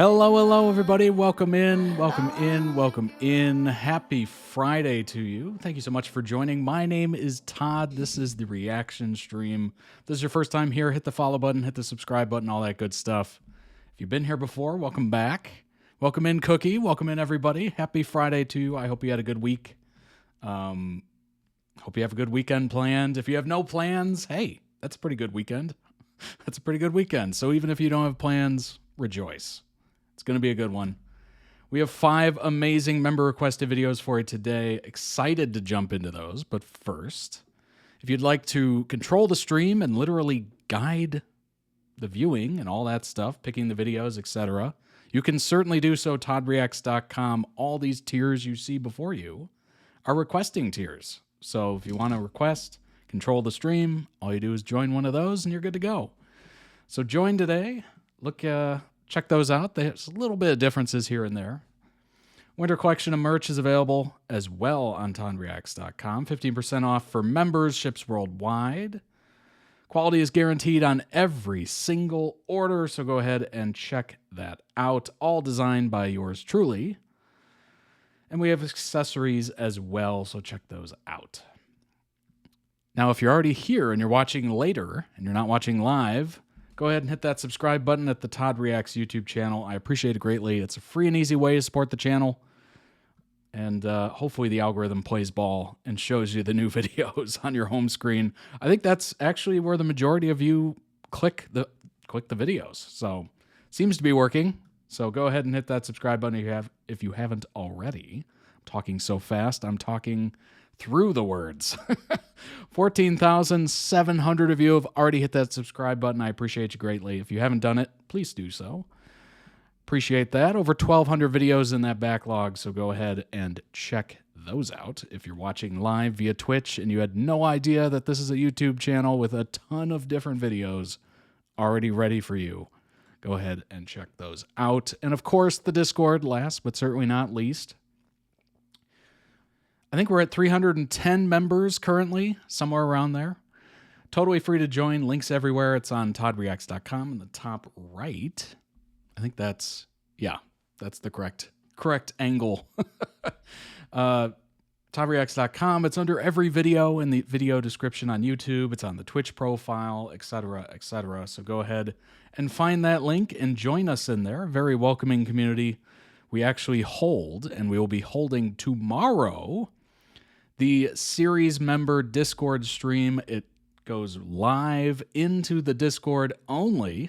Hello, hello, everybody. Welcome in, welcome in, welcome in. Happy Friday to you. Thank you so much for joining. My name is Todd. This is the reaction stream. If this is your first time here, hit the follow button, hit the subscribe button, all that good stuff. If you've been here before, welcome back. Welcome in, Cookie. Welcome in, everybody. Happy Friday to you. I hope you had a good week. Hope you have a good weekend planned. If you have no plans, hey, that's a pretty good weekend. That's a pretty good weekend. So even if you don't have plans, rejoice. It's going to be a good one. We have 5 amazing member-requested videos for you today. Excited to jump into those. But first, if you'd like to control the stream and literally guide the viewing and all that stuff, picking the videos, etc., you can certainly do so. ToddReacts.com. All these tiers you see before you are requesting tiers. So if you want to request, control the stream, all you do is join one of those and you're good to go. So join today. Check those out. There's a little bit of differences here and there. Winter collection of merch is available as well on ToddReacts.com. 15% off for members, ships worldwide. Quality is guaranteed on every single order, so go ahead and check that out. All designed by yours truly. And we have accessories as well, so check those out. Now, if you're already here and you're watching later and you're not watching live, go ahead and hit that subscribe button at the Todd Reacts YouTube channel. I appreciate it greatly. It's a free and easy way to support the channel. And hopefully the algorithm plays ball and shows you the new videos on your home screen. I think that's actually where the majority of you click the videos. So seems to be working. So go ahead and hit that subscribe button if you haven't already. I'm talking so fast, I'm talking through the words. 14,700 of you have already hit that subscribe button. I appreciate you greatly. If you haven't done it, please do so. Appreciate that. Over 1,200 videos in that backlog, so go ahead and check those out. If you're watching live via Twitch and you had no idea that this is a YouTube channel with a ton of different videos already ready for you, go ahead and check those out. And of course, the Discord, last but certainly not least. I think we're at 310 members currently, somewhere around there. Totally free to join. Links everywhere. It's on ToddReacts.com in the top right. I think that's the correct angle. ToddReacts.com. It's under every video in the video description on YouTube. It's on the Twitch profile, etc., etc. So go ahead and find that link and join us in there. Very welcoming community. We actually hold, and we will be holding tomorrow, the series member Discord stream. It goes live into the Discord only.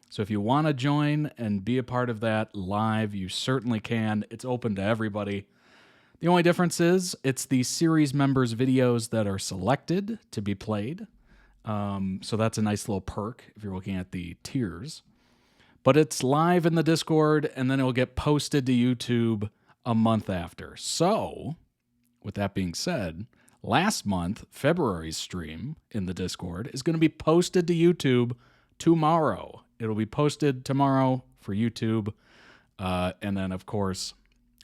So if you want to join and be a part of that live, you certainly can. It's open to everybody. The only difference is it's the series members videos that are selected to be played. So that's a nice little perk if you're looking at the tiers. But it's live in the Discord, and then it will get posted to YouTube a month after. So, with that being said, last month, February's stream in the Discord is going to be posted to YouTube tomorrow. It'll be posted tomorrow for YouTube. And then, of course,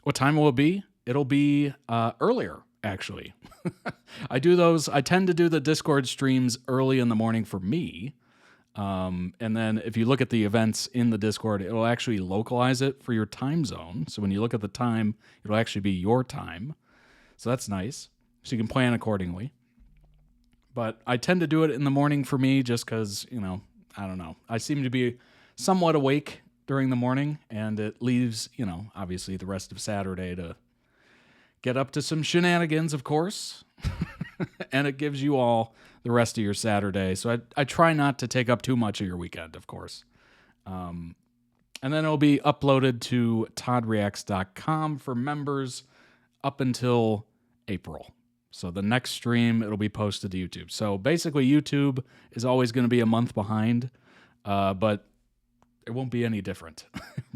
what time will it be? It'll be earlier, actually. I tend to do the Discord streams early in the morning for me. And then if you look at the events in the Discord, it'll actually localize it for your time zone. So when you look at the time, it'll actually be your time. So that's nice. So you can plan accordingly. But I tend to do it in the morning for me just because, I don't know. I seem to be somewhat awake during the morning, and it leaves, obviously the rest of Saturday to get up to some shenanigans, of course. And it gives you all the rest of your Saturday. So I try not to take up too much of your weekend, of course. And then it'll be uploaded to ToddReacts.com for members up until April. So the next stream, it'll be posted to YouTube. So basically, YouTube is always going to be a month behind, but it won't be any different,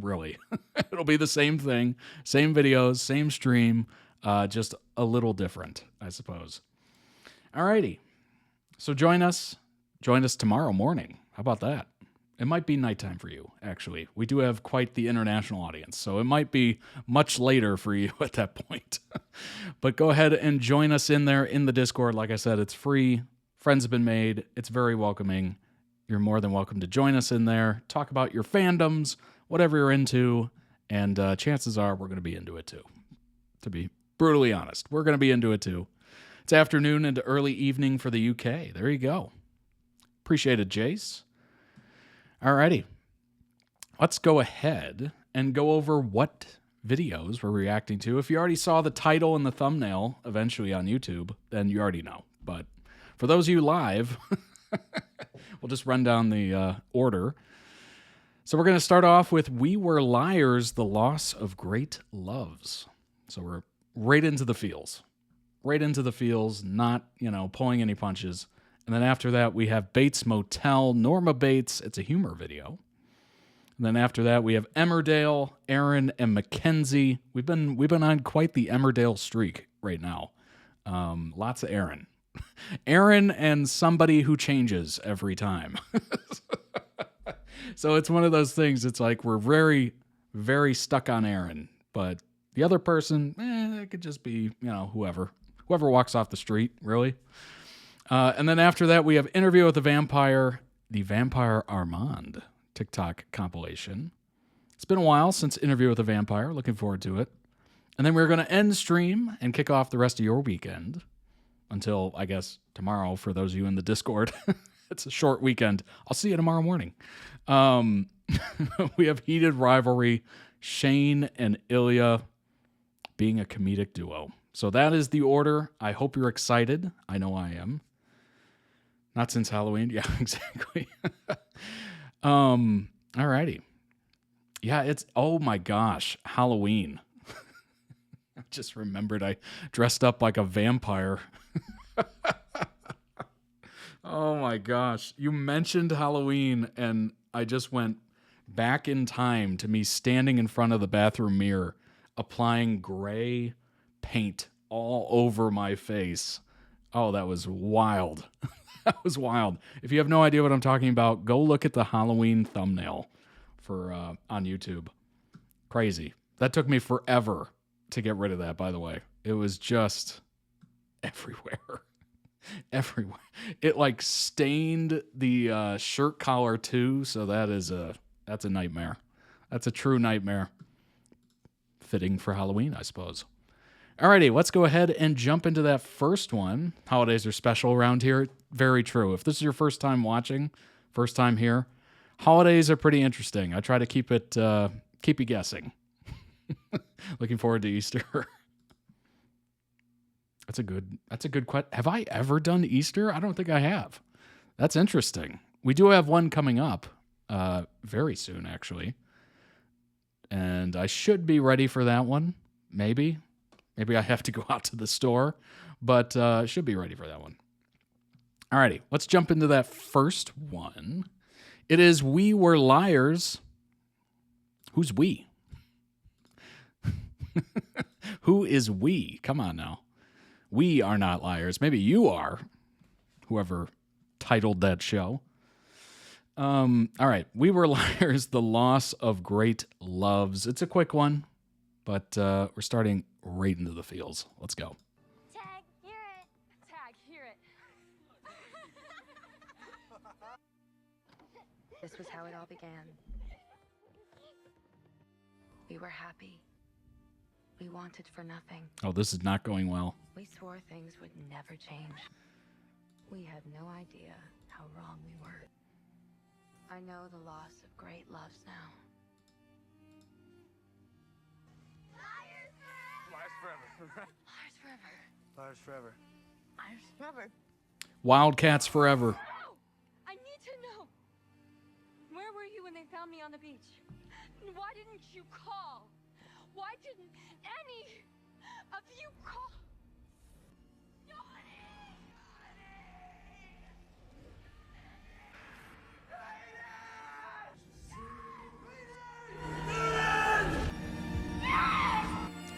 really. It'll be the same thing, same videos, same stream, just a little different, I suppose. Alrighty. So join us tomorrow morning. How about that? It might be nighttime for you, actually. We do have quite the international audience, so it might be much later for you at that point. But go ahead and join us in there in the Discord. Like I said, it's free. Friends have been made. It's very welcoming. You're more than welcome to join us in there. Talk about your fandoms, whatever you're into, and chances are we're going to be into it too. To be brutally honest, we're going to be into it too. It's afternoon into early evening for the UK. There you go. Appreciate it, Jace. Alrighty. Let's go ahead and go over what videos we're reacting to. If you already saw the title and the thumbnail eventually on YouTube, then you already know. But for those of you live, we'll just run down the order. So we're going to start off with We Were Liars, The Loss of Great Loves. So we're right into the feels. Right into the feels, not, pulling any punches. And then after that, we have Bates Motel, Norma Bates. It's a humor video. And then after that, we have Emmerdale, Aaron, and Mackenzie. We've been on quite the Emmerdale streak right now. Lots of Aaron. Aaron and somebody who changes every time. So it's one of those things. It's like we're very, very stuck on Aaron. But the other person, it could just be, whoever. Whoever walks off the street, really. And then after that, we have Interview with the Vampire Armand TikTok compilation. It's been a while since Interview with a Vampire. Looking forward to it. And then we're going to end stream and kick off the rest of your weekend until, I guess, tomorrow for those of you in the Discord. It's a short weekend. I'll see you tomorrow morning. We have Heated Rivalry, Shane and Ilya being a comedic duo. So that is the order. I hope you're excited. I know I am. Not since Halloween. Yeah, exactly. Alrighty. Yeah, it's, oh my gosh, Halloween. I just remembered I dressed up like a vampire. Oh my gosh. You mentioned Halloween, and I just went back in time to me standing in front of the bathroom mirror, applying gray paint all over my face. Oh, that was wild. That was wild. If you have no idea what I'm talking about, go look at the Halloween thumbnail for on YouTube. Crazy. That took me forever to get rid of that, by the way. It was just everywhere. Everywhere. It like stained the shirt collar too, so that's a nightmare. That's a true nightmare. Fitting for Halloween, I suppose. Alrighty, let's go ahead and jump into that first one. Holidays are special around here. Very true. If this is your first time watching, first time here, holidays are pretty interesting. I try to keep you guessing. Looking forward to Easter. That's a good question. Have I ever done Easter? I don't think I have. That's interesting. We do have one coming up very soon, actually. And I should be ready for that one. Maybe I have to go out to the store, but should be ready for that one. Alrighty, let's jump into that first one. It is We Were Liars. Who's we? Who is we? Come on now. We are not liars. Maybe you are, whoever titled that show. All right, We Were Liars, The Loss of Great Loves. It's a quick one, but we're starting right into the feels. Let's go. Tag, hear it. Tag, hear it. This was how it all began. We were happy. We wanted for nothing. Oh, this is not going well. We swore things would never change. We had no idea how wrong we were. I know the loss of great loves now. Liars forever. Liars forever. Liars forever. Liars forever. Wildcats forever. No! I need to know. Where were you when they found me on the beach? Why didn't you call? Why didn't any of you call?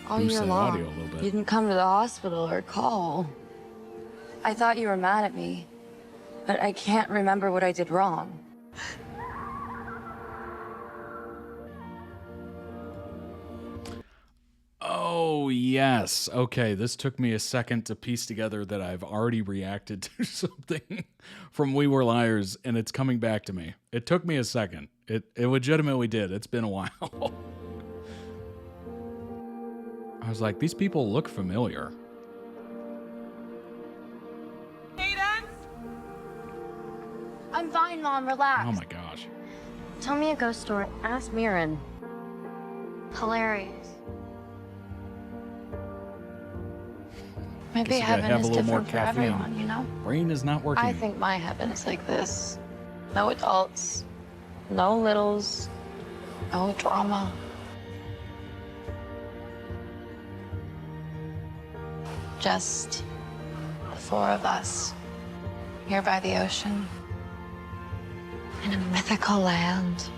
All Boost year that long, audio a little bit. you didn't come to the hospital or call. I thought you were mad at me, but I can't remember what I did wrong. Oh, Yes. Okay. This took me a second to piece together that I've already reacted to something from We Were Liars, and it's coming back to me. It took me a second. It legitimately did. It's been a while. I was like, these people look familiar. I'm fine, Mom. Relax. Oh my gosh. Tell me a ghost story. Ask Mirren. Hilarious. Maybe Guess you gotta heaven have is a little more different for caffeine. everyone, you know? Brain is not working. I think my heaven is like this. No adults, no littles, no drama. Just the four of us here by the ocean in a mythical land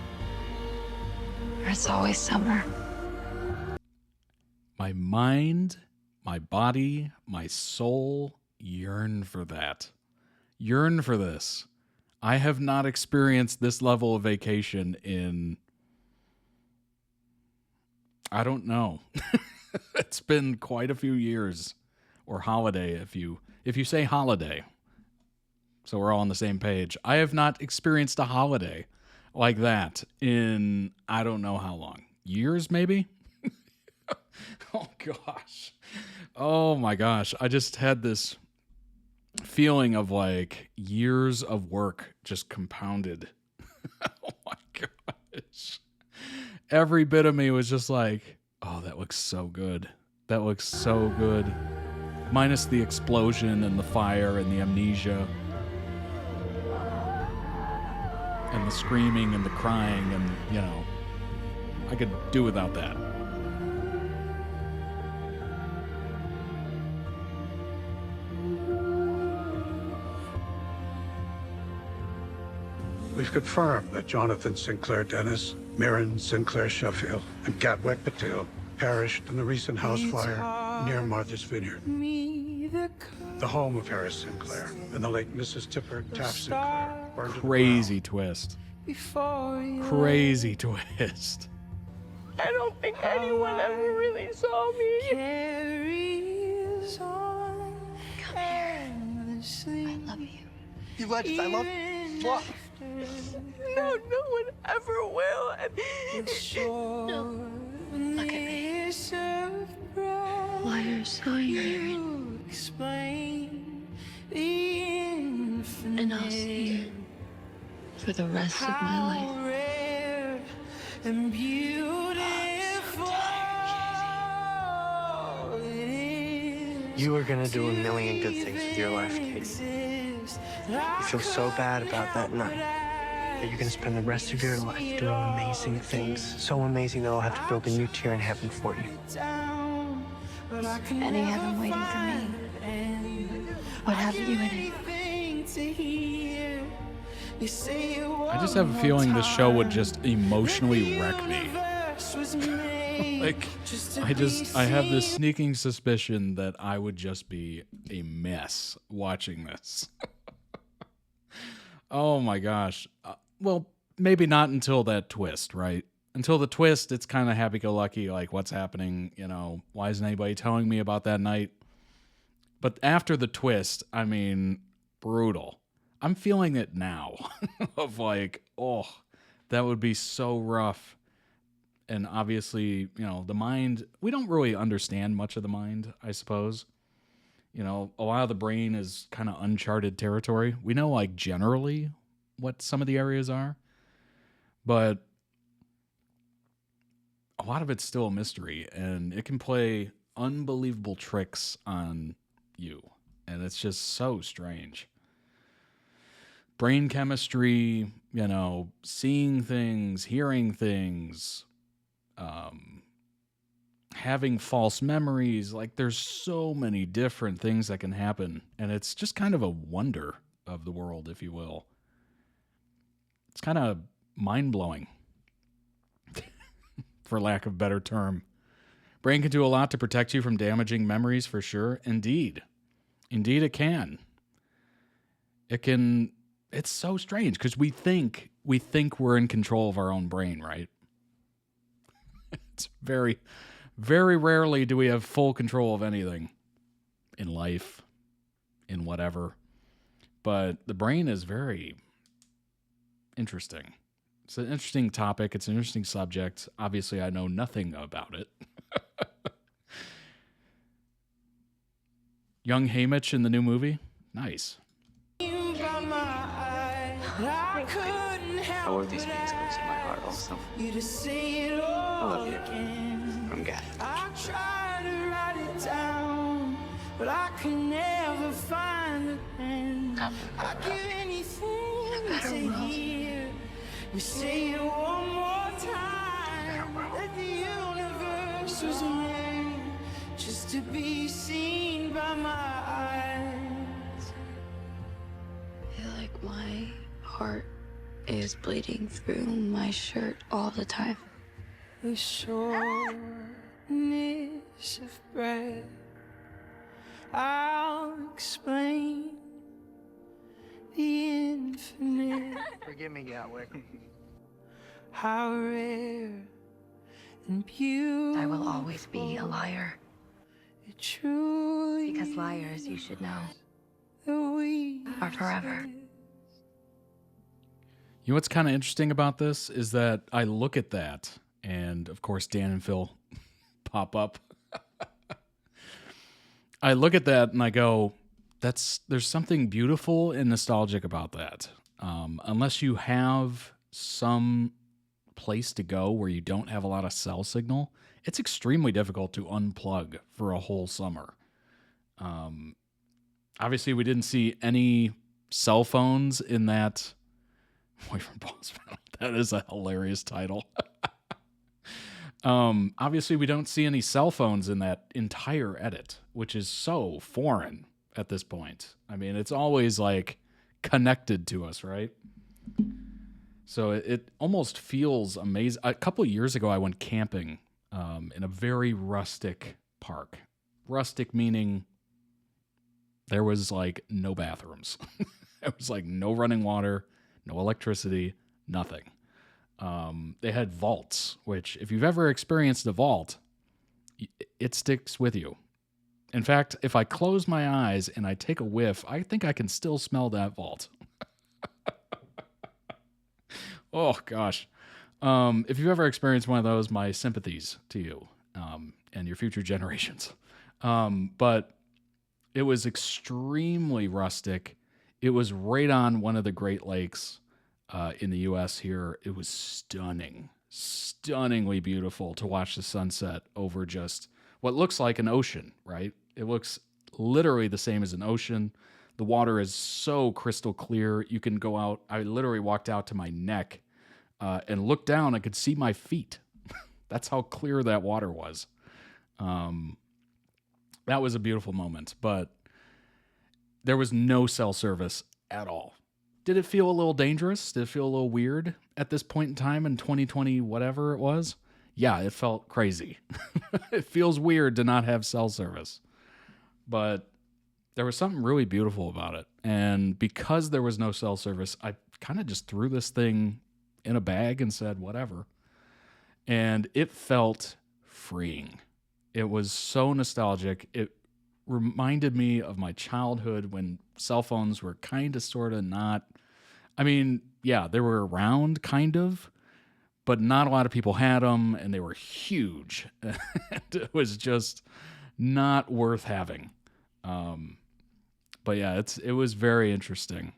where it's always summer. My mind, my body, my soul yearn for that. Yearn for this. I have not experienced this level of vacation in, I don't know. It's been quite a few years. Or holiday, if you say holiday. So we're all on the same page. I have not experienced a holiday like that in I don't know how long. Years, maybe? Oh, gosh. Oh, my gosh. I just had this feeling of like years of work just compounded. Oh, my gosh. Every bit of me was just like, oh, that looks so good. That looks so good. Minus the explosion and the fire and the amnesia. And the screaming and the crying and, you know, I could do without that. We've confirmed that Jonathan Sinclair Dennis, Mirren Sinclair Sheffield, and Gatwick Patel perished in the recent house fire near Martha's Vineyard, the home of Harris Sinclair and the late Mrs. Tipper Taft Sinclair. Burned to the Crazy ground. twist. Crazy twist. I don't think anyone ever really saw me. Come here. I love you. You legends, I love you. No, no one ever will. Look at me. Why are so Mirren? And I'll see you for the rest of my life. You are gonna do a million good things with your life, Katie. You feel so bad about that night that you're gonna spend the rest of your life doing amazing things. So amazing that I'll have to build a new tier in heaven for you. Any heaven waiting for me? What haven't you in it? I just have a feeling this show would just emotionally wreck me. Like, I have this sneaking suspicion that I would just be a mess watching this. Oh my gosh. Well, maybe not until that twist, right? Until the twist, it's kind of happy-go-lucky, like, what's happening? You know, why isn't anybody telling me about that night? But after the twist, I mean, brutal. I'm feeling it now of like, oh, that would be so rough. And obviously, you know, the mind, we don't really understand much of the mind, I suppose. You know, a lot of the brain is kind of uncharted territory. We know, like, generally what some of the areas are, but a lot of it's still a mystery, and it can play unbelievable tricks on you. And it's just so strange. Brain chemistry, you know, seeing things, hearing things, having false memories. Like, there's so many different things that can happen, and it's just kind of a wonder of the world, if you will. It's kind of mind-blowing, for lack of a better term. Brain can do a lot to protect you from damaging memories, for sure. Indeed it can. It's so strange because we think we're in control of our own brain, right? It's very, Very rarely do we have full control of anything in life, in whatever. But the brain is very interesting. It's an interesting topic. It's an interesting subject. Obviously, I know nothing about it. Young Haymitch in the new movie? Nice. I wore these pants close to my heart also. I love you. From God. I try to write it down, but I can never find the pen. I give anything to hear you say it one more time. That the universe was made just to be seen by my eyes. I feel like my heart is bleeding through my shirt all the time. The shortness of breath, I'll explain the infinite. Forgive me, Gatwick. How rare and beautiful. I will always be a liar. It truly Because liars, you should know, that we are forever. You know what's kind of interesting about this is that I look at that, and of course Dan and Phil pop up. I look at that and I go, there's something beautiful and nostalgic about that. Unless you have some place to go where you don't have a lot of cell signal, it's extremely difficult to unplug for a whole summer. Obviously, we didn't see any cell phones in that. Boyfriend Boss Battle. That is a hilarious title. Obviously, we don't see any cell phones in that entire edit, which is so foreign at this point. I mean, it's always like connected to us, right? So it almost feels amazing. A couple of years ago, I went camping in a very rustic park. Rustic meaning there was like no bathrooms. It was like no running water, no electricity, nothing. They had vaults, which if you've ever experienced a vault, it sticks with you. In fact, if I close my eyes and I take a whiff, I think I can still smell that vault. Oh, gosh. If you've ever experienced one of those, my sympathies to you and your future generations. But it was extremely rustic. It was right on one of the Great Lakes in the U.S. here. It was stunning, stunningly beautiful to watch the sunset over just what looks like an ocean, right? It looks literally the same as an ocean. The water is so crystal clear. You can go out. I literally walked out to my neck and looked down. I could see my feet. That's how clear that water was. That was a beautiful moment, but there was no cell service at all. Did it feel a little dangerous? Did it feel a little weird at this point in time in 2020, whatever it was? Yeah, it felt crazy. It feels weird to not have cell service. But there was something really beautiful about it. And because there was no cell service, I kind of just threw this thing in a bag and said, whatever. And it felt freeing. It was so nostalgic. It reminded me of my childhood when cell phones were kind of sort of not, I mean, yeah, they were around kind of, but not a lot of people had them and they were huge. And it was just not worth having. But yeah, it was very interesting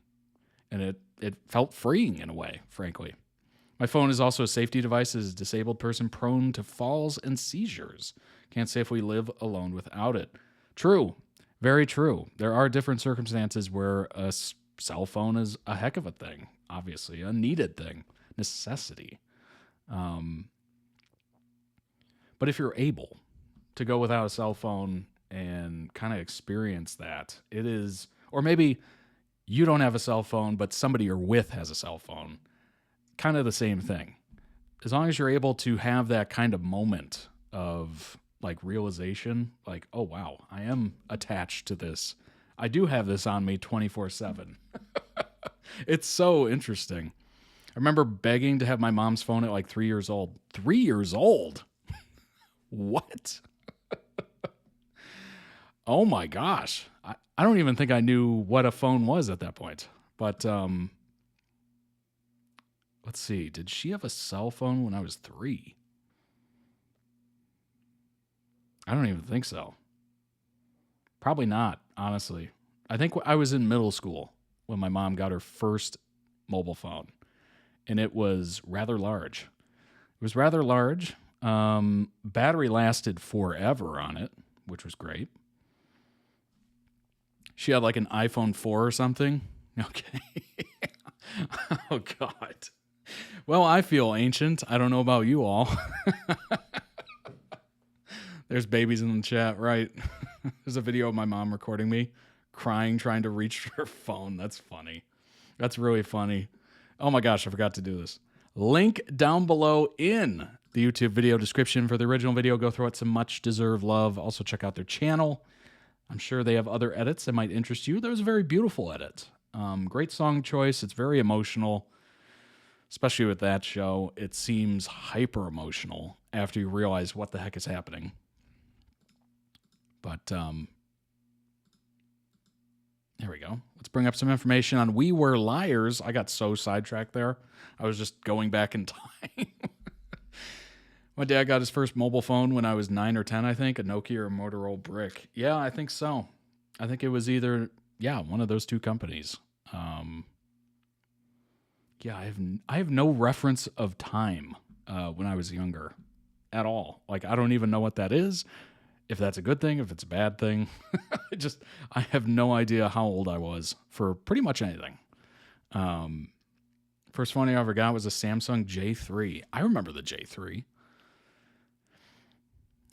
and it felt freeing in a way, frankly. My phone is also a safety device as a disabled person prone to falls and seizures. Can't say if we live alone without it. True. Very true. There are different circumstances where a cell phone is a heck of a thing, obviously, a needed thing, necessity. But if you're able to go without a cell phone and kind of experience that, it is, or maybe you don't have a cell phone, but somebody you're with has a cell phone, kind of the same thing. As long as you're able to have that kind of moment of like realization, like, oh, wow, I am attached to this. I do have this on me 24/7. It's so interesting. I remember begging to have my mom's phone at like 3 years old. 3 years old? What? Oh my gosh. I don't even think I knew what a phone was at that point. But let's see. Did she have a cell phone when I was 3? I don't even think so. Probably not, honestly. I think I was in middle school when my mom got her first mobile phone, and it was rather large. It was rather large. Battery lasted forever on it, which was great. She had like an iPhone 4 or something. Okay. Oh, God. Well, I feel ancient. I don't know about you all. There's babies in the chat, right? There's a video of my mom recording me crying, trying to reach her phone. That's funny. That's really funny. Oh my gosh, I forgot to do this. Link down below in the YouTube video description for the original video. Go throw it some much deserved love. Also check out their channel. I'm sure they have other edits that might interest you. There was a very beautiful edit. Great song choice. It's very emotional, especially with that show. It seems hyper emotional after you realize what the heck is happening. But there we go. Let's bring up some information on We Were Liars. I got so sidetracked there. I was just going back in time. My dad got his first mobile phone when I was 9 or 10, I think, a Nokia or Motorola Brick. Yeah, I think so. I think it was either, one of those two companies. I have no reference of time when I was younger at all. Like, I don't even know what that is. If that's a good thing, if it's a bad thing. I have no idea how old I was for pretty much anything. First phone I ever got was a Samsung J3. I remember the J3.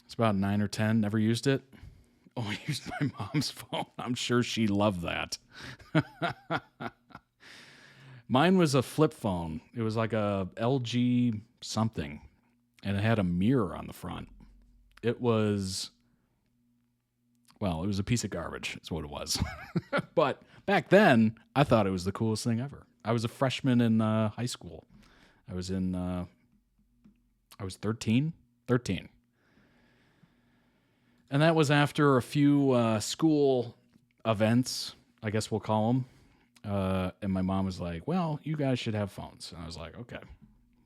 It's about 9 or 10. Never used it. Oh, I used my mom's phone. I'm sure she loved that. Mine was a flip phone. It was like a LG something, and it had a mirror on the front. It was a piece of garbage is what it was. But back then, I thought it was the coolest thing ever. I was a freshman in high school. I was 13. And that was after a few school events, I guess we'll call them. And my mom was like, well, you guys should have phones. And I was like, okay,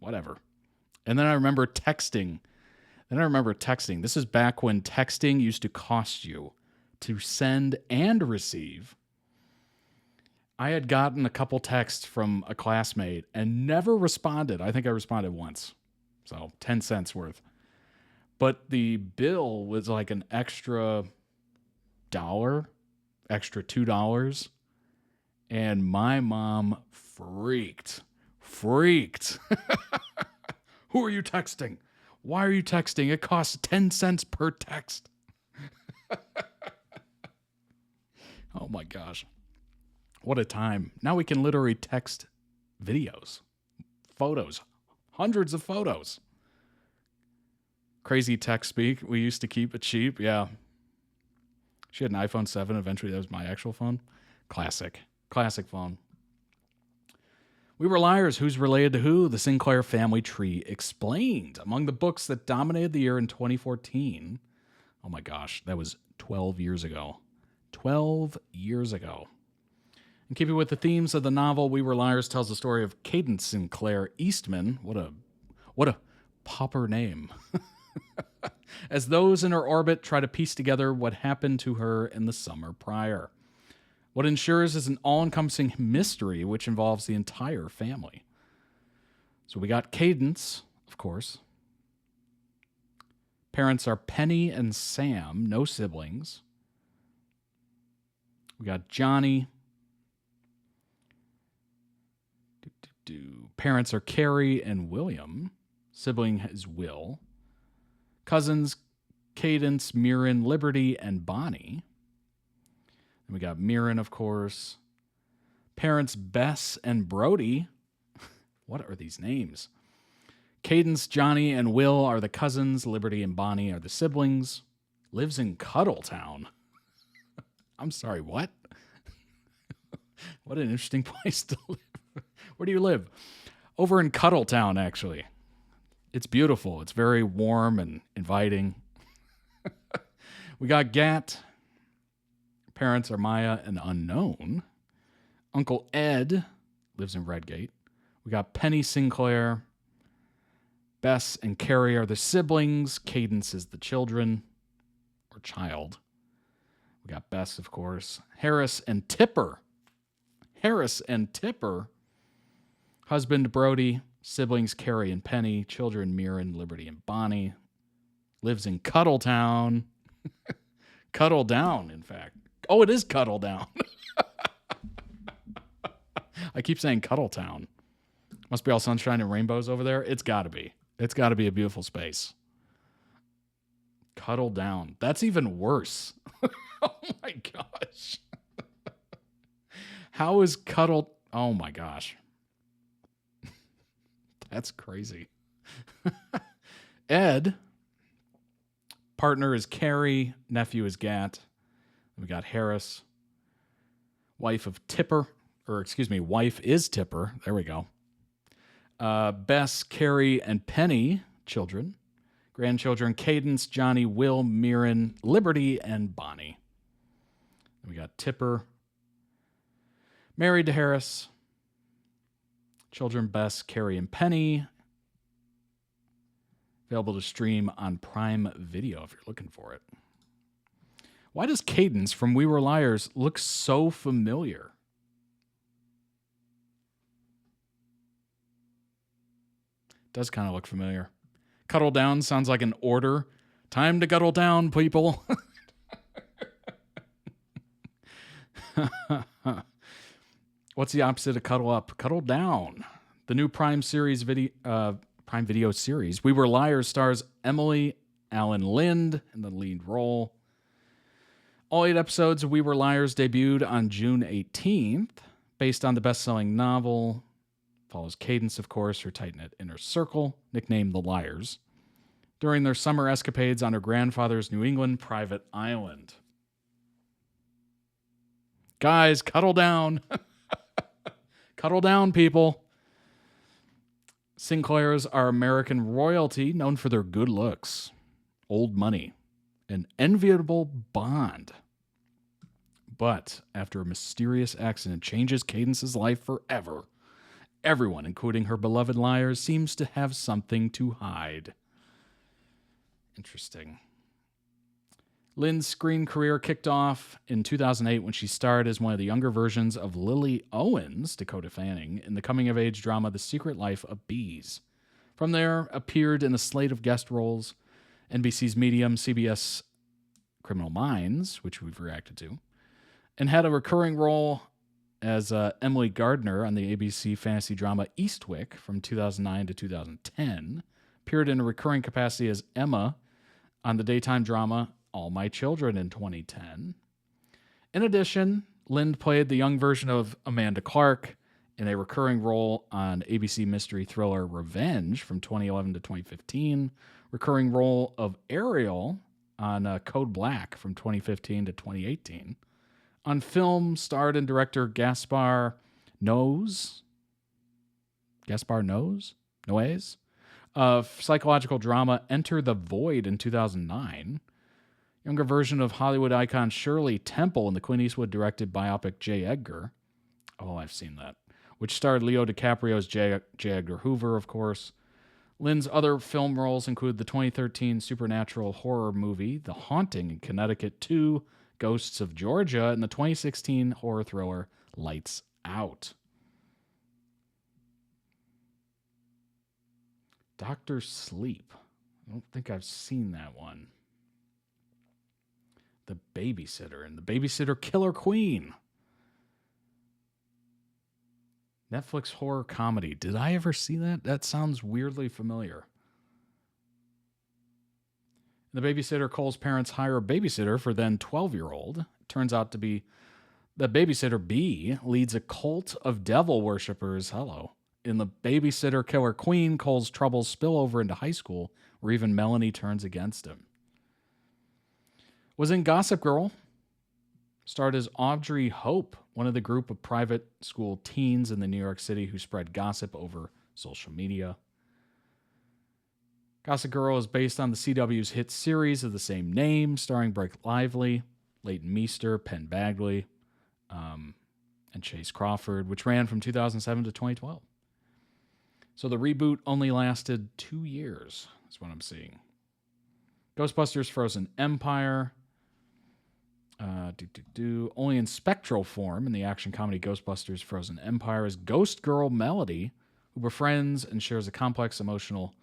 whatever. And then I remember texting. This is back when texting used to cost you to send and receive. I had gotten a couple texts from a classmate and never responded. I think I responded once. So 10 cents worth. But the bill was like an extra $2. And my mom freaked. Who are you texting? Why are you texting? It costs 10 cents per text. Oh my gosh. What a time. Now we can literally text videos, photos, hundreds of photos. Crazy text speak. We used to keep it cheap. Yeah. She had an iPhone 7. Eventually that was my actual phone. Classic phone. We Were Liars. Who's related to who? The Sinclair family tree explained. Among the books that dominated the year in 2014. Oh my gosh, that was 12 years ago. 12 years ago. In keeping with the themes of the novel, We Were Liars tells the story of Cadence Sinclair Eastman. What a pauper name. As those in her orbit try to piece together what happened to her in the summer prior. What ensures is an all-encompassing mystery which involves the entire family. So we got Cadence, of course. Parents are Penny and Sam, no siblings. We got Johnny. Parents are Carrie and William. Sibling is Will. Cousins, Cadence, Mirren, Liberty, and Bonnie. And we got Mirren, of course. Parents, Bess and Brody. What are these names? Cadence, Johnny, and Will are the cousins. Liberty and Bonnie are the siblings. Lives in Cuddletown. I'm sorry, what? What an interesting place to live. Where do you live? Over in Cuddletown, actually. It's beautiful. It's very warm and inviting. We got Gat. Parents are Maya and Unknown. Uncle Ed lives in Redgate. We got Penny Sinclair. Bess and Carrie are the siblings. Cadence is the children or child. We got Bess, of course. Harris and Tipper. Husband Brody. Siblings Carrie and Penny. Children Mirren, Liberty, and Bonnie. Lives in Cuddletown. Cuddle Down, in fact. Oh, it is Cuddle Down. I keep saying Cuddletown. Must be all sunshine and rainbows over there. It's got to be. It's got to be a beautiful space. Cuddle Down. That's even worse. Oh my gosh. How is Cuddle... Oh my gosh. That's crazy. Ed. Partner is Carrie. Nephew is Gat. We got Harris. Wife is Tipper. There we go. Bess, Carrie, and Penny, children. Grandchildren, Cadence, Johnny, Will, Mirren, Liberty, and Bonnie. We got Tipper. Married to Harris. Children, Bess, Carrie, and Penny. Available to stream on Prime Video if you're looking for it. Why does Cadence from We Were Liars look so familiar? Does kind of look familiar. Cuddle Down sounds like an order. Time to cuddle down, people. What's the opposite of cuddle up? Cuddle down. The new Prime Video series, We Were Liars, stars Emily Allen Lind in the lead role. All 8 episodes of We Were Liars debuted on June 18th, based on the best-selling novel. Follows Cadence, of course, her tight-knit inner circle, nicknamed the Liars, during their summer escapades on her grandfather's New England private island. Guys, cuddle down. Cuddle down, people. Sinclairs are American royalty, known for their good looks, old money, an enviable bond. But after a mysterious accident changes Cadence's life forever, everyone, including her beloved Liars, seems to have something to hide. Interesting. Lynn's screen career kicked off in 2008 when she starred as one of the younger versions of Lily Owens, Dakota Fanning, in the coming-of-age drama The Secret Life of Bees. From there, appeared in a slate of guest roles, NBC's Medium, CBS Criminal Minds, which we've reacted to, and had a recurring role as Emily Gardner on the ABC fantasy drama Eastwick from 2009 to 2010, appeared in a recurring capacity as Emma on the daytime drama All My Children in 2010. In addition, Lind played the young version of Amanda Clark in a recurring role on ABC mystery thriller Revenge from 2011 to 2015, recurring role of Ariel on Code Black from 2015 to 2018. On film, starred and director Gaspar Noé, of psychological drama Enter the Void in 2009. Younger version of Hollywood icon Shirley Temple in the Clint Eastwood directed biopic J. Edgar. Oh, I've seen that. Which starred Leo DiCaprio's J. Edgar Hoover, of course. Lynn's other film roles include the 2013 supernatural horror movie The Haunting in Connecticut 2, Ghosts of Georgia, and the 2016 horror thriller Lights Out. Dr. Sleep. I don't think I've seen that one. The Babysitter and The Babysitter Killer Queen. Netflix horror comedy. Did I ever see that? That sounds weirdly familiar. The babysitter, Cole's parents hire a babysitter for then 12-year-old. Turns out to be the babysitter B leads a cult of devil worshippers. Hello. In The Babysitter Killer Queen, Cole's troubles spill over into high school, where even Melanie turns against him. Was in Gossip Girl. Starred as Audrey Hope, one of the group of private school teens in the New York City who spread gossip over social media. Gossip Girl is based on the CW's hit series of the same name, starring Blake Lively, Leighton Meester, Penn Badgley, and Chase Crawford, which ran from 2007 to 2012. So the reboot only lasted 2 years, is what I'm seeing. Ghostbusters Frozen Empire. Only in spectral form in the action comedy Ghostbusters Frozen Empire is Ghost Girl Melody, who befriends and shares a complex emotional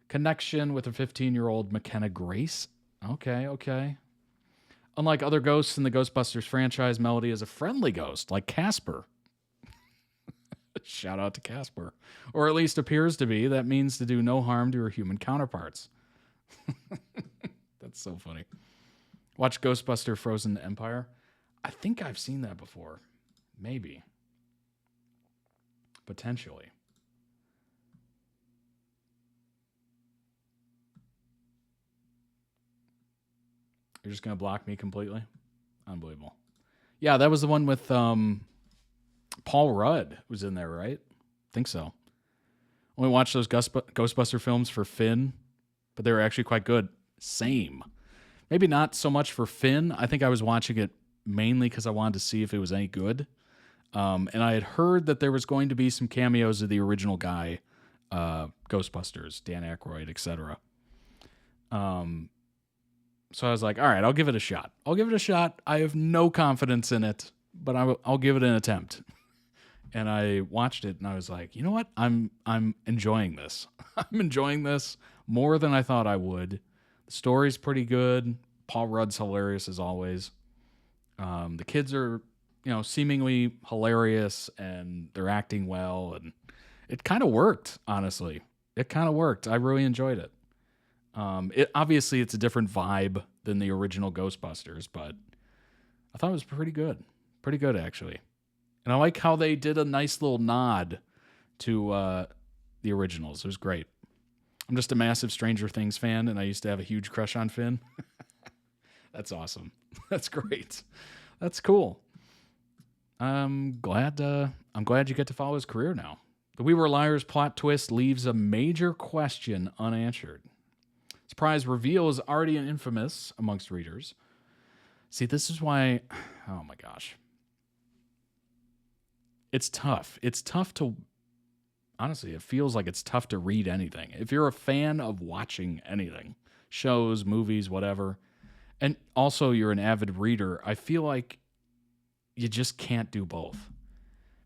connection with a 15-year-old McKenna Grace. Okay. Unlike other ghosts in the Ghostbusters franchise, Melody is a friendly ghost, like Casper. Shout out to Casper. Or at least appears to be. That means to do no harm to her human counterparts. That's so funny. Watch Ghostbuster Frozen Empire. I think I've seen that before. Maybe. Potentially. You're just going to block me completely? Unbelievable. Yeah, that was the one with Paul Rudd was in there, right? I think so. Only watched those Ghostbuster films for Finn, but they were actually quite good. Same. Maybe not so much for Finn. I think I was watching it mainly because I wanted to see if it was any good. And I had heard that there was going to be some cameos of the original guy, Ghostbusters, Dan Aykroyd, etc. So I was like, all right, I'll give it a shot. I have no confidence in it, but I'll give it an attempt. And I watched it, and I was like, you know what? I'm enjoying this. I'm enjoying this more than I thought I would. The story's pretty good. Paul Rudd's hilarious as always. The kids are, seemingly hilarious, and they're acting well, and it kind of worked, honestly. It kind of worked. I really enjoyed it. Obviously, it's a different vibe than the original Ghostbusters, but I thought it was pretty good. Pretty good, actually. And I like how they did a nice little nod to the originals. It was great. I'm just a massive Stranger Things fan, and I used to have a huge crush on Finn. That's awesome. That's great. That's cool. I'm glad you get to follow his career now. The We Were Liars plot twist leaves a major question unanswered. Surprise reveal is already infamous amongst readers. See, this is why... Oh, my gosh. It's tough. It's tough to... Honestly, it feels like it's tough to read anything. If you're a fan of watching anything, shows, movies, whatever, and also you're an avid reader, I feel like you just can't do both.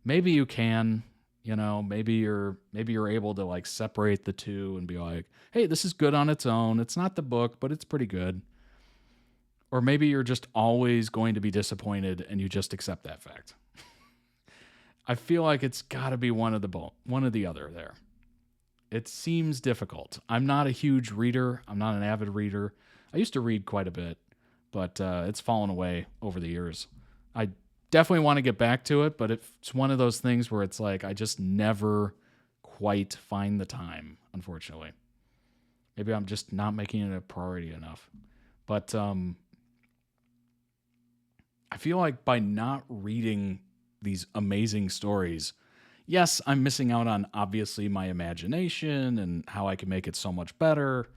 Maybe you can, maybe you're able to like separate the two and be like, hey, this is good on its own. It's not the book, but it's pretty good. Or maybe you're just always going to be disappointed and you just accept that fact. I feel like it's got to be one of the other there. It seems difficult. I'm not a huge reader. I'm not an avid reader. I used to read quite a bit, but it's fallen away over the years. I definitely want to get back to it, but it's one of those things where it's like I just never quite find the time, unfortunately. Maybe I'm just not making it a priority enough. But I feel like by not reading these amazing stories, yes, I'm missing out on obviously my imagination and how I can make it so much better.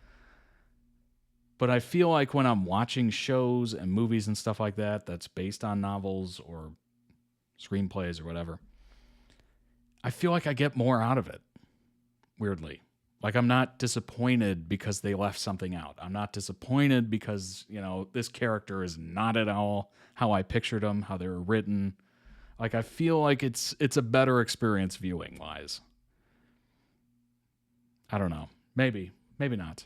But I feel like when I'm watching shows and movies and stuff like that, that's based on novels or screenplays or whatever, I feel like I get more out of it, weirdly. Like I'm not disappointed because they left something out. I'm not disappointed because, this character is not at all how I pictured them, how they were written. Like I feel like it's a better experience viewing wise. I don't know. Maybe not.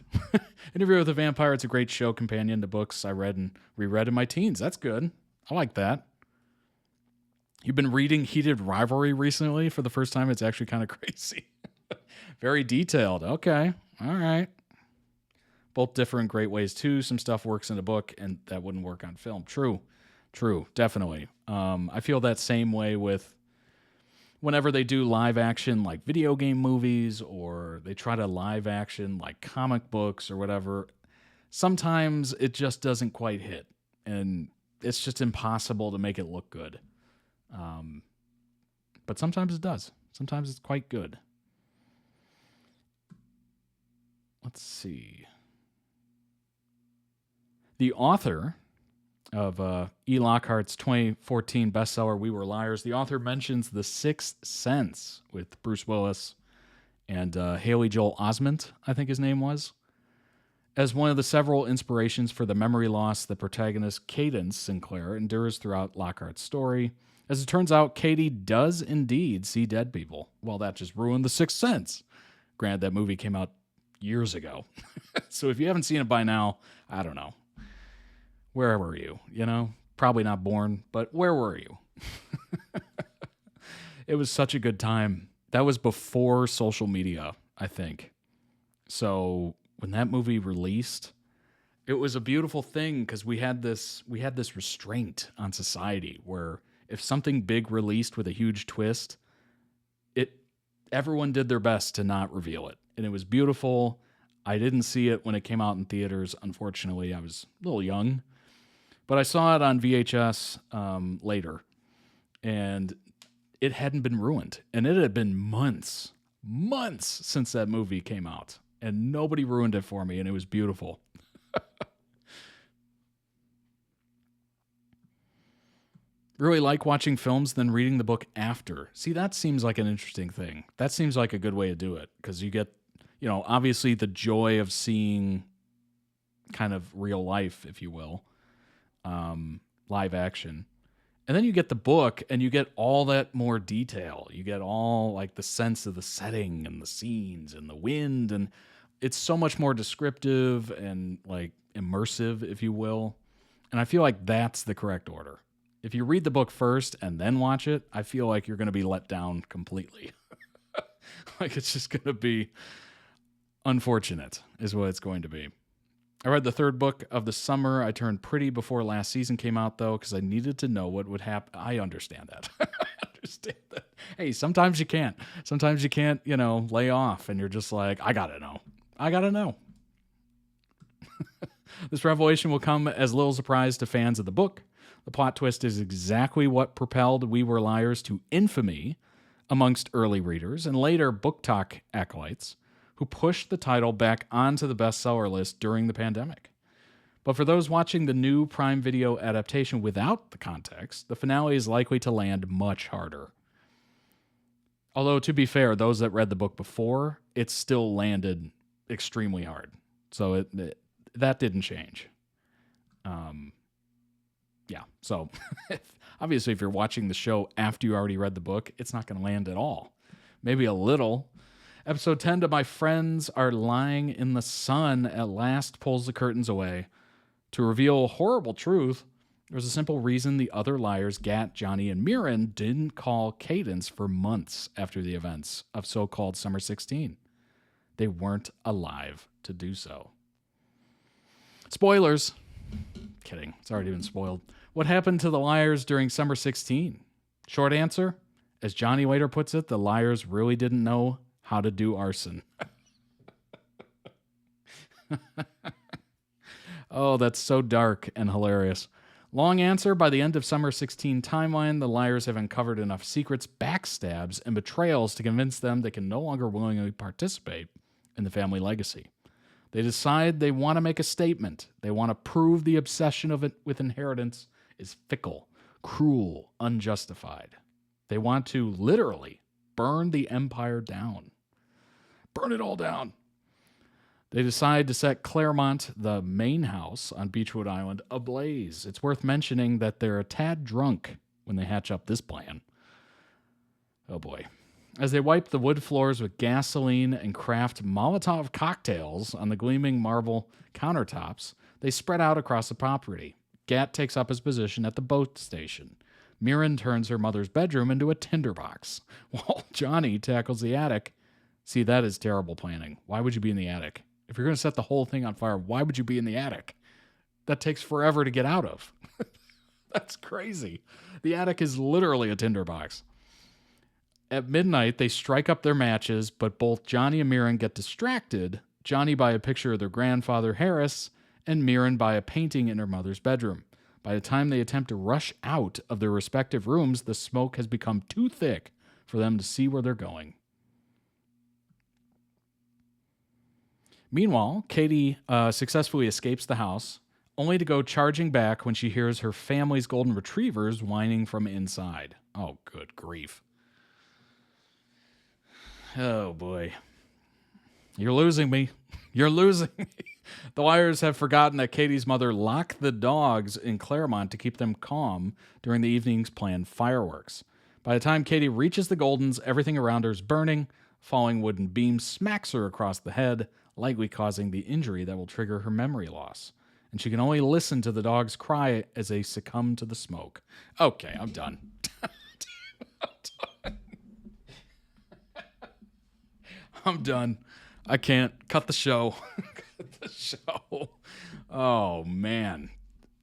Interview with a Vampire. It's a great show companion to books I read and reread in my teens. That's good. I like that. You've been reading Heated Rivalry recently for the first time. It's actually kind of crazy. Very detailed. Okay. All right. Both differ in great ways too. Some stuff works in a book and that wouldn't work on film. True. Definitely. I feel that same way with whenever they do live action like video game movies or they try to live action like comic books or whatever. Sometimes it just doesn't quite hit and it's just impossible to make it look good. But sometimes it does. Sometimes it's quite good. let's see. The author of E. Lockhart's 2014 bestseller, We Were Liars, the author mentions The Sixth Sense with Bruce Willis and Haley Joel Osment, I think his name was, as one of the several inspirations for the memory loss the protagonist Cadence Sinclair endures throughout Lockhart's story. As it turns out, Katie does indeed see dead people. Well, that just ruined The Sixth Sense. Granted, that movie came out years ago. So if you haven't seen it by now, I don't know. Where were you? You know, probably not born, but where were you? It was such a good time. That was before social media, I think. So when that movie released, it was a beautiful thing because we had this restraint on society where if something big released with a huge twist, everyone did their best to not reveal it. And it was beautiful. I didn't see it when it came out in theaters. Unfortunately, I was a little young. But I saw it on VHS later. And it hadn't been ruined. And it had been months since that movie came out. And nobody ruined it for me. And it was beautiful. Really like watching films, then reading the book after. See, that seems like an interesting thing. That seems like a good way to do it. Because you get, obviously the joy of seeing kind of real life, if you will, live action. And then you get the book and you get all that more detail. You get all like the sense of the setting and the scenes and the wind. And it's so much more descriptive and like immersive, if you will. And I feel like that's the correct order. If you read the book first and then watch it, I feel like you're going to be let down completely. Like it's just going to be unfortunate is what it's going to be. I read the third book of the summer. I turned pretty before last season came out, though, because I needed to know what would happen. I understand that. I understand that. Hey, sometimes you can't. Sometimes you can't, lay off, and you're just like, I got to know. I got to know. This revelation will come as little surprise to fans of the book. The plot twist is exactly what propelled We Were Liars to infamy amongst early readers and later book talk acolytes who pushed the title back onto the bestseller list during the pandemic. But for those watching the new Prime Video adaptation without the context, the finale is likely to land much harder. Although, to be fair, those that read the book before, it still landed extremely hard. So that didn't change. Yeah, so obviously if you're watching the show after you already read the book, it's not going to land at all. Maybe a little. Episode 10 to My Friends Are Lying in the Sun at last pulls the curtains away. To reveal a horrible truth, there's a simple reason the other liars, Gat, Johnny, and Mirren, didn't call Cadence for months after the events of so-called Summer 16. They weren't alive to do so. Spoilers. Kidding. It's already been spoiled. What happened to the liars during Summer 16? Short answer, as Johnny later puts it, the liars really didn't know how to do arson. Oh, that's so dark and hilarious. Long answer, by the end of Summer 16 timeline, the liars have uncovered enough secrets, backstabs, and betrayals to convince them they can no longer willingly participate in the family legacy. They decide they want to make a statement. They want to prove the obsession of it with inheritance is fickle, cruel, unjustified. They want to literally burn the empire down. Burn it all down. They decide to set Claremont, the main house on Beechwood Island, ablaze. It's worth mentioning that they're a tad drunk when they hatch up this plan. Oh boy. As they wipe the wood floors with gasoline and craft Molotov cocktails on the gleaming marble countertops, they spread out across the property. Gat takes up his position at the boat station. Mirren turns her mother's bedroom into a tinderbox, while Johnny tackles the attic. See, that is terrible planning. Why would you be in the attic? If you're going to set the whole thing on fire, why would you be in the attic? That takes forever to get out of. That's crazy. The attic is literally a tinderbox. At midnight, they strike up their matches, but both Johnny and Mirren get distracted, Johnny by a picture of their grandfather, Harris, and Mirren by a painting in her mother's bedroom. By the time they attempt to rush out of their respective rooms, the smoke has become too thick for them to see where they're going. Meanwhile, Katie successfully escapes the house, only to go charging back when she hears her family's golden retrievers whining from inside. Oh, good grief. Oh, boy. You're losing me. You're losing me. The liars have forgotten that Katie's mother locked the dogs in Claremont to keep them calm during the evening's planned fireworks. By the time Katie reaches the Goldens, everything around her is burning. Falling wooden beam smacks her across the head, likely causing the injury that will trigger her memory loss. And she can only listen to the dogs cry as they succumb to the smoke. Okay, I'm done. I'm done. I can't. Cut the show. Cut the show. Oh, man.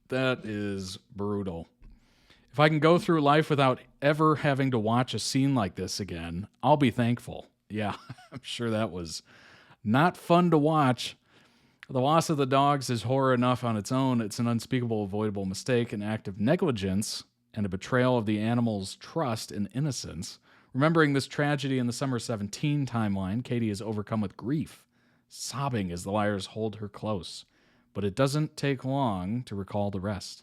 That is brutal. If I can go through life without ever having to watch a scene like this again, I'll be thankful. Yeah, I'm sure that was not fun to watch. The loss of the dogs is horror enough on its own. It's an unspeakable, avoidable mistake, an act of negligence, and a betrayal of the animal's trust and innocence. Remembering this tragedy in the summer 17 timeline, Katie is overcome with grief, sobbing as the liars hold her close. But it doesn't take long to recall the rest.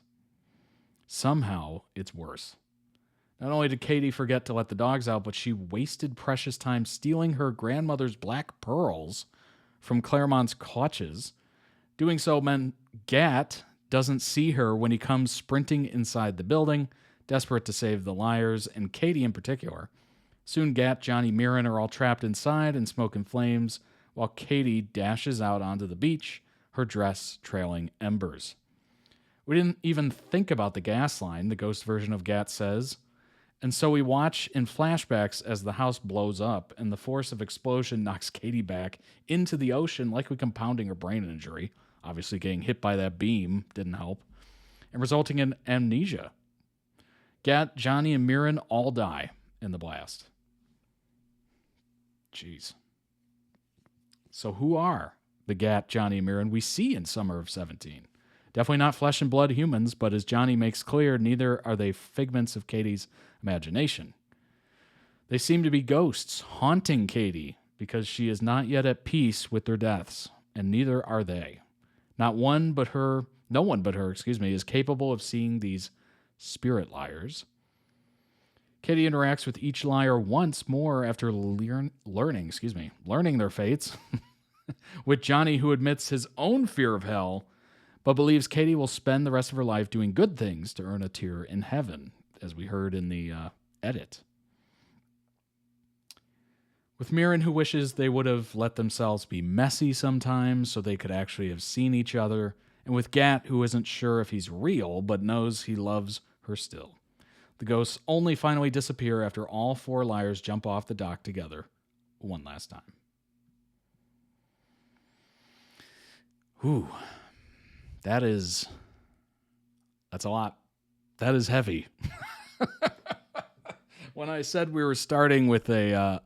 Somehow, it's worse. Not only did Katie forget to let the dogs out, but she wasted precious time stealing her grandmother's black pearls from Claremont's clutches. Doing so meant Gat doesn't see her when he comes sprinting inside the building, desperate to save the liars, and Katie in particular. Soon Gat, Johnny, Mirren are all trapped inside in smoke and flames, while Katie dashes out onto the beach, her dress trailing embers. We didn't even think about the gas line, the ghost version of Gat says. And so we watch in flashbacks as the house blows up and the force of explosion knocks Katie back into the ocean, likely compounding her brain injury. Obviously getting hit by that beam didn't help. And resulting in amnesia. Gat, Johnny, and Mirren all die in the blast. Jeez. So who are the Gat, Johnny, and Mirren we see in Summer of 17? Definitely not flesh and blood humans, but as Johnny makes clear, neither are they figments of Katie's imagination. They seem to be ghosts haunting Katie because she is not yet at peace with their deaths, and neither are they. No one but her, is capable of seeing these spirit liars. Katie interacts with each liar once more after learning their fates, with Johnny, who admits his own fear of hell, but believes Katie will spend the rest of her life doing good things to earn a tier in heaven, as we heard in the edit. With Mirren, who wishes they would have let themselves be messy sometimes so they could actually have seen each other, and with Gat, who isn't sure if he's real, but knows he loves her still. The ghosts only finally disappear after all four liars jump off the dock together one last time. Whew. That's a lot. That is heavy. When I said we were starting with a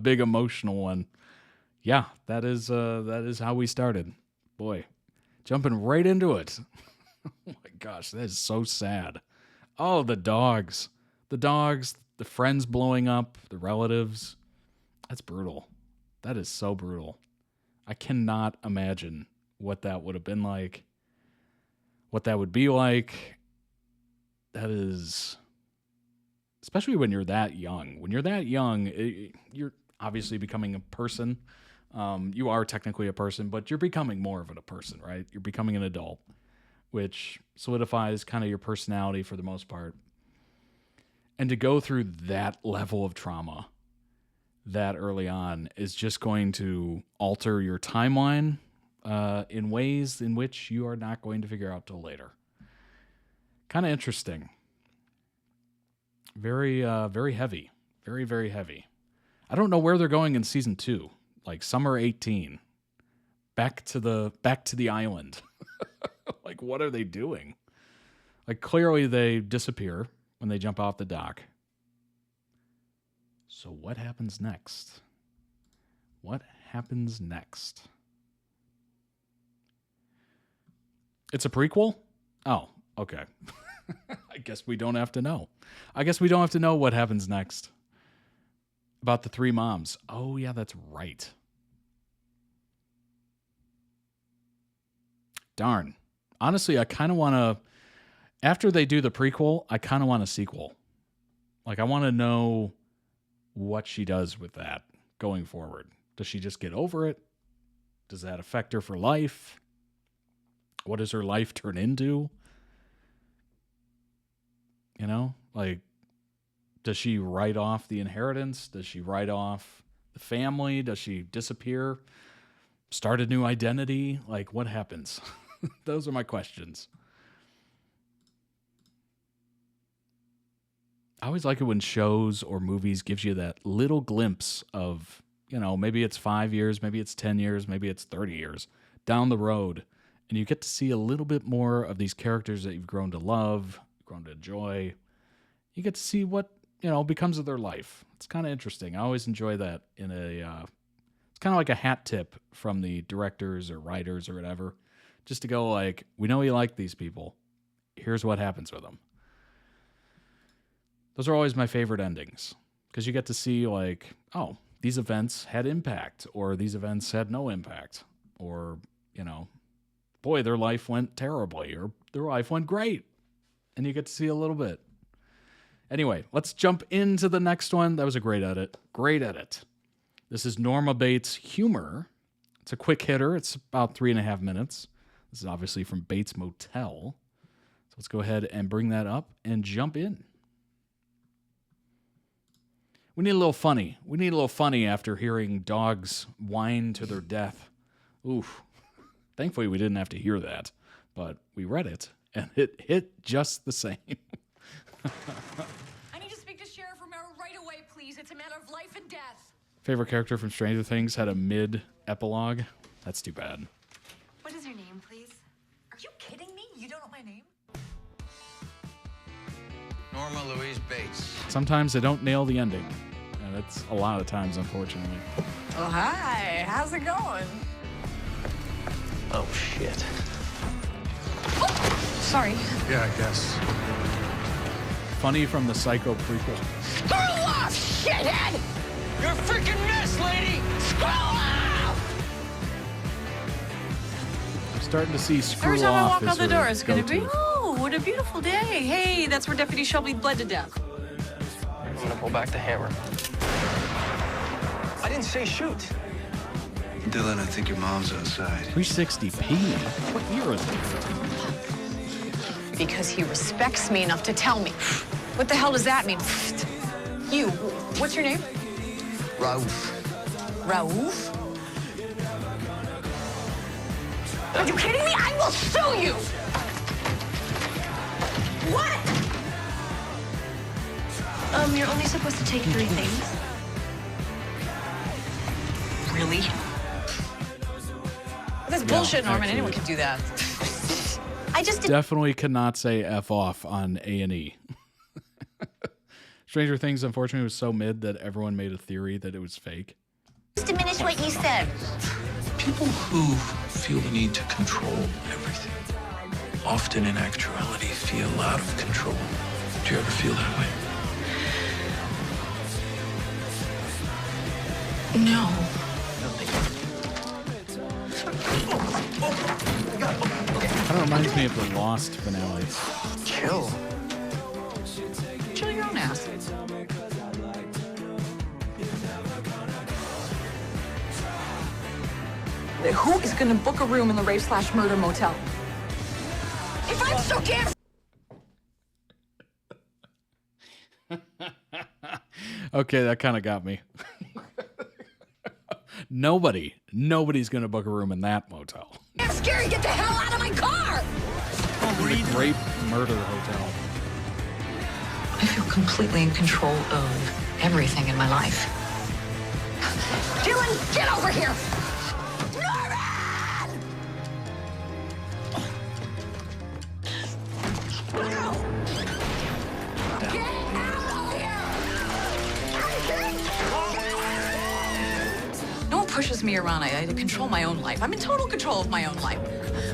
big emotional one, yeah, that is how we started. Boy, jumping right into it. Oh my gosh, that is so sad. Oh, the dogs, the friends blowing up, the relatives. That's brutal. That is so brutal. I cannot imagine what that would have been like, what that would be like. That is, especially when you're that young. When you're that young, you're obviously becoming a person. You are technically a person, but you're becoming more of a person, right? You're becoming an adult, which solidifies kind of your personality for the most part. And to go through that level of trauma that early on is just going to alter your timeline in ways in which you are not going to figure out till later. Kind of interesting. Very, very heavy. Very, very heavy. I don't know where they're going in season 2. Like summer 18. Back to the island. Like, what are they doing? Like, clearly they disappear when they jump off the dock. So what happens next? What happens next? It's a prequel? Oh, okay. I guess we don't have to know. I guess we don't have to know what happens next. About the three moms. Oh, yeah, that's right. Darn. Honestly, I kind of want to, after they do the prequel, I kind of want a sequel. Like, I want to know what she does with that going forward. Does she just get over it? Does that affect her for life? What does her life turn into? You know, like, does she write off the inheritance? Does she write off the family? Does she disappear? Start a new identity? Like, what happens? Those are my questions. I always like it when shows or movies gives you that little glimpse of, you know, maybe it's 5 years, maybe it's 10 years, maybe it's 30 years down the road. And you get to see a little bit more of these characters that you've grown to love, grown to enjoy. You get to see what, you know, becomes of their life. It's kind of interesting. I always enjoy that in a, it's kind of like a hat tip from the directors or writers or whatever, just to go like, we know you like these people. Here's what happens with them. Those are always my favorite endings because you get to see like, oh, these events had impact or these events had no impact or, you know, boy, their life went terribly or their life went great. And you get to see a little bit. Anyway, let's jump into the next one. That was a great edit. Great edit. This is Norma Bates' Humor. It's a quick hitter. It's about 3.5 minutes. This is obviously from Bates Motel. So let's go ahead and bring that up and jump in. We need a little funny. We need a little funny after hearing dogs whine to their death. Oof. Thankfully, we didn't have to hear that, but we read it, and it hit just the same. I need to speak to Sheriff Romero right away, please. It's a matter of life and death. Favorite character from Stranger Things had a mid-epilogue. That's too bad. What is your name, please? Are you kidding me? You don't know my name? Norma Louise Bates. Sometimes they don't nail the ending, and it's a lot of times, unfortunately. Oh, hi. How's it going? Oh, shit. Oh, sorry. Yeah, I guess. Funny from the Psycho prequel. Screw off, shithead! You're a freaking mess, lady! Screw off! I'm starting to see screw Every time I off walk out as the her door, it's gonna be, go-to. oh, what a beautiful day. Hey, that's where Deputy Shelby bled to death. I'm gonna pull back the hammer. I didn't say shoot. Dylan, I think your mom's outside. 360p? What year is it? Because he respects me enough to tell me. What the hell does that mean? You, what's your name? Rauf. Raouf? Are you kidding me? I will sue you! What? You're only supposed to take 3 things. Really? That's bullshit, Norman. Anyone can do that. I just Definitely cannot say F off on A&E. Stranger Things, unfortunately, was so mid that everyone made a theory that it was fake. diminish what you said. People who feel the need to control everything often in actuality feel out of control. Do you ever feel that way? No. Kind of reminds me of the Lost finale. Chill. Chill your own ass. Who is gonna book a room in the rape/murder motel? If I'm so damn... Okay, that kind of got me. Nobody's going to book a room in that motel. I'm scared. Get the hell out of my car! In the Grape Murder Hotel. I feel completely in control of everything in my life. Dylan, get over here! Norman! Get out of here! No one pushes me around. I control my own life. I'm in total control of my own life.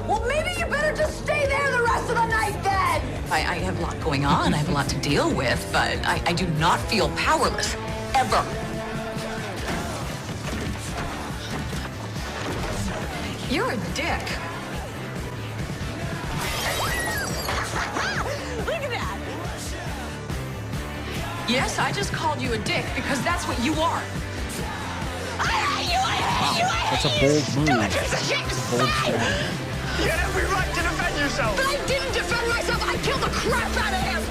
Well, maybe you better just stay there the rest of the night then! I have a lot going on. I have a lot to deal with, but I do not feel powerless. Ever. You're a dick. Yes, I just called you a dick because that's what you are. I hate you! I hate you! I hate That's a bold move. Stupid piece of shit! Bold step. You had every right to defend yourself. But I didn't defend myself. I killed the crap out of him.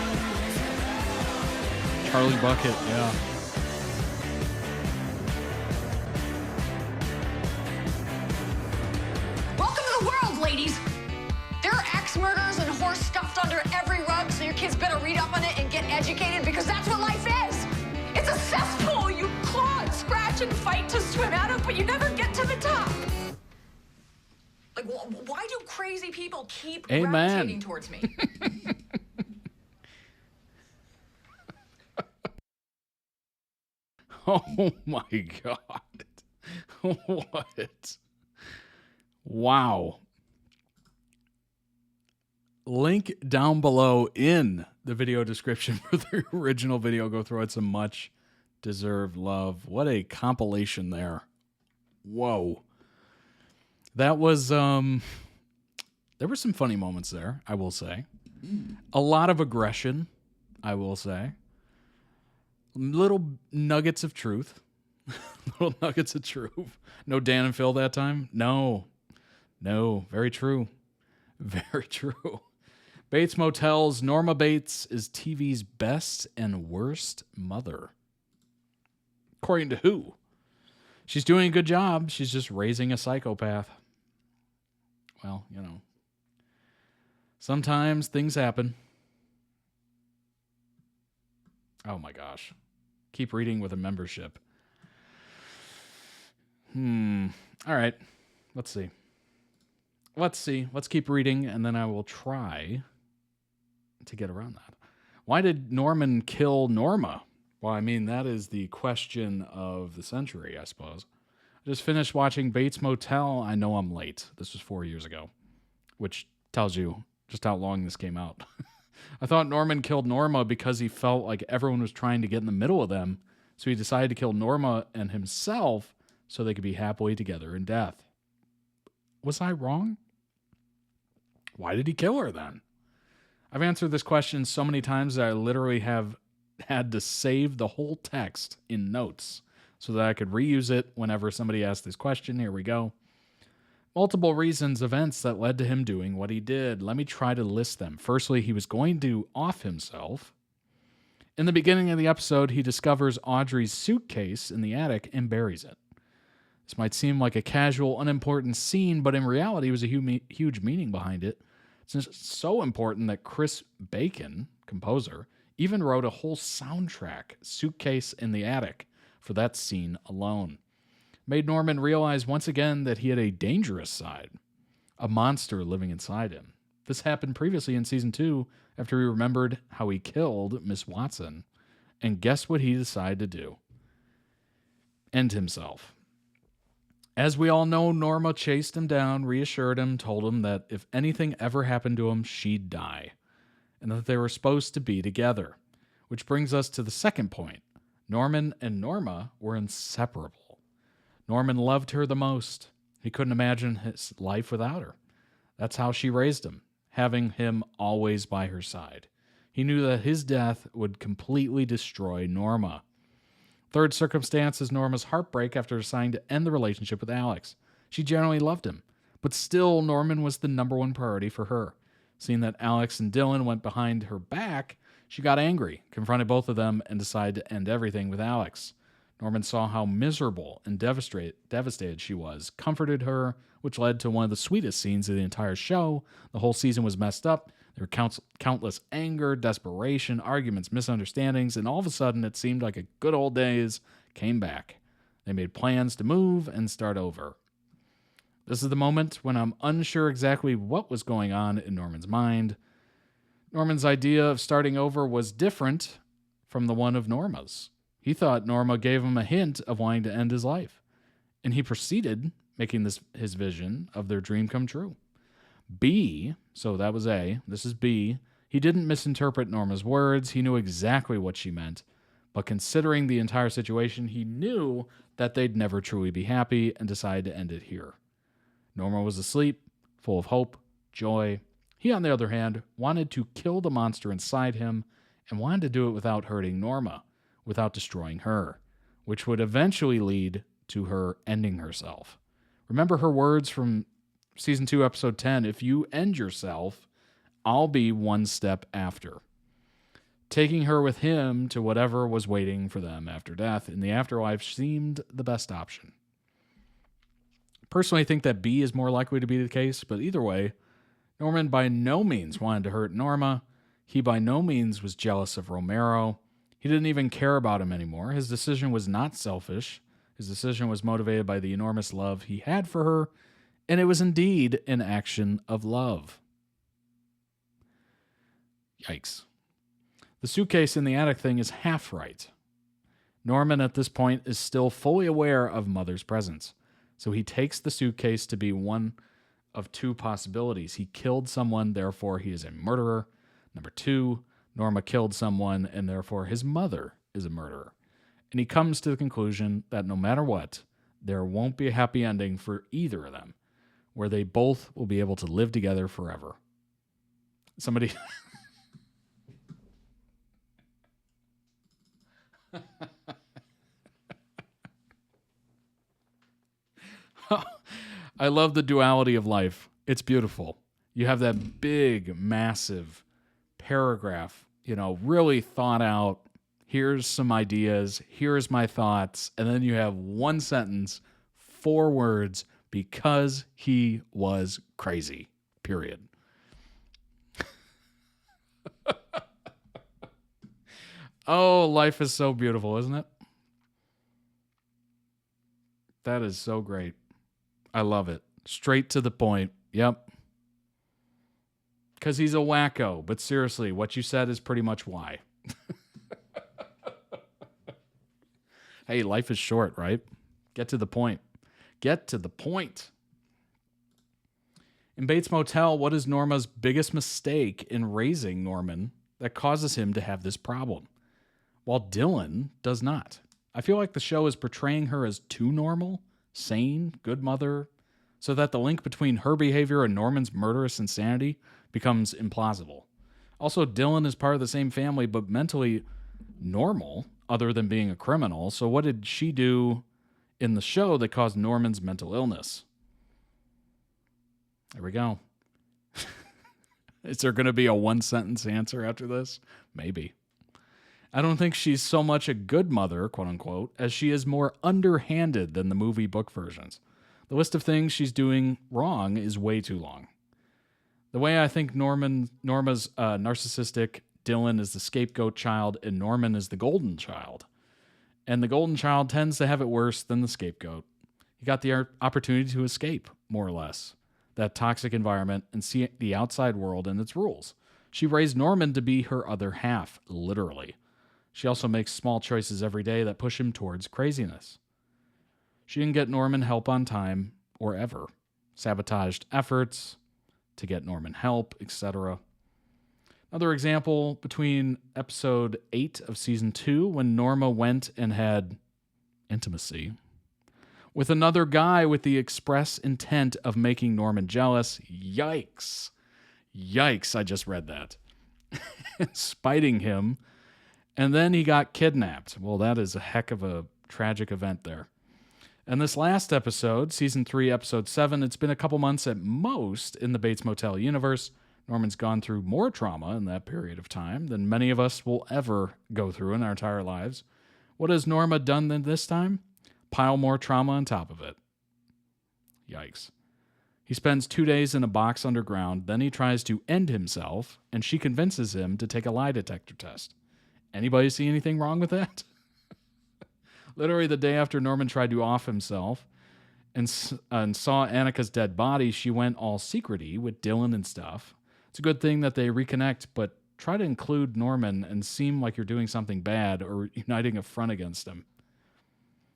Charlie Bucket, yeah. Welcome to the world, ladies. There are axe murders and horse stuffed under every rug, so your kids better read up on it and get educated because that's what life is. It's a cesspool you claw and scratch and fight to swim out of, but you never get to the top. Like, why do crazy people keep gravitating towards me? Oh my God. What? Wow. Link down below in the video description for the original video. Go through it. Some much deserved love. What a compilation there. Whoa. That was, there were some funny moments there, I will say. A lot of aggression, I will say. Little nuggets of truth. Little nuggets of truth. No Dan and Phil that time? No. Very true. Very true. Bates Motel's Norma Bates is TV's best and worst mother. According to who? She's doing a good job. She's just raising a psychopath. Well, you know. Sometimes things happen. Oh my gosh. Keep reading with a membership. All right. Let's see. Let's keep reading, and then I will try to get around that. Why did Norman kill Norma? Well, I mean, that is the question of the century, I suppose. I just finished watching Bates Motel. I know I'm late. This was 4 years ago, which tells you just how long this came out. I thought Norman killed Norma because he felt like everyone was trying to get in the middle of them, so he decided to kill Norma and himself so they could be happily together in death. Was I wrong? Why did he kill her then? I've answered this question so many times that I literally have had to save the whole text in notes so that I could reuse it whenever somebody asked this question. Here we go. Multiple reasons, events that led to him doing what he did. Let me try to list them. Firstly, he was going to off himself. In the beginning of the episode, he discovers Audrey's suitcase in the attic and buries it. This might seem like a casual, unimportant scene, but in reality, there was a huge meaning behind it. It's just so important that Chris Bacon, composer, even wrote a whole soundtrack, Suitcase in the Attic, for that scene alone. Made Norman realize once again that he had a dangerous side, a monster living inside him. This happened previously in season 2 after he remembered how he killed Miss Watson. And guess what he decided to do? End himself. As we all know, Norma chased him down, reassured him, told him that if anything ever happened to him, she'd die, and that they were supposed to be together. Which brings us to the second point. Norman and Norma were inseparable. Norman loved her the most. He couldn't imagine his life without her. That's how she raised him, having him always by her side. He knew that his death would completely destroy Norma. Third circumstance is Norma's heartbreak after deciding to end the relationship with Alex. She genuinely loved him, but still Norman was the number one priority for her. Seeing that Alex and Dylan went behind her back, she got angry, confronted both of them, and decided to end everything with Alex. Norman saw how miserable and devastated she was, comforted her, which led to one of the sweetest scenes of the entire show. The whole season was messed up. There were countless anger, desperation, arguments, misunderstandings, and all of a sudden it seemed like a good old days came back. They made plans to move and start over. This is the moment when I'm unsure exactly what was going on in Norman's mind. Norman's idea of starting over was different from the one of Norma's. He thought Norma gave him a hint of wanting to end his life, and he proceeded, making this his vision of their dream come true. B, so that was A, this is B, he didn't misinterpret Norma's words, he knew exactly what she meant, but considering the entire situation, he knew that they'd never truly be happy and decided to end it here. Norma was asleep, full of hope, joy. He, on the other hand, wanted to kill the monster inside him and wanted to do it without hurting Norma. without destroying her, which would eventually lead to her ending herself. Remember her words from season 2, episode 10, if you end yourself, I'll be one step after. Taking her with him to whatever was waiting for them after death in the afterlife seemed the best option. Personally, I think that B is more likely to be the case, but either way, Norman by no means wanted to hurt Norma. He by no means was jealous of Romero. He didn't even care about him anymore. His decision was not selfish. His decision was motivated by the enormous love he had for her, and it was indeed an action of love. Yikes. The suitcase in the attic thing is half right. Norman at this point is still fully aware of Mother's presence, so he takes the suitcase to be one of two possibilities. He killed someone, therefore he is a murderer. Number 2, Norma killed someone, and therefore his mother is a murderer. And he comes to the conclusion that no matter what, there won't be a happy ending for either of them, where they both will be able to live together forever. Somebody... I love the duality of life. It's beautiful. You have that big, massive paragraph, really thought out. Here's some ideas. Here's my thoughts. And then you have one sentence, 4 words, because he was crazy, period. Oh, life is so beautiful, isn't it? That is so great. I love it. Straight to the point. Yep. Because he's a wacko. But seriously, what you said is pretty much why. Hey, life is short, right? Get to the point. Get to the point. In Bates Motel, what is Norma's biggest mistake in raising Norman that causes him to have this problem? While Dylan does not. I feel like the show is portraying her as too normal, sane, good mother, so that the link between her behavior and Norman's murderous insanity becomes implausible. Also, Dylan is part of the same family, but mentally normal, other than being a criminal. So what did she do in the show that caused Norman's mental illness? There we go. Is there going to be a one-sentence answer after this? Maybe. I don't think she's so much a good mother, quote unquote, as she is more underhanded than the movie book versions. The list of things she's doing wrong is way too long. The way I think Norma's narcissistic, Dylan is the scapegoat child, and Norman is the golden child. And the golden child tends to have it worse than the scapegoat. He got the opportunity to escape, more or less, that toxic environment and see the outside world and its rules. She raised Norman to be her other half, literally. She also makes small choices every day that push him towards craziness. She didn't get Norman help on time, or ever. Sabotaged efforts to get Norman help, etc. Another example, between episode 8 of season 2, when Norma went and had intimacy with another guy with the express intent of making Norman jealous. Yikes. Yikes, I just read that. Spiting him. And then he got kidnapped. Well, that is a heck of a tragic event there. And this last episode, season 3, episode 7, it's been a couple months at most in the Bates Motel universe. Norman's gone through more trauma in that period of time than many of us will ever go through in our entire lives. What has Norma done then this time? Pile more trauma on top of it. Yikes. He spends 2 days in a box underground, then he tries to end himself, and she convinces him to take a lie detector test. Anybody see anything wrong with that? Literally the day after Norman tried to off himself and saw Annika's dead body, she went all secrety with Dylan and stuff. It's a good thing that they reconnect, but try to include Norman and seem like you're doing something bad or uniting a front against him.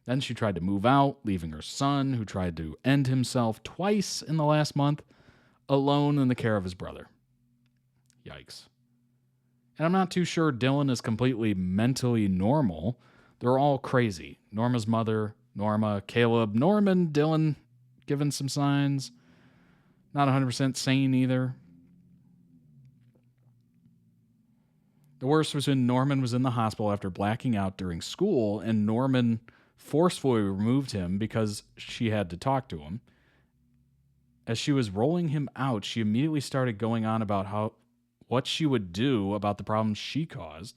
Then she tried to move out, leaving her son, who tried to end himself twice in the last month, alone in the care of his brother. Yikes. And I'm not too sure Dylan is completely mentally normal. They're all crazy. Norma's mother, Norma, Caleb, Norman, Dylan, given some signs. Not 100% sane either. The worst was when Norman was in the hospital after blacking out during school, and Norman forcefully removed him because she had to talk to him. As she was rolling him out, she immediately started going on about what she would do about the problems she caused,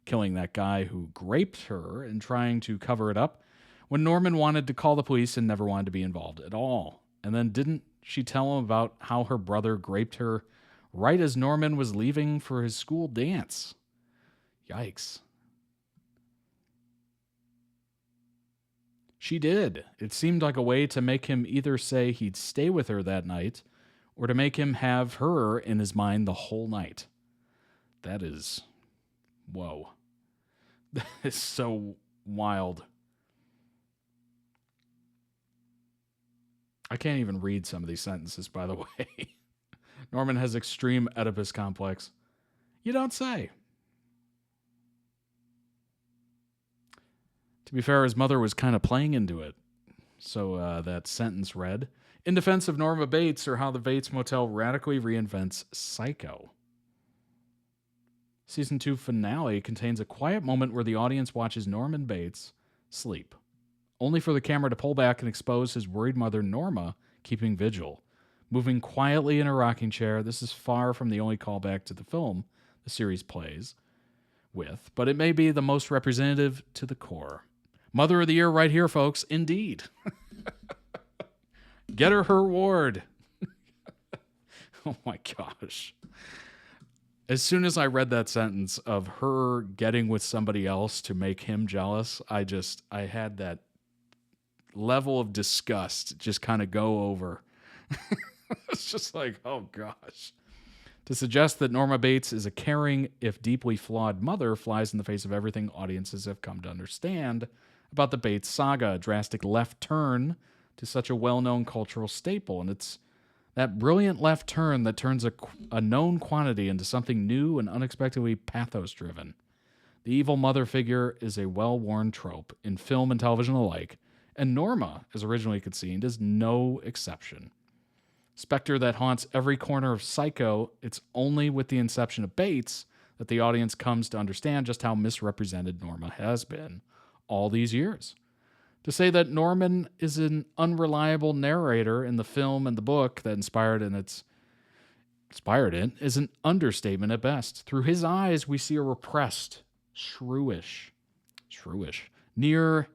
killing that guy who raped her and trying to cover it up, when Norman wanted to call the police and never wanted to be involved at all. And then didn't she tell him about how her brother raped her right as Norman was leaving for his school dance? Yikes. She did. It seemed like a way to make him either say he'd stay with her that night or to make him have her in his mind the whole night. That is... whoa. That is so wild. I can't even read some of these sentences, by the way. Norman has extreme Oedipus complex. You don't say. To be fair, his mother was kind of playing into it. So that sentence read, in defense of Norma Bates, or how the Bates Motel radically reinvents Psycho. Season 2 finale contains a quiet moment where the audience watches Norman Bates sleep, only for the camera to pull back and expose his worried mother, Norma, keeping vigil. Moving quietly in her rocking chair, this is far from the only callback to the film the series plays with, but it may be the most representative to the core. Mother of the Year right here, folks. Indeed. Get her reward. Oh my gosh. As soon as I read that sentence of her getting with somebody else to make him jealous, I had that level of disgust just kind of go over. It's just like, oh gosh. To suggest that Norma Bates is a caring, if deeply flawed mother, flies in the face of everything audiences have come to understand about the Bates saga, a drastic left turn to such a well-known cultural staple. And it's that brilliant left turn that turns a known quantity into something new and unexpectedly pathos-driven. The evil mother figure is a well-worn trope in film and television alike, and Norma, as originally conceived, is no exception. Spectre that haunts every corner of Psycho, it's only with the inception of Bates that the audience comes to understand just how misrepresented Norma has been all these years. To say that Norman is an unreliable narrator in the film and the book that inspired it is an understatement at best. Through his eyes, we see a repressed, shrewish, near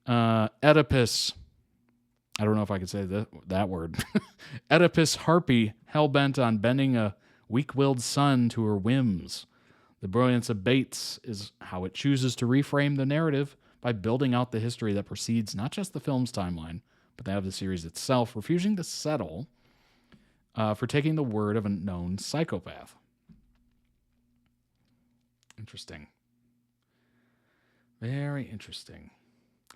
Oedipus. I don't know if I could say that word. Oedipus harpy, hell-bent on bending a weak-willed son to her whims. The brilliance of Bates is how it chooses to reframe the narrative by building out the history that precedes not just the film's timeline, but that of the series itself, refusing to settle for taking the word of a known psychopath. Interesting. Very interesting.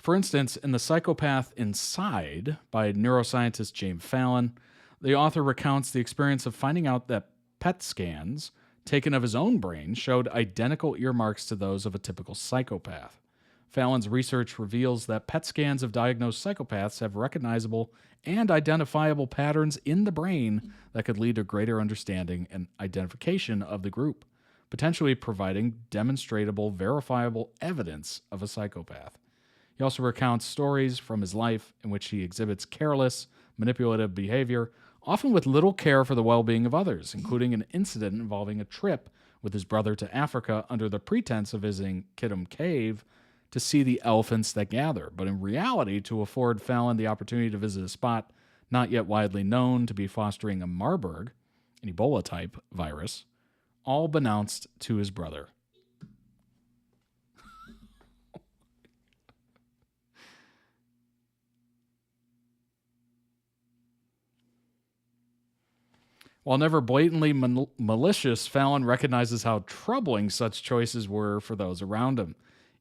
For instance, in The Psychopath Inside by neuroscientist James Fallon, the author recounts the experience of finding out that PET scans taken of his own brain showed identical earmarks to those of a typical psychopath. Fallon's research reveals that PET scans of diagnosed psychopaths have recognizable and identifiable patterns in the brain that could lead to greater understanding and identification of the group, potentially providing demonstrable, verifiable evidence of a psychopath. He also recounts stories from his life in which he exhibits careless, manipulative behavior, often with little care for the well-being of others, including an incident involving a trip with his brother to Africa under the pretense of visiting Kittim Cave to see the elephants that gather, but in reality to afford Fallon the opportunity to visit a spot not yet widely known to be fostering a Marburg, an Ebola-type virus, all beknownst to his brother. While never blatantly malicious, Fallon recognizes how troubling such choices were for those around him,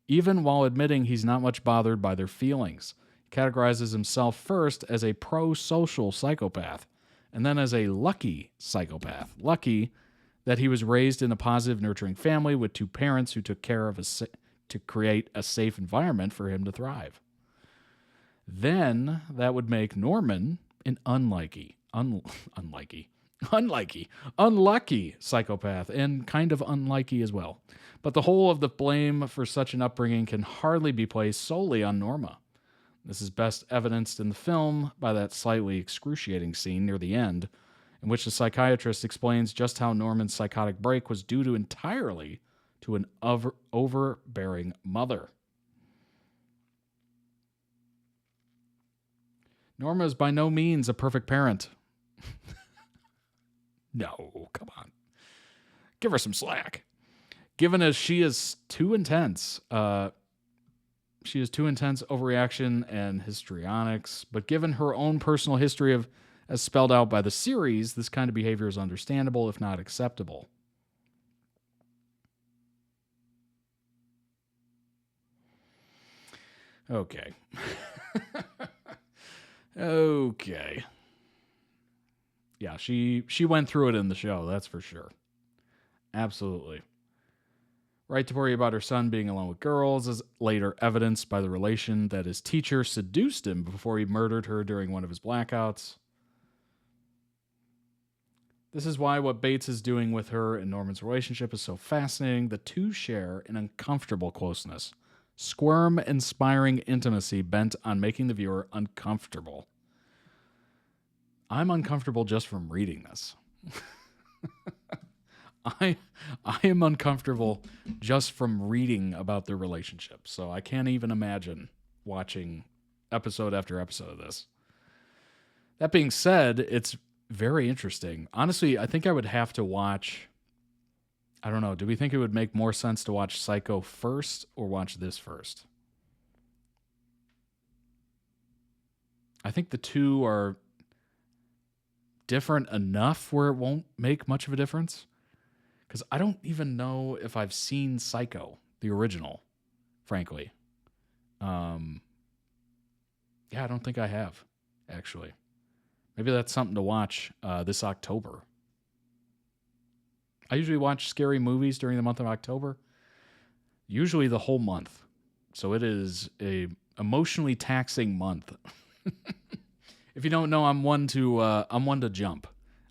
even while admitting he's not much bothered by their feelings. He categorizes himself first as a pro-social psychopath, and then as a lucky psychopath. Lucky that he was raised in a positive, nurturing family with two parents who took care of to create a safe environment for him to thrive. Then that would make Norman an unlucky Unlucky psychopath, and kind of unlikey as well. But the whole of the blame for such an upbringing can hardly be placed solely on Norma. This is best evidenced in the film by that slightly excruciating scene near the end, in which the psychiatrist explains just how Norman's psychotic break was due to entirely to an overbearing mother. Norma is by no means a perfect parent. No, come on. Give her some slack. Given as she is too intense, overreaction and histrionics, but given her own personal history of, as spelled out by the series, this kind of behavior is understandable, if not acceptable. Okay. Okay. Yeah, she went through it in the show, that's for sure. Absolutely. Right to worry about her son being alone with girls is later evidenced by the relation that his teacher seduced him before he murdered her during one of his blackouts. This is why what Bates is doing with her and Norman's relationship is so fascinating. The two share an uncomfortable closeness, squirm-inspiring intimacy bent on making the viewer uncomfortable. I'm uncomfortable just from reading this. I am uncomfortable just from reading about their relationship, so I can't even imagine watching episode after episode of this. That being said, it's very interesting. Honestly, I think I would have to watch... I don't know. Do we think it would make more sense to watch Psycho first or watch this first? I think the two are different enough where it won't make much of a difference. Because I don't even know if I've seen Psycho, the original, frankly. Yeah, I don't think I have, actually. Maybe that's something to watch this October. I usually watch scary movies during the month of October, usually the whole month. So it is a emotionally taxing month. If you don't know, I'm one to jump.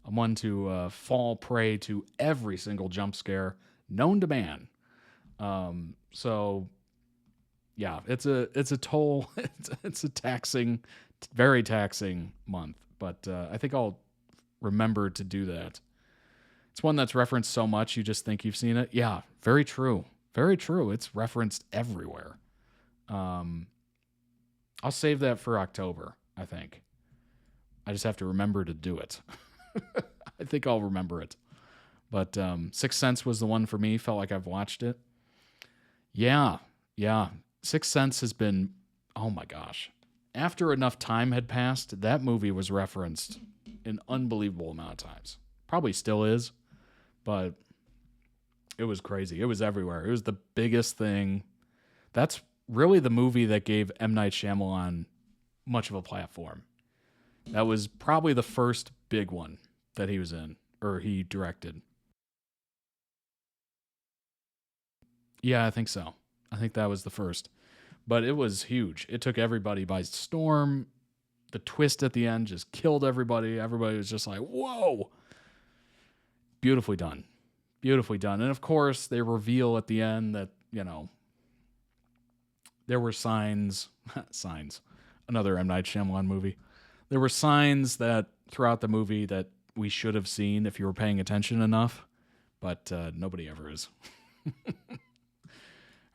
I'm one to fall prey to every single jump scare known to man. So yeah, it's a toll. It's a taxing, very taxing month. But I think I'll remember to do that. It's one that's referenced so much, you just think you've seen it. Yeah, very true. Very true. It's referenced everywhere. I'll save that for October, I think. I just have to remember to do it. I think I'll remember it. But Sixth Sense was the one for me. Felt like I've watched it. Yeah. Sixth Sense has been, oh my gosh. After enough time had passed, that movie was referenced an unbelievable amount of times. Probably still is. But it was crazy. It was everywhere. It was the biggest thing. That's really the movie that gave M. Night Shyamalan much of a platform. That was probably the first big one that he was in, or he directed. Yeah, I think so. I think that was the first. But it was huge. It took everybody by storm. The twist at the end just killed everybody. Everybody was just like, whoa. Beautifully done. Beautifully done. And of course, they reveal at the end that, there were signs. Another M. Night Shyamalan movie. There were signs that throughout the movie that we should have seen if you were paying attention enough. But nobody ever is.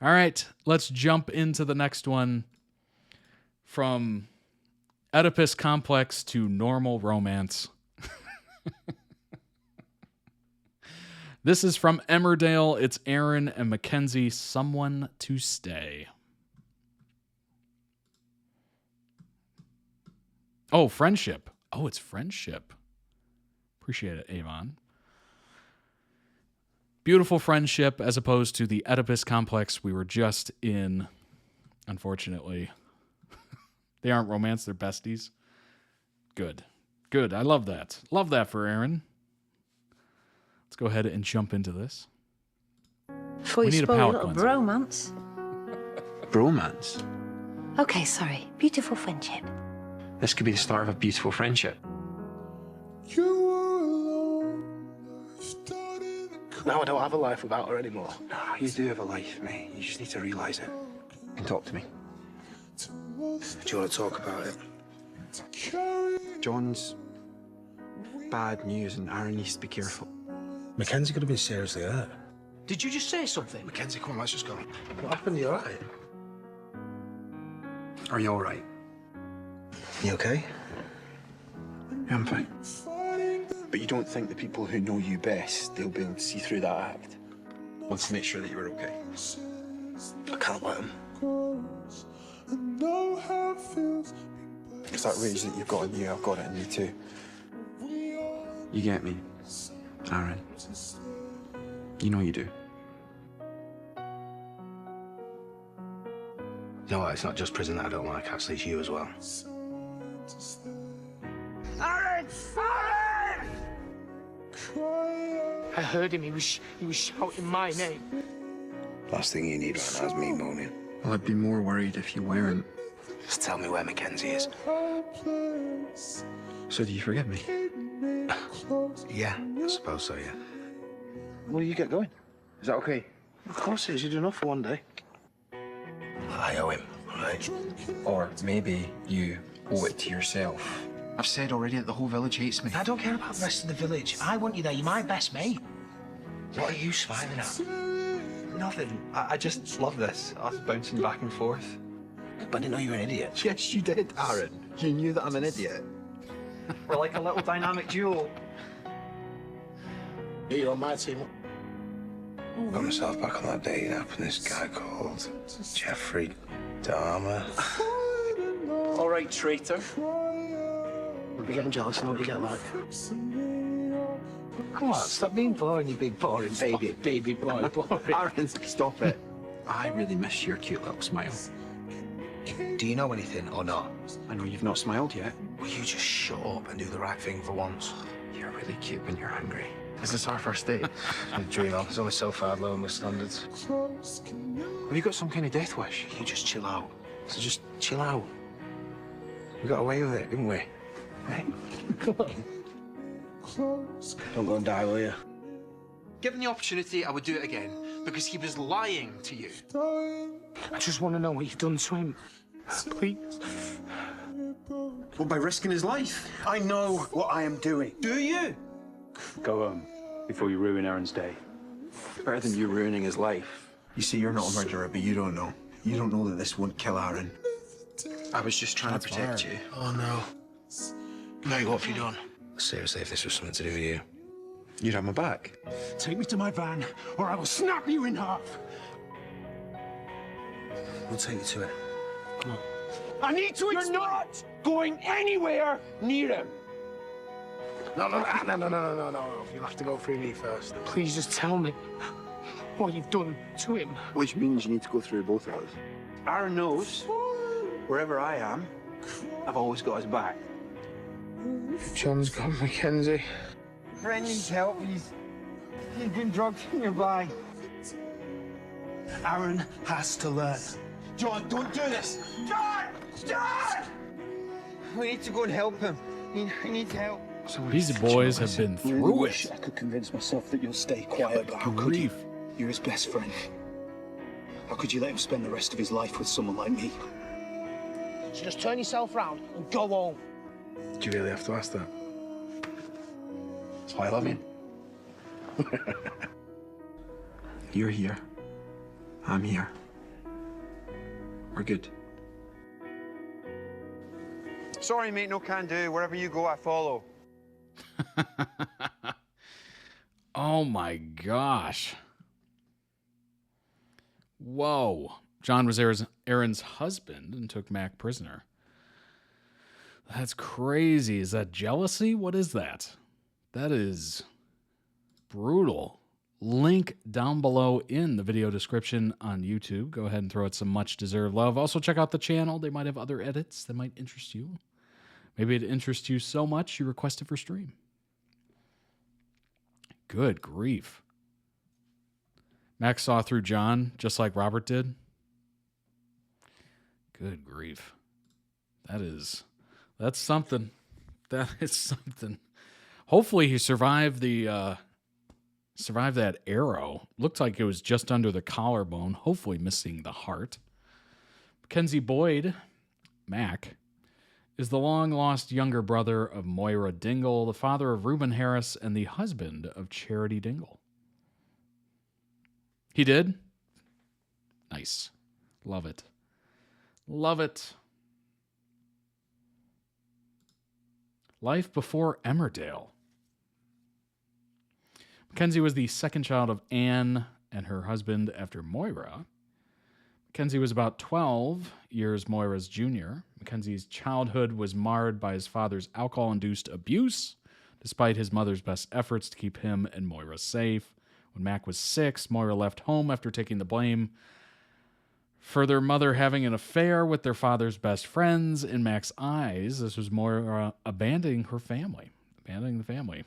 All right, let's jump into the next one. From Oedipus complex to normal romance. This is from Emmerdale. It's Aaron and Mackenzie, Someone to Stay. Oh, friendship. Oh, it's friendship. Appreciate it, Avon. Beautiful friendship as opposed to the Oedipus complex we were just in, unfortunately. They aren't romance, they're besties. Good. I love that. Love that for Aaron. Let's go ahead and jump into this. Before you spoil your little bromance. Bromance? Okay, sorry. Beautiful friendship. This could be the start of a beautiful friendship. You were alone. Now I don't have a life without her anymore. No, you do have a life, mate. You just need to realise it. You can talk to me. Do you want to talk about it? John's bad news, and Aaron needs to be careful. Mackenzie could have been seriously hurt. Did you just say something? Mackenzie, come on, let's just go. What happened? You alright? Are you all right? You okay? Yeah, I'm fine. But you don't think the people who know you best, they'll be able to see through that act? Want to make sure that you're okay? I can't let him. It's that rage that you've got in you, I've got it in me too. You get me, Aaron. You know you do. You know what? It's not just prison that I don't like, actually, it's you as well. Aaron! Aaron! I heard him. He was shouting my name. Last thing you need right now is me moaning. Well, I'd be more worried if you weren't. Just tell me where Mackenzie is. So do you forgive me? Yeah, I suppose so, yeah. Will you get going? Is that okay? Of course it is. You're doing enough for one day. I owe him, all right? Or maybe you owe it to yourself. I've said already that the whole village hates me. I don't care about the rest of the village. I want you there. You're my best mate. What are you smiling at? Nothing. I just love this. Us bouncing back and forth. But I didn't know you were an idiot. Yes, you did, Aaron. You knew that I'm an idiot. We're like a little dynamic duo. You're on my team. Got myself back on that dating app, and this guy called Jeffrey Dahmer. All right, traitor. We'll be getting jealous and what you get like. Come on, stop being boring, you big boring baby boy, boring. Aaron, stop it. I really miss your cute little smile. Do you know anything or not? I know you've not smiled yet. Will you just shut up and do the right thing for once? You're really cute when you're hungry. Is this our first date? Dream on. It's only so far low on my standards. Have you got some kind of death wish? You just chill out. So just chill out. We got away with it, didn't we? Hey, come on. Don't go and die, will you? Given the opportunity, I would do it again, because he was lying to you. I just want to know what you've done to him. Please. Well, by risking his life. I know what I am doing. Do you? Go home before you ruin Aaron's day. Better than you ruining his life. You see, you're not a murderer, but you don't know. You don't know that this won't kill Aaron. I was just trying to protect you. Oh, no. Mate, what have you done? Seriously, if this was something to do with you, you'd have my back. Take me to my van, or I will snap you in half. We'll take you to it. Come on. I need to. You're not going anywhere near him. No. You'll have to go through me first. Please just tell me what you've done to him. Which means you need to go through both of us. Aaron knows, wherever I am, I've always got his back. John's gone, Mackenzie. Friend needs help. He's been drugged nearby. Aaron has to learn. John, don't do this. John! We need to go and help him. He needs help. These boys have been I really through wish it. I could convince myself that you'll stay quiet, but how could you? You're his best friend. How could you let him spend the rest of his life with someone like me? So just turn yourself round and go home. Do you really have to ask that? That's why I love you. You're here. I'm here. We're good. Sorry, mate, no can do. Wherever you go, I follow. Oh my gosh. Whoa. John was Aaron's husband and took Mac prisoner. That's crazy. Is that jealousy? What is that? That is brutal. Link down below in the video description on YouTube. Go ahead and throw it some much-deserved love. Also, check out the channel. They might have other edits that might interest you. Maybe it interests you so much you request it for stream. Good grief. Max saw through John just like Robert did. Good grief. That's something. That is something. Hopefully he survived the Survived that arrow. Looked like it was just under the collarbone, hopefully missing the heart. Mackenzie Boyd, Mac, is the long-lost younger brother of Moira Dingle, the father of Reuben Harris, and the husband of Charity Dingle. He did? Nice. Love it. Love it. Life before Emmerdale. Mackenzie was the second child of Anne and her husband after Moira. Mackenzie was about 12 years Moira's junior. Mackenzie's childhood was marred by his father's alcohol-induced abuse, despite his mother's best efforts to keep him and Moira safe. When Mac was 6, Moira left home after taking the blame for their mother having an affair with their father's best friends. In Mac's eyes, this was Moira abandoning the family.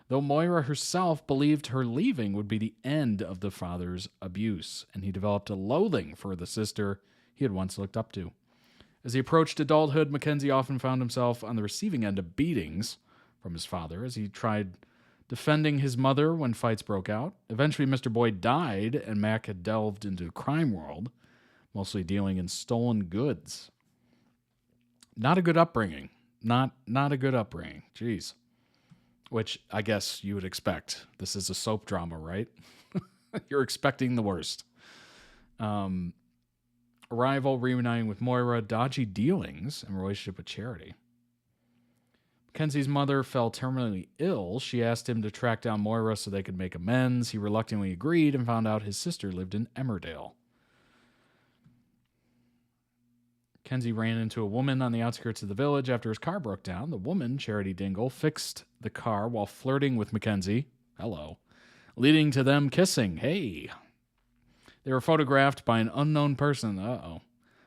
Though Moira herself believed her leaving would be the end of the father's abuse, and he developed a loathing for the sister he had once looked up to. As he approached adulthood, Mackenzie often found himself on the receiving end of beatings from his father as he tried defending his mother when fights broke out. Eventually, Mr. Boyd died, and Mac had delved into the crime world, mostly dealing in stolen goods. Not a good upbringing. Not a good upbringing. Jeez. Which I guess you would expect. This is a soap drama, right? You're expecting the worst. Arrival, reuniting with Moira, dodgy dealings, and relationship with Charity. Mackenzie's mother fell terminally ill. She asked him to track down Moira so they could make amends. He reluctantly agreed and found out his sister lived in Emmerdale. Mackenzie ran into a woman on the outskirts of the village after his car broke down. The woman, Charity Dingle, fixed the car while flirting with Mackenzie. Hello. Leading to them kissing. Hey. They were photographed by an unknown person. Uh-oh.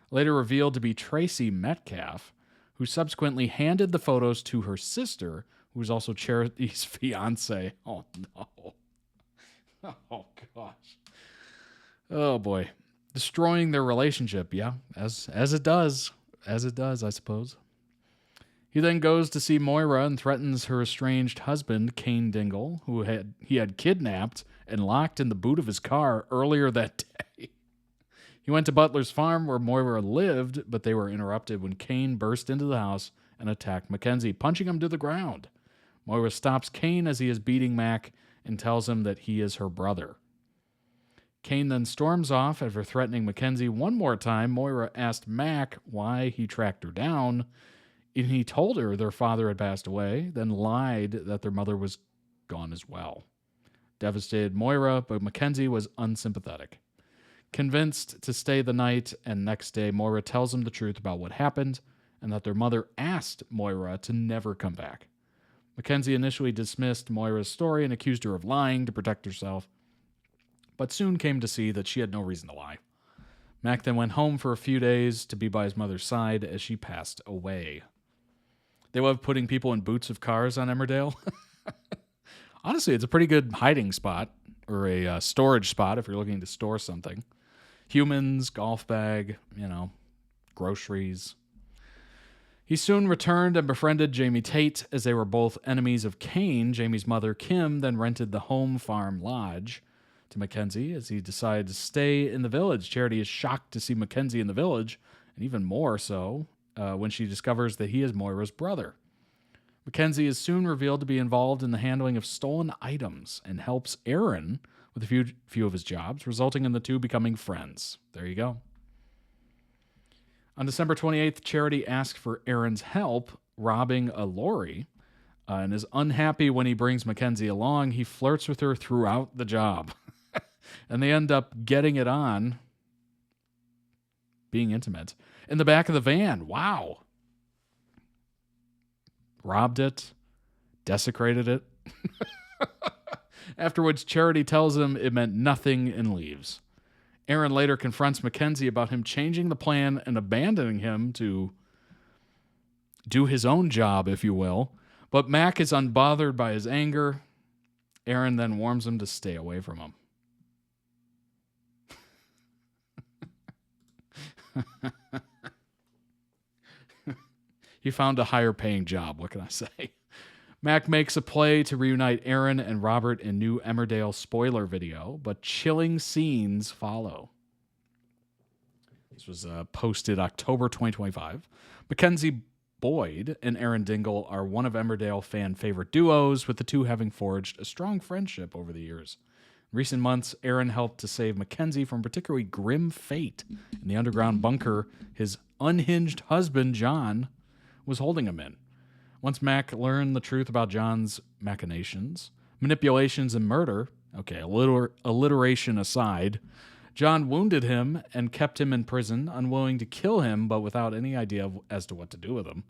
Later revealed to be Tracy Metcalf, who subsequently handed the photos to her sister, who was also Charity's fiance. Oh, no. Oh, gosh. Oh, boy. Destroying their relationship, yeah, as it does, I suppose. He then goes to see Moira and threatens her estranged husband, Kane Dingle, who he had kidnapped and locked in the boot of his car earlier that day. He went to Butler's farm where Moira lived, but they were interrupted when Kane burst into the house and attacked Mackenzie, punching him to the ground. Moira stops Kane as he is beating Mac and tells him that he is her brother. Kane then storms off after threatening Mackenzie one more time. Moira asked Mac why he tracked her down, and he told her their father had passed away, then lied that their mother was gone as well. Devastated Moira, but Mackenzie was unsympathetic. Convinced to stay the night, and next day Moira tells him the truth about what happened and that their mother asked Moira to never come back. Mackenzie initially dismissed Moira's story and accused her of lying to protect herself, but soon came to see that she had no reason to lie. Mac then went home for a few days to be by his mother's side as she passed away. They love putting people in boots of cars on Emmerdale. Honestly, it's a pretty good hiding spot, or a storage spot if you're looking to store something. Humans, golf bag, groceries. He soon returned and befriended Jamie Tate as they were both enemies of Kane. Jamie's mother, Kim, then rented the home farm lodge to Mackenzie as he decided to stay in the village. Charity is shocked to see Mackenzie in the village, and even more so when she discovers that he is Moira's brother. Mackenzie is soon revealed to be involved in the handling of stolen items and helps Aaron with a few of his jobs, resulting in the two becoming friends. There you go. On December 28th, Charity asks for Aaron's help robbing a lorry and is unhappy when he brings Mackenzie along. He flirts with her throughout the job. And they end up getting it on, being intimate, in the back of the van. Wow. Robbed it, desecrated it. After which Charity tells him it meant nothing and leaves. Aaron later confronts Mackenzie about him changing the plan and abandoning him to do his own job, if you will. But Mac is unbothered by his anger. Aaron then warns him to stay away from him. He found a higher paying job. What can I say? Mac makes a play to reunite Aaron and Robert in new Emmerdale spoiler video, but chilling scenes follow. This was posted October 2025. Mackenzie Boyd and Aaron Dingle are one of Emmerdale fan favorite duos, with the two having forged a strong friendship over the years. In recent months, Aaron helped to save Mackenzie from particularly grim fate in the underground bunker his unhinged husband, John, was holding him in. Once Mac learned the truth about John's machinations, manipulations, and murder, alliteration aside, John wounded him and kept him in prison, unwilling to kill him, but without any idea as to what to do with him.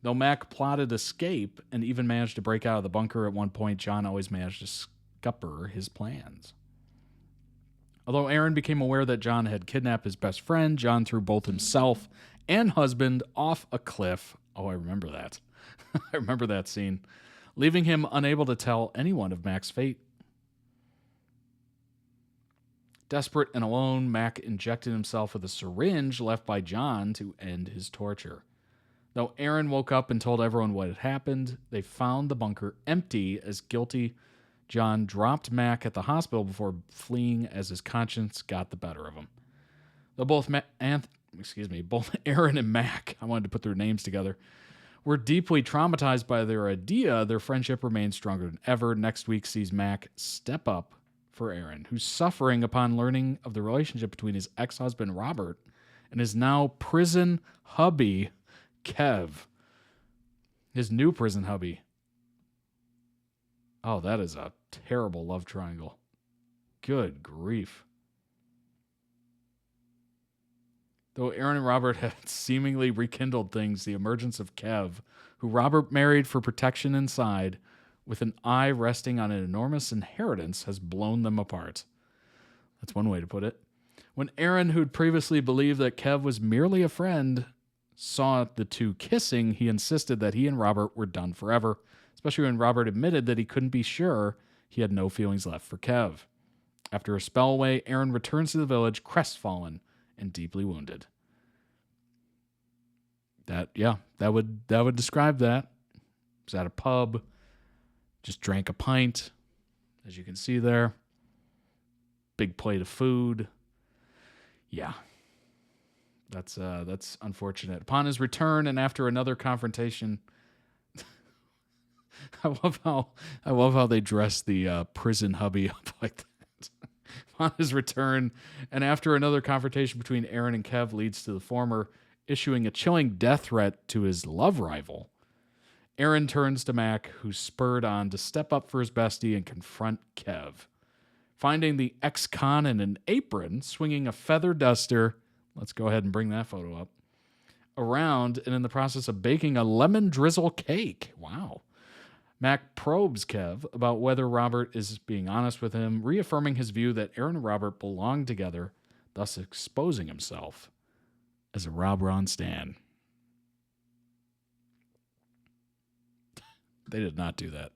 Though Mac plotted escape and even managed to break out of the bunker at one point, John always managed to scupper his plans. Although Aaron became aware that John had kidnapped his best friend, John threw both himself and husband off a cliff. Oh, I remember that. I remember that scene, leaving him unable to tell anyone of Mac's fate. Desperate and alone, Mac injected himself with a syringe left by John to end his torture. Though Aaron woke up and told everyone what had happened, they found the bunker empty as guilty John dropped Mac at the hospital before fleeing as his conscience got the better of him. Though both Aaron and Mac, I wanted to put their names together, were deeply traumatized by their idea, their friendship remains stronger than ever. Next week sees Mac step up for Aaron, who's suffering upon learning of the relationship between his ex-husband, Robert, and his now prison hubby, Kev. His new prison hubby. Oh, that is a terrible love triangle. Good grief. Though Aaron and Robert had seemingly rekindled things, the emergence of Kev, who Robert married for protection inside, with an eye resting on an enormous inheritance, has blown them apart. That's one way to put it. When Aaron, who'd previously believed that Kev was merely a friend, saw the two kissing, he insisted that he and Robert were done forever, especially when Robert admitted that he couldn't be sure he had no feelings left for Kev. After a spell away, Aaron returns to the village, crestfallen and deeply wounded. That would describe that. Was at a pub, just drank a pint, as you can see there. Big plate of food. Yeah. That's unfortunate. Upon his return and after another confrontation, I love how they dress the prison hubby up like that. On his return, and after another confrontation between Aaron and Kev leads to the former issuing a chilling death threat to his love rival, Aaron turns to Mac, who's spurred on to step up for his bestie and confront Kev. Finding the ex-con in an apron, swinging a feather duster, let's go ahead and bring that photo up, around and in the process of baking a lemon drizzle cake. Wow. Mac probes Kev about whether Robert is being honest with him, reaffirming his view that Aaron and Robert belong together, thus exposing himself as a Rob Ron stan. They did not do that.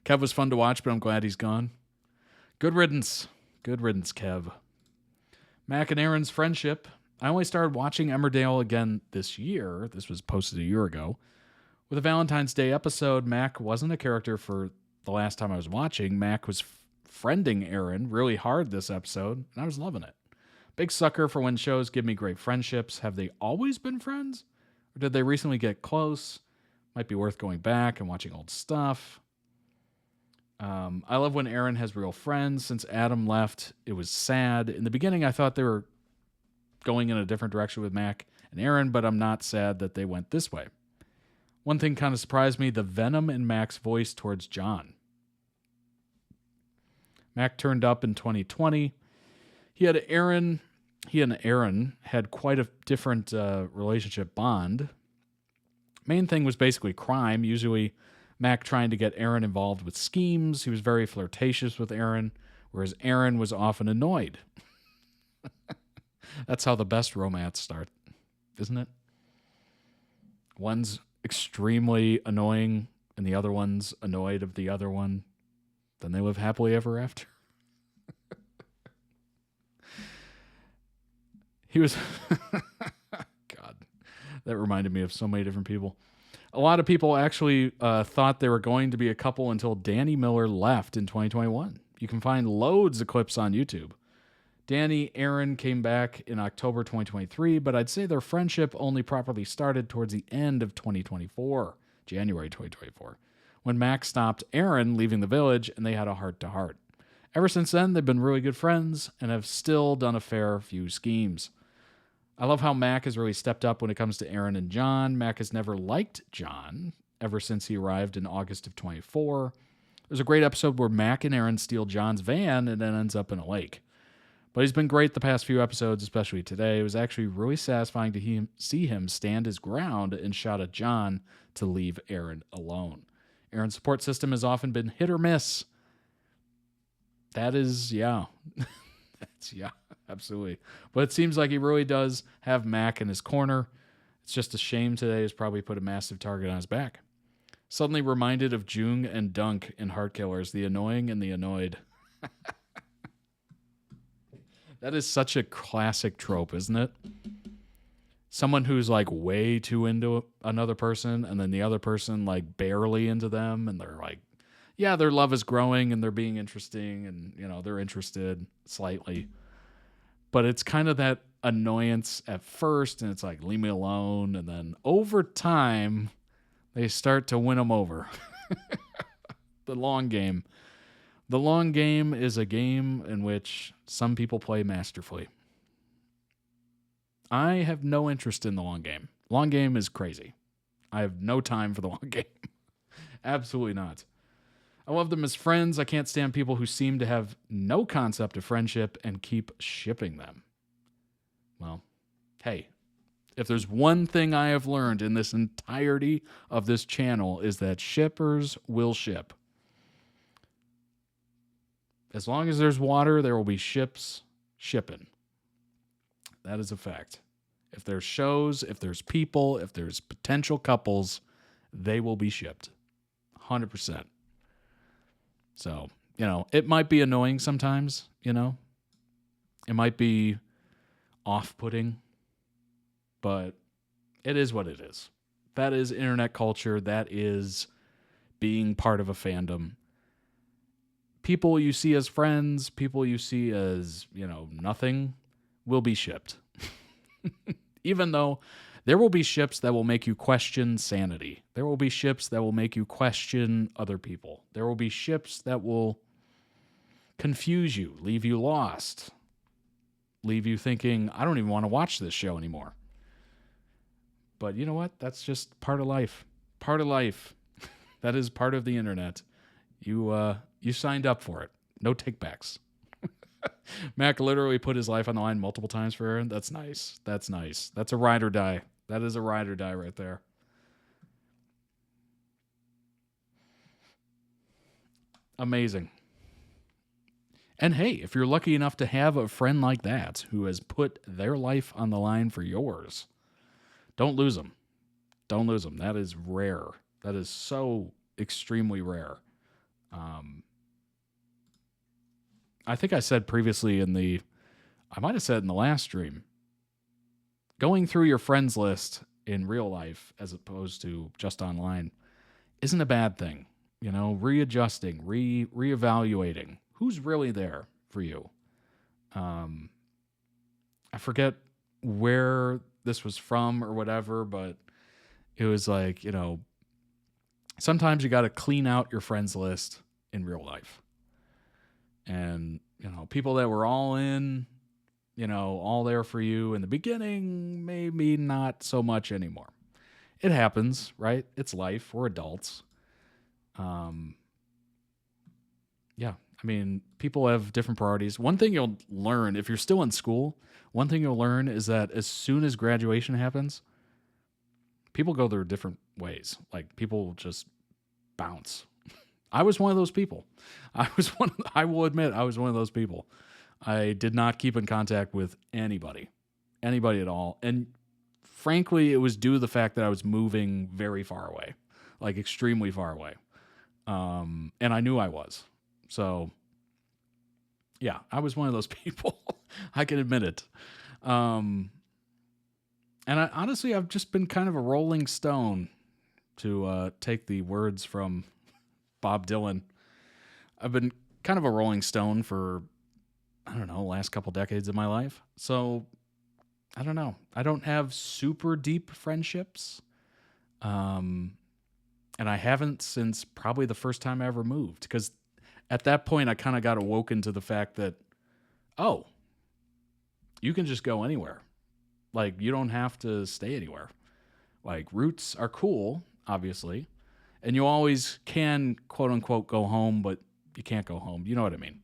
Kev was fun to watch, but I'm glad he's gone. Good riddance. Good riddance, Kev. Mac and Aaron's friendship. I only started watching Emmerdale again this year. This was posted a year ago. With a Valentine's Day episode, Mac wasn't a character for the last time I was watching. Mac was friending Aaron really hard this episode, and I was loving it. Big sucker for when shows give me great friendships. Have they always been friends? Or did they recently get close? Might be worth going back and watching old stuff. I love when Aaron has real friends. Since Adam left, it was sad. In the beginning, I thought they were going in a different direction with Mac and Aaron, but I'm not sad that they went this way. One thing kind of surprised me, the venom in Mac's voice towards John. Mac turned up in 2020. He and Aaron had quite a different relationship bond. Main thing was basically crime, usually Mac trying to get Aaron involved with schemes. He was very flirtatious with Aaron, whereas Aaron was often annoyed. That's how the best romance starts, isn't it? One's extremely annoying and the other one's annoyed of the other one. Then they live happily ever after. He was... God, that reminded me of so many different people. A lot of people actually thought they were going to be a couple until Danny Miller left in 2021. You can find loads of clips on YouTube. Danny, Aaron came back in October 2023, but I'd say their friendship only properly started towards the end of 2024, January 2024, when Mac stopped Aaron leaving the village and they had a heart-to-heart. Ever since then, they've been really good friends and have still done a fair few schemes. I love how Mac has really stepped up when it comes to Aaron and John. Mac has never liked John ever since he arrived in August of 24. There's a great episode where Mac and Aaron steal John's van and then ends up in a lake. But he's been great the past few episodes, especially today. It was actually really satisfying to see him stand his ground and shout at John to leave Aaron alone. Aaron's support system has often been hit or miss. That is, yeah. Yeah, absolutely. But it seems like he really does have Mac in his corner. It's just a shame today has probably put a massive target on his back. Suddenly reminded of Jung and Dunk in Heart Killers, the annoying and the annoyed. That is such a classic trope, isn't it? Someone who's like way too into another person and then the other person like barely into them, and they're like, yeah, their love is growing and they're being interesting and, you know, they're interested slightly. But it's kind of that annoyance at first and it's like, leave me alone. And then over time, they start to win them over. The long game. The long game is a game in which some people play masterfully. I have no interest in the long game. Long game is crazy. I have no time for the long game. Absolutely not. I love them as friends. I can't stand people who seem to have no concept of friendship and keep shipping them. Well, hey, if there's one thing I have learned in this entirety of this channel is that shippers will ship. As long as there's water, there will be ships shipping. That is a fact. If there's shows, if there's people, if there's potential couples, they will be shipped. 100%. So, you know, it might be annoying sometimes, you know. It might be off-putting, but it is what it is. That is internet culture. That is being part of a fandom. People you see as friends, people you see as, you know, nothing, will be shipped. Even though there will be ships that will make you question sanity. There will be ships that will make you question other people. There will be ships that will confuse you, leave you lost, leave you thinking, I don't even want to watch this show anymore. But you know what? That's just part of life. Part of life. That is part of the internet. You signed up for it. No takebacks. Mac literally put his life on the line multiple times for Aaron. That's nice. That's nice. That's a ride or die. That is a ride or die right there. Amazing. And hey, if you're lucky enough to have a friend like that who has put their life on the line for yours, don't lose them. Don't lose them. That is rare. That is so extremely rare. I think I said previously I might have said in the last stream, going through your friends list in real life as opposed to just online isn't a bad thing. You know, readjusting, reevaluating who's really there for you. I forget where this was from or whatever, but it was like, you know, sometimes you got to clean out your friends list in real life. And, you know, people that were all in, you know, all there for you in the beginning, maybe not so much anymore. It happens, right? It's life. We're adults. Yeah. I mean, people have different priorities. One thing you'll learn if you're still in school, one thing you'll learn is that as soon as graduation happens, people go their different ways. Like people just bounce. I was one of those people. I will admit I was one of those people. I did not keep in contact with anybody at all. And frankly, it was due to the fact that I was moving very far away, like extremely far away. And I knew I was. So yeah, I was one of those people. I can admit it. And honestly, I've just been kind of a rolling stone to take the words from Bob Dylan. I've been kind of a Rolling Stone for, I don't know, last couple decades of my life. So, I don't know. I don't have super deep friendships. And I haven't since probably the first time I ever moved. Because at that point, I kind of got awoken to the fact that, oh, you can just go anywhere. Like, you don't have to stay anywhere. Like, roots are cool, obviously. And you always can, quote unquote, go home, but you can't go home. You know what I mean?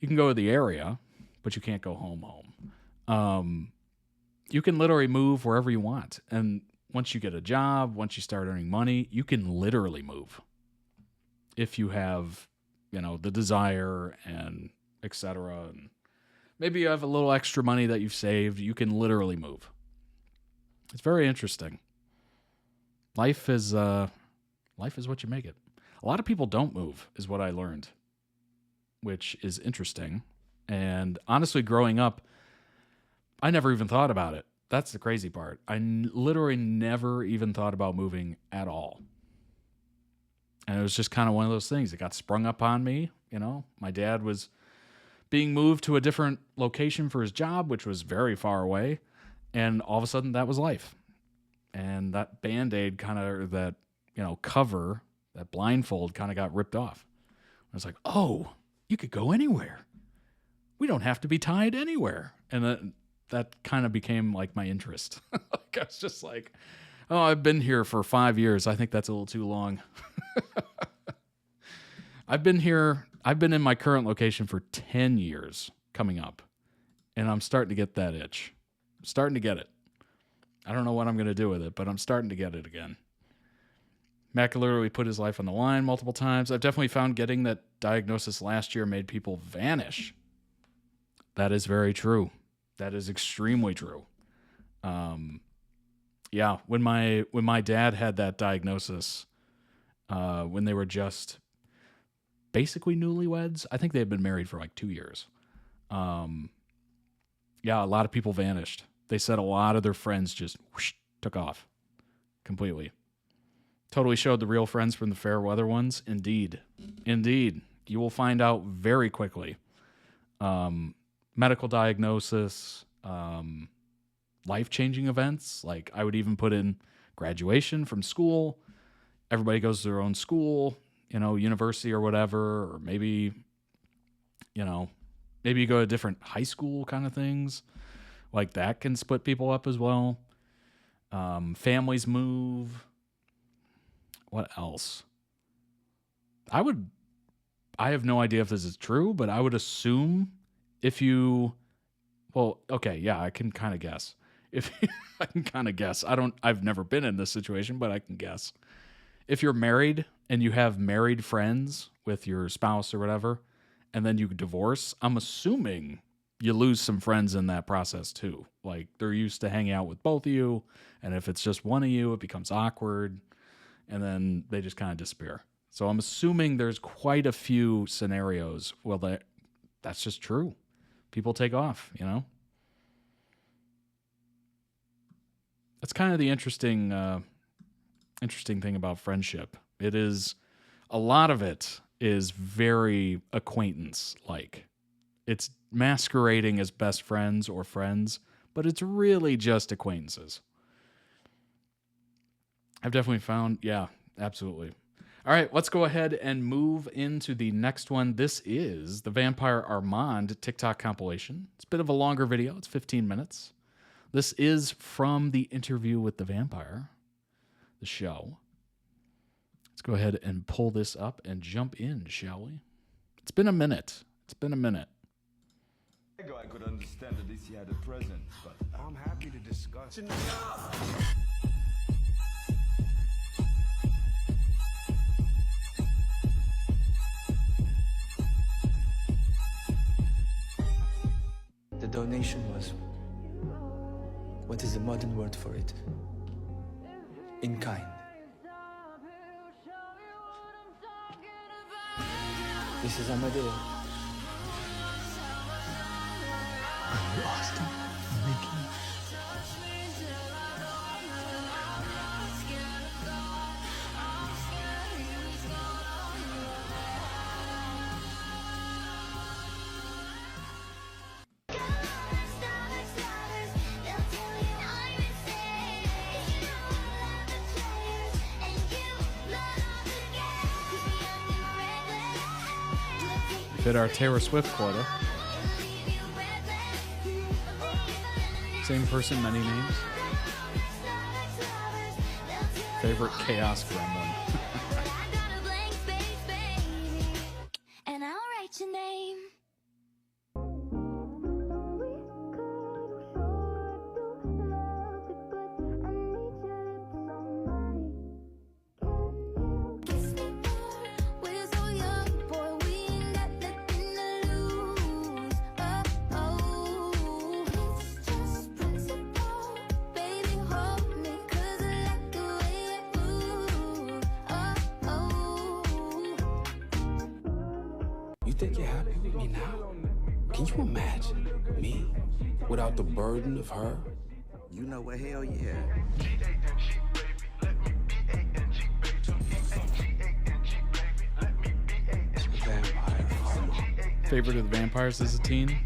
You can go to the area, but you can't go home. You can literally move wherever you want. And once you get a job, once you start earning money, you can literally move. If you have, the desire and et cetera. And maybe you have a little extra money that you've saved, you can literally move. It's very interesting. Life is what you make it. A lot of people don't move, is what I learned, which is interesting. And honestly, growing up, I never even thought about it. That's the crazy part. I literally never even thought about moving at all. And it was just kind of one of those things. It got sprung up on me. My dad was being moved to a different location for his job, which was very far away. And all of a sudden, that was life. And that Band-Aid kind of, that, cover, that blindfold kind of got ripped off. I was like, oh, you could go anywhere. We don't have to be tied anywhere. And that kind of became like my interest. I was just like, oh, I've been here for 5 years. I think that's a little too long. I've been in my current location for 10 years coming up. And I'm starting to get that itch. I'm starting to get it. I don't know what I'm going to do with it, but I'm starting to get it again. Mac literally put his life on the line multiple times. I've definitely found getting that diagnosis last year made people vanish. That is very true. That is extremely true. Yeah, when my dad had that diagnosis, when they were just basically newlyweds, I think they had been married for like 2 years. Yeah, a lot of people vanished. They said a lot of their friends just whoosh, took off completely. Totally showed the real friends from the fair weather ones. Indeed. You will find out very quickly. Medical diagnosis, life-changing events. Like, I would even put in graduation from school. Everybody goes to their own school, university or whatever, or maybe you go to a different high school kind of things. Like, that can split people up as well. Families move. What else? I have no idea if this is true, but I would assume I can kind of guess. I've never been in this situation, but I can guess. If you're married and you have married friends with your spouse or whatever, and then you divorce, I'm assuming you lose some friends in that process too. Like, they're used to hanging out with both of you, and if it's just one of you, it becomes awkward, and then they just kind of disappear. So I'm assuming there's quite a few scenarios where that's just true. People take off, That's kind of the interesting thing about friendship. A lot of it is very acquaintance-like. It's masquerading as best friends or friends, but it's really just acquaintances. I've definitely found, yeah, absolutely. All right, let's go ahead and move into the next one. This is the Vampire Armand TikTok compilation. It's a bit of a longer video. It's 15 minutes. This is from the interview with the vampire, the show. Let's go ahead and pull this up and jump in, shall we? It's been a minute. I could understand that this had a present, but I'm happy to discuss. The donation was, what is the modern word for it? In kind. This is Emmerdale. I'm Austin, Mickey. hit our Taylor Swift quota. Same person, many names. Favorite chaos gremlin. And I'll write your name. You think you're happy with me now? Can you imagine me without the burden of her? You know what? Hell yeah. Favorite of the vampires as a teen?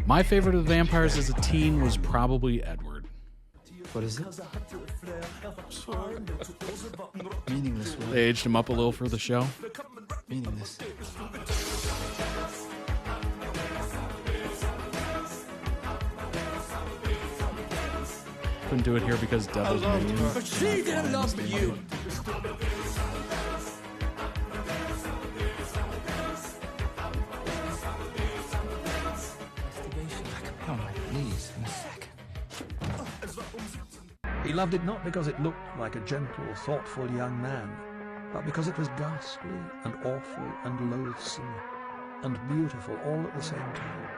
My favorite of the vampires as a teen was probably Edward. What is it? Meaningless. They aged him up a little for the show. Meaningless. Couldn't do it here because Devil's Minion. But she didn't love you. On my knees in a second. He loved it not because it looked like a gentle, thoughtful young man, but because it was ghastly and awful and loathsome and beautiful all at the same time.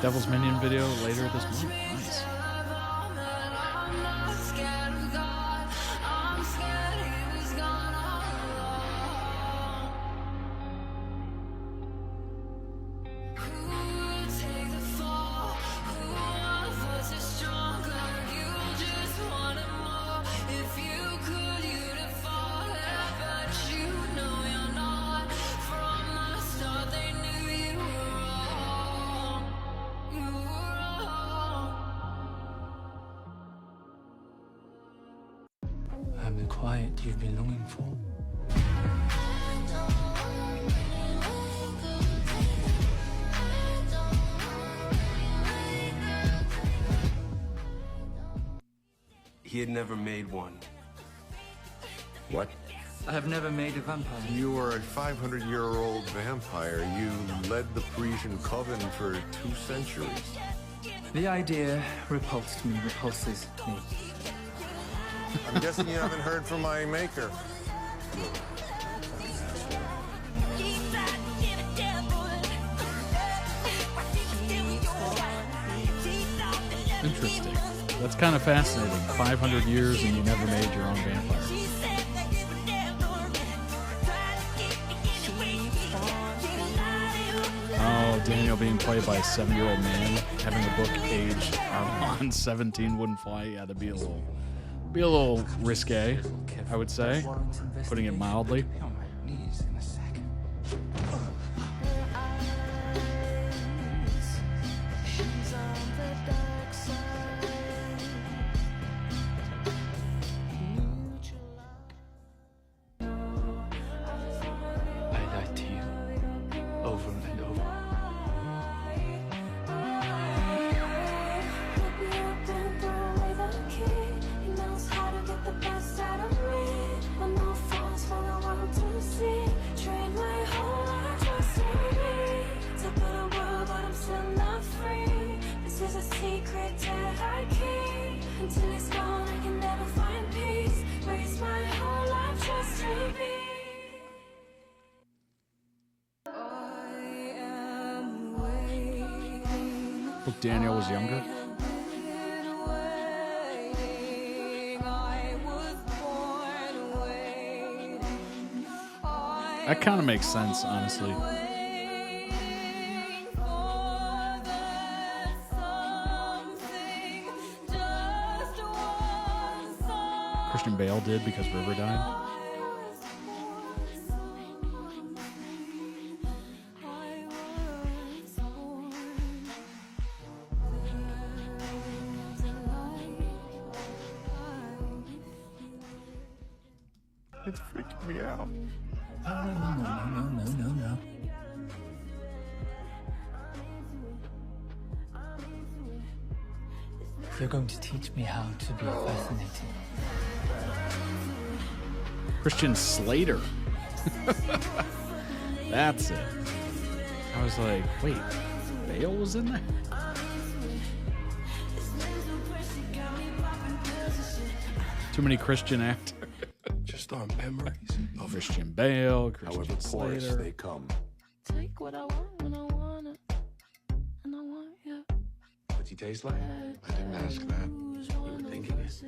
Devil's Minion video later this month. Nice. I'm the quiet you've been longing for. He had never made one. What? I have never made a vampire. You are a 500-year-old vampire. You led the Parisian coven for 2 centuries. The idea repulsed me, repulses me. I'm guessing you haven't heard from my maker. Interesting. That's kind of fascinating. 500 years and you never made your own vampire. Oh, Daniel being played by a 7-year-old man, having the book age on 17 wouldn't fly. Yeah, that'd be a little risque, I would say, putting it mildly. On my knees in a second. I lied to you over and over. Until it's gone, I can never find peace. Waste my whole life just to be. Look, Daniel was younger. That kind of makes sense, honestly. Christian Bale did because River died. It's freaking me out. No. You're going to teach me how to be fascinating. Christian Slater. That's it. I was like, wait, Bale was in there? Too many Christian actors. Just our memories of Christian Bale, Christian however porous Slater. they come. Take what I want when I want it, and I want you. What's he taste like? I didn't ask that. We were thinking it.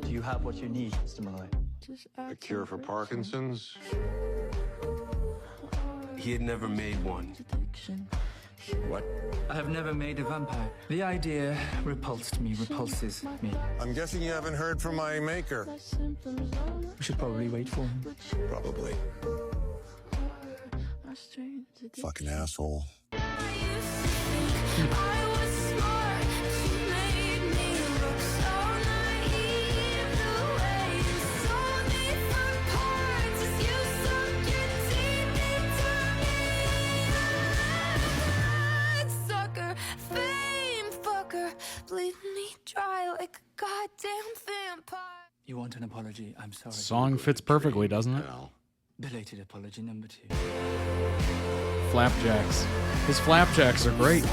Do you have what you need, Mr. Malloy? A cure for Parkinson's? He had never made one. What? I have never made a vampire. The idea repulses me. I'm guessing you haven't heard from my maker. We should probably wait for him. Probably. Fucking asshole. Bleed me dry like a goddamn vampire. You want an apology? I'm sorry. Song fits perfectly, doesn't it? Belated apology number 2. Flapjacks. His flapjacks are great.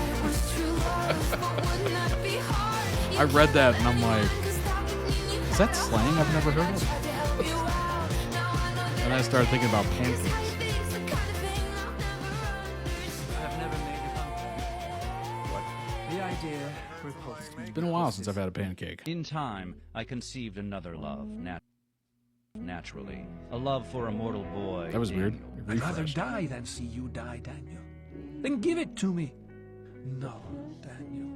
I read that and I'm like, is that slang I've never heard of? And I started thinking about pancakes. It's been a while since I've had a pancake. In time, I conceived another love, naturally. A love for a mortal boy. That was weird. I'd rather die than see you die, Daniel. Then give it to me. No, Daniel.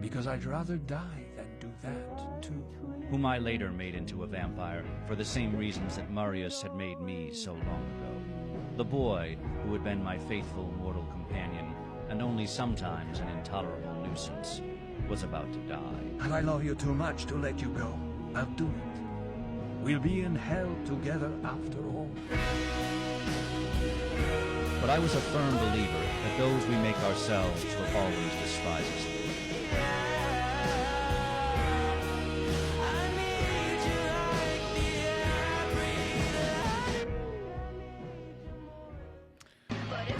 Because I'd rather die than do that, too. Whom I later made into a vampire for the same reasons that Marius had made me so long ago. The boy, who had been my faithful mortal companion, and only sometimes an intolerable nuisance, was about to die. And I love you too much to let you go. I'll do it. We'll be in hell together after all. But I was a firm believer that those we make ourselves will always despise us.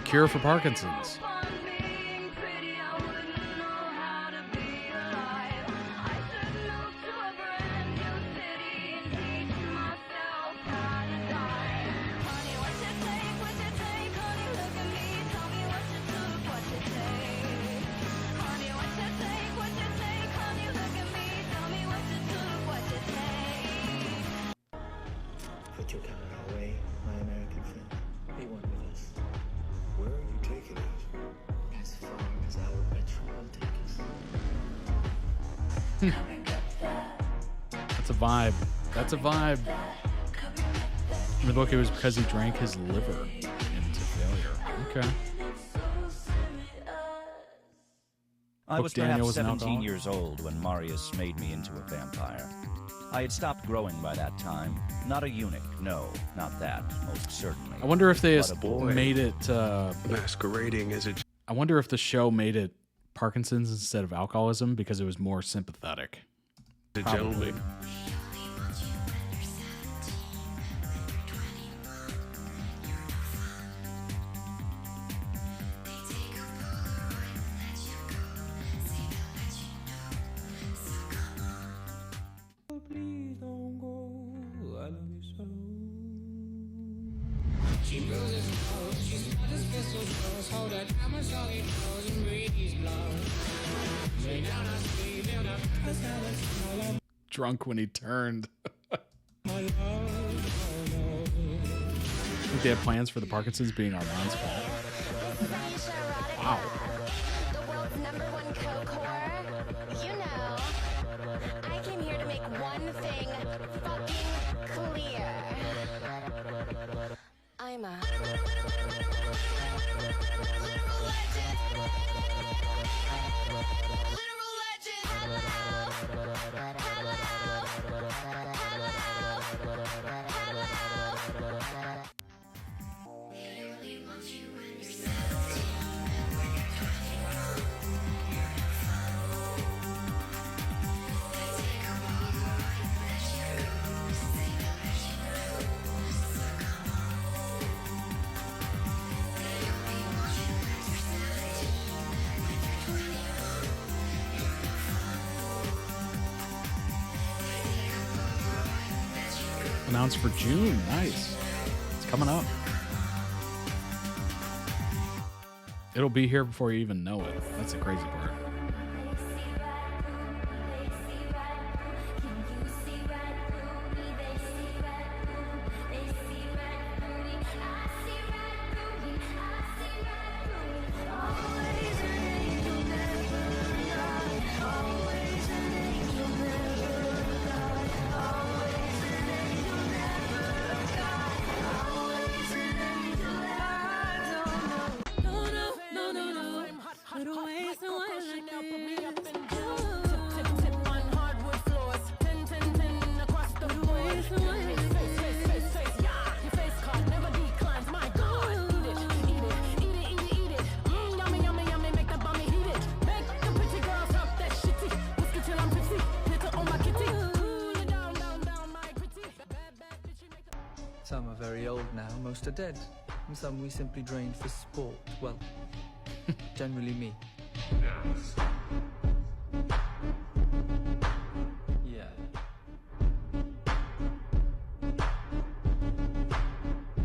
Cure for Parkinson's. Put your camera away, my American friend. Be one with us. Where are you taking us? As far as our metro will take us. That's a vibe. That's a vibe. In the book, it was because he drank his liver into failure. Okay. I was Daniel perhaps was an 17 alcoholic? years old when Marius made me into a vampire. I had stopped growing by that time. Not a eunuch, no, not that, most certainly. I wonder if they But a boy. made it masquerading as a. I wonder if the show made it Parkinson's instead of alcoholism because it was more sympathetic. Probably. Drunk when he turned. I think they had plans for the Parkinson's being Armand's fault. Wow. The world's #1 coke whore. You know, I came here to make one thing fucking clear. I'm a literal legend. Announced for June. Nice. It's coming up. It'll be here before you even know it. That's the crazy part. Some are very old now, most are dead. And some we simply drained for sport. Well, generally me. Yeah.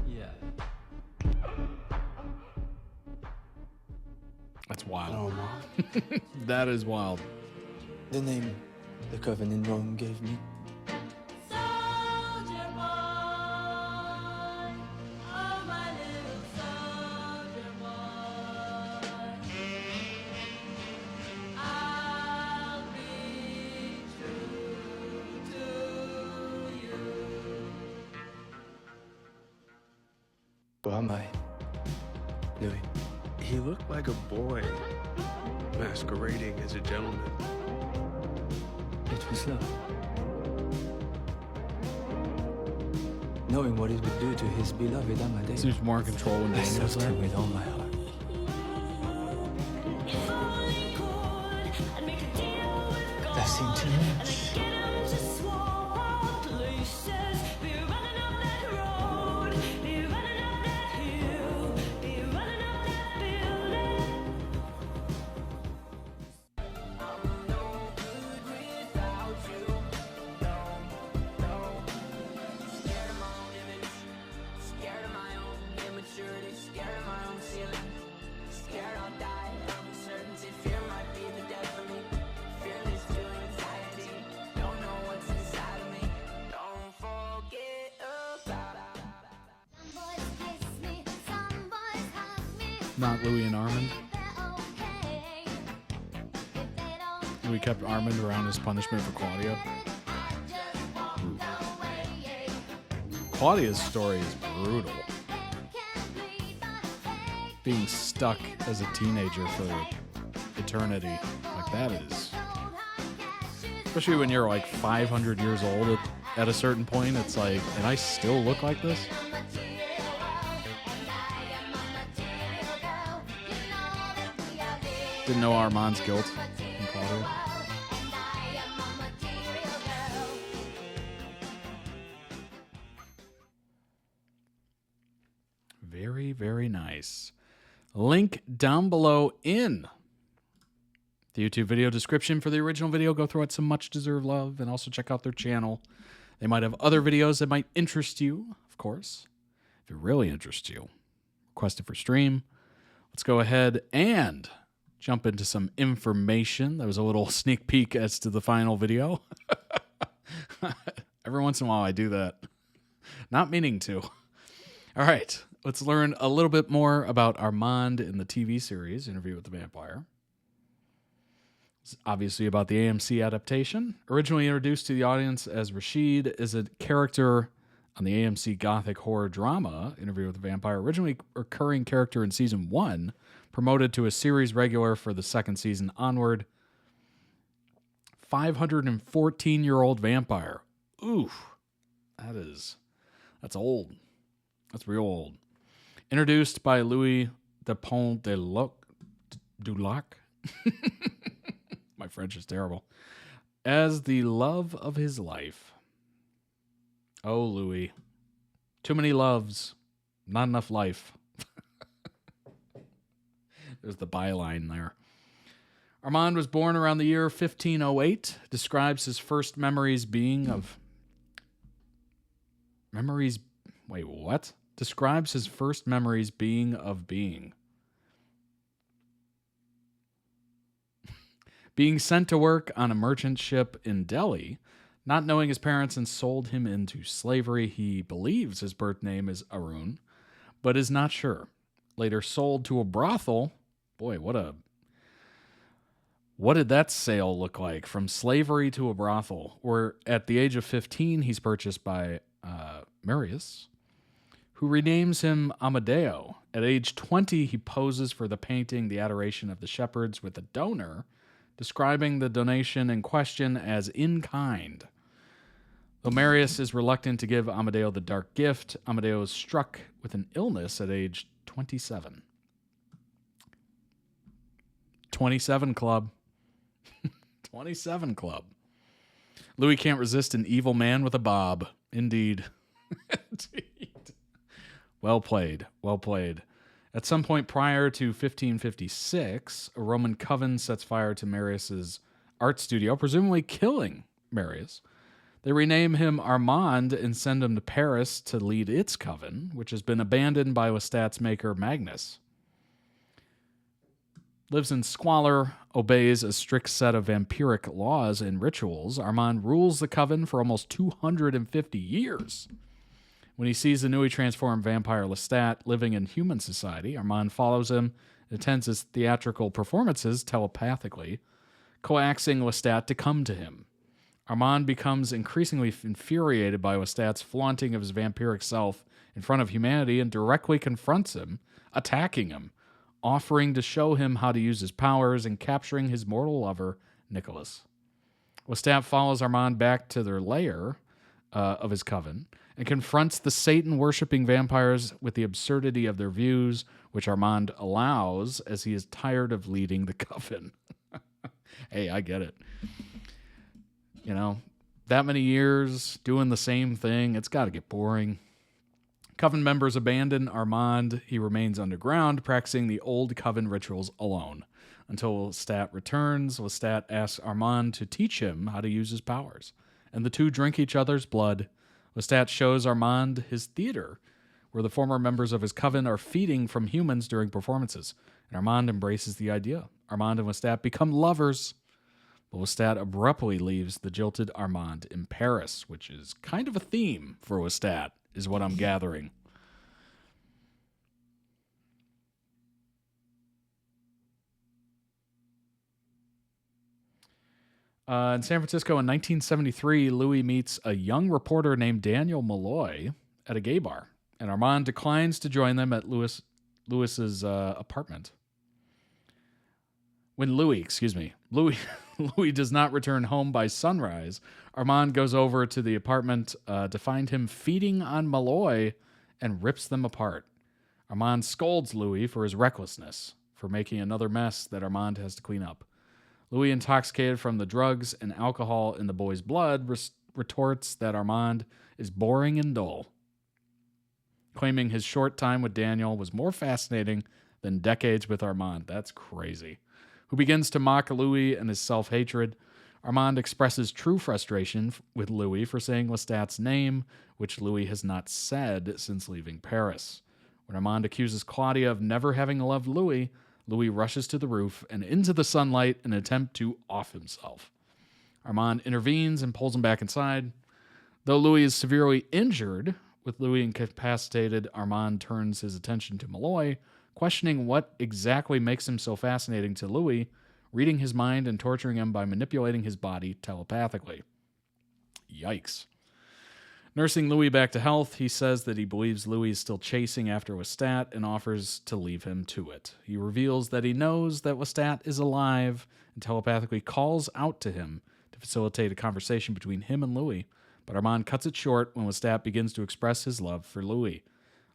Yeah. That's wild. Oh, no. That is wild. The name the coven in Rome gave me. Who am I, Louis? He looked like a boy masquerading as a gentleman. It was love. Knowing what it would do to his beloved Amadeus. Seems more in control when I Daniel's loved there. him with all my heart. That seemed too much. Not Louis and Armand. Louis kept Armand around as punishment for Claudia. Claudia's story is brutal. Being stuck as a teenager for eternity. Like that is. Especially when you're like 500 years old at a certain point. It's like, and I still look like this? Didn't know Armand's guilt in Claudia. Very, very nice. Link down below in the YouTube video description for the original video. Go throw it some much-deserved love and also check out their channel. They might have other videos that might interest you, of course. If it really interests you, request it for stream. Let's go ahead and jump into some information. That was a little sneak peek as to the final video. Every once in a while I do that. Not meaning to. All right, let's learn a little bit more about Armand in the TV series, Interview with the Vampire. It's obviously about the AMC adaptation. Originally introduced to the audience as Rashid, is a character on the AMC gothic horror drama, Interview with the Vampire. Originally a recurring character in season 1, promoted to a series regular for the second season onward. 514-year-old vampire. Oof. That's old. That's real old. Introduced by Louis Dupont de Dulac. My French is terrible. As the love of his life. Oh, Louis. Too many loves. Not enough life. There's the byline there. Armand was born around the year 1508. Describes his first memories being of Memories... Wait, what? Describes his first memories being of being. Being sent to work on a merchant ship in Delhi, not knowing his parents, and sold him into slavery. He believes his birth name is Arun, but is not sure. Later sold to a brothel. Boy, what did that sale look like? From slavery to a brothel. Where at the age of 15, he's purchased by Marius, who renames him Amadeo. At age 20, he poses for the painting The Adoration of the Shepherds with a donor, describing the donation in question as in kind. Though Marius is reluctant to give Amadeo the dark gift, Amadeo is struck with an illness at age 27. 27 Club. 27 Club. Louis can't resist an evil man with a bob. Indeed. Indeed. Well played. Well played. At some point prior to 1556, a Roman coven sets fire to Marius's art studio, presumably killing Marius. They rename him Armand and send him to Paris to lead its coven, which has been abandoned by Lestat's maker Magnus. Lives in squalor, obeys a strict set of vampiric laws and rituals. Armand rules the coven for almost 250 years. When he sees the newly transformed vampire Lestat living in human society, Armand follows him and attends his theatrical performances telepathically, coaxing Lestat to come to him. Armand becomes increasingly infuriated by Lestat's flaunting of his vampiric self in front of humanity and directly confronts him, attacking him, offering to show him how to use his powers, and capturing his mortal lover, Nicholas. Lestat follows Armand back to their lair of his coven and confronts the Satan-worshipping vampires with the absurdity of their views, which Armand allows as he is tired of leading the coven. Hey, I get it. You know, that many years doing the same thing, it's got to get boring. Coven members abandon Armand. He remains underground, practicing the old coven rituals alone. Until Lestat returns, Lestat asks Armand to teach him how to use his powers, and the two drink each other's blood. Lestat shows Armand his theater, where the former members of his coven are feeding from humans during performances, and Armand embraces the idea. Armand and Lestat become lovers. But Lestat abruptly leaves the jilted Armand in Paris, which is kind of a theme for Lestat, is what I'm gathering. In San Francisco in 1973, Louis meets a young reporter named Daniel Malloy at a gay bar, and Armand declines to join them at Louis's apartment. When Louis does not return home by sunrise, Armand goes over to the apartment to find him feeding on Malloy and rips them apart. Armand scolds Louis for his recklessness, for making another mess that Armand has to clean up. Louis, intoxicated from the drugs and alcohol in the boy's blood, retorts that Armand is boring and dull, claiming his short time with Daniel was more fascinating than decades with Armand. That's crazy. Who begins to mock Louis and his self-hatred. Armand expresses true frustration with Louis for saying Lestat's name, which Louis has not said since leaving Paris. When Armand accuses Claudia of never having loved Louis, Louis rushes to the roof and into the sunlight in an attempt to off himself. Armand intervenes and pulls him back inside. Though Louis is severely injured, with Louis incapacitated, Armand turns his attention to Malloy, questioning what exactly makes him so fascinating to Louis, reading his mind and torturing him by manipulating his body telepathically. Yikes. Nursing Louis back to health, he says that he believes Louis is still chasing after Lestat and offers to leave him to it. He reveals that he knows that Lestat is alive and telepathically calls out to him to facilitate a conversation between him and Louis, but Armand cuts it short when Lestat begins to express his love for Louis.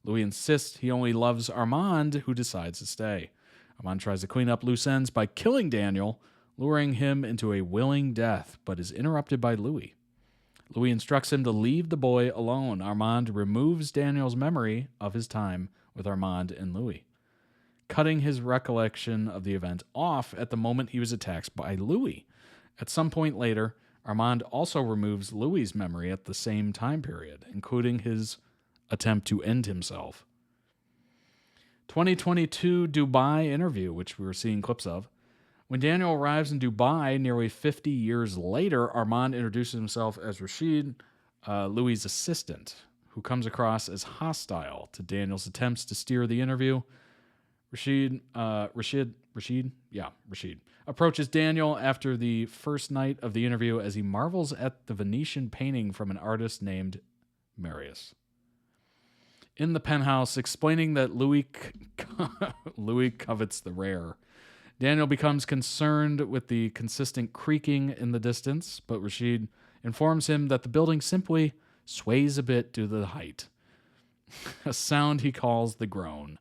Louis insists he only loves Armand, who decides to stay. Armand tries to clean up loose ends by killing Daniel, luring him into a willing death, but is interrupted by Louis. Louis instructs him to leave the boy alone. Armand removes Daniel's memory of his time with Armand and Louis, cutting his recollection of the event off at the moment he was attacked by Louis. At some point later, Armand also removes Louis's memory at the same time period, including his attempt to end himself. 2022 Dubai interview, which we were seeing clips of. When Daniel arrives in Dubai nearly 50 years later, Armand introduces himself as Rashid, Louis' assistant, who comes across as hostile to Daniel's attempts to steer the interview. Rashid approaches Daniel after the first night of the interview as he marvels at the Venetian painting from an artist named Marius. In the penthouse, explaining that Louis covets the rare. Daniel becomes concerned with the consistent creaking in the distance, but Rashid informs him that the building simply sways a bit due to the height, a sound he calls the groan.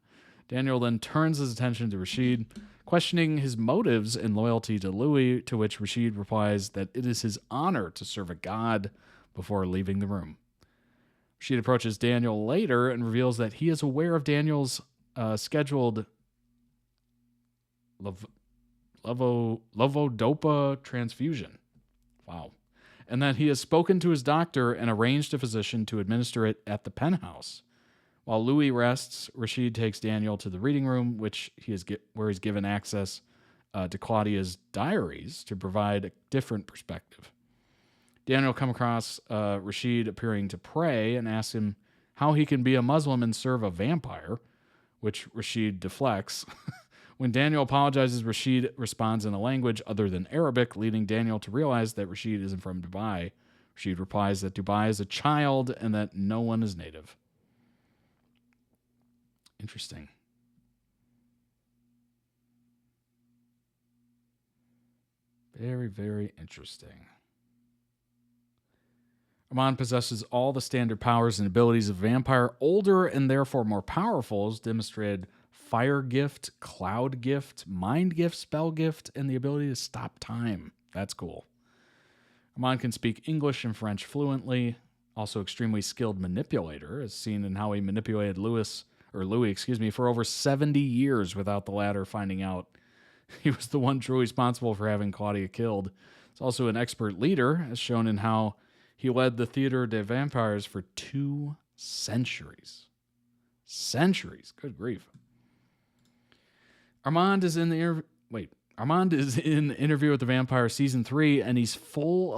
Daniel then turns his attention to Rashid, questioning his motives and loyalty to Louis, to which Rashid replies that it is his honor to serve a god before leaving the room. Rashid approaches Daniel later and reveals that he is aware of Daniel's scheduled levodopa transfusion. Wow. And that he has spoken to his doctor and arranged a physician to administer it at the penthouse. While Louis rests, Rashid takes Daniel to the reading room, where he's given access to Claudia's diaries to provide a different perspective. Daniel comes across Rashid appearing to pray and asks him how he can be a Muslim and serve a vampire, which Rashid deflects. When Daniel apologizes, Rashid responds in a language other than Arabic, leading Daniel to realize that Rashid isn't from Dubai. Rashid replies that Dubai is a child and that no one is native. Interesting. Very, very interesting. Armand possesses all the standard powers and abilities of a vampire, older and therefore more powerful, as demonstrated fire gift, cloud gift, mind gift, spell gift, and the ability to stop time. That's cool. Armand can speak English and French fluently, also extremely skilled manipulator, as seen in how he manipulated Louis, for over 70 years without the latter finding out he was the one truly responsible for having Claudia killed. He's also an expert leader, as shown in how he led the Theater des Vampires for 2 centuries. Centuries. Good grief. Armand is in Interview with the Vampire season 3, and he's full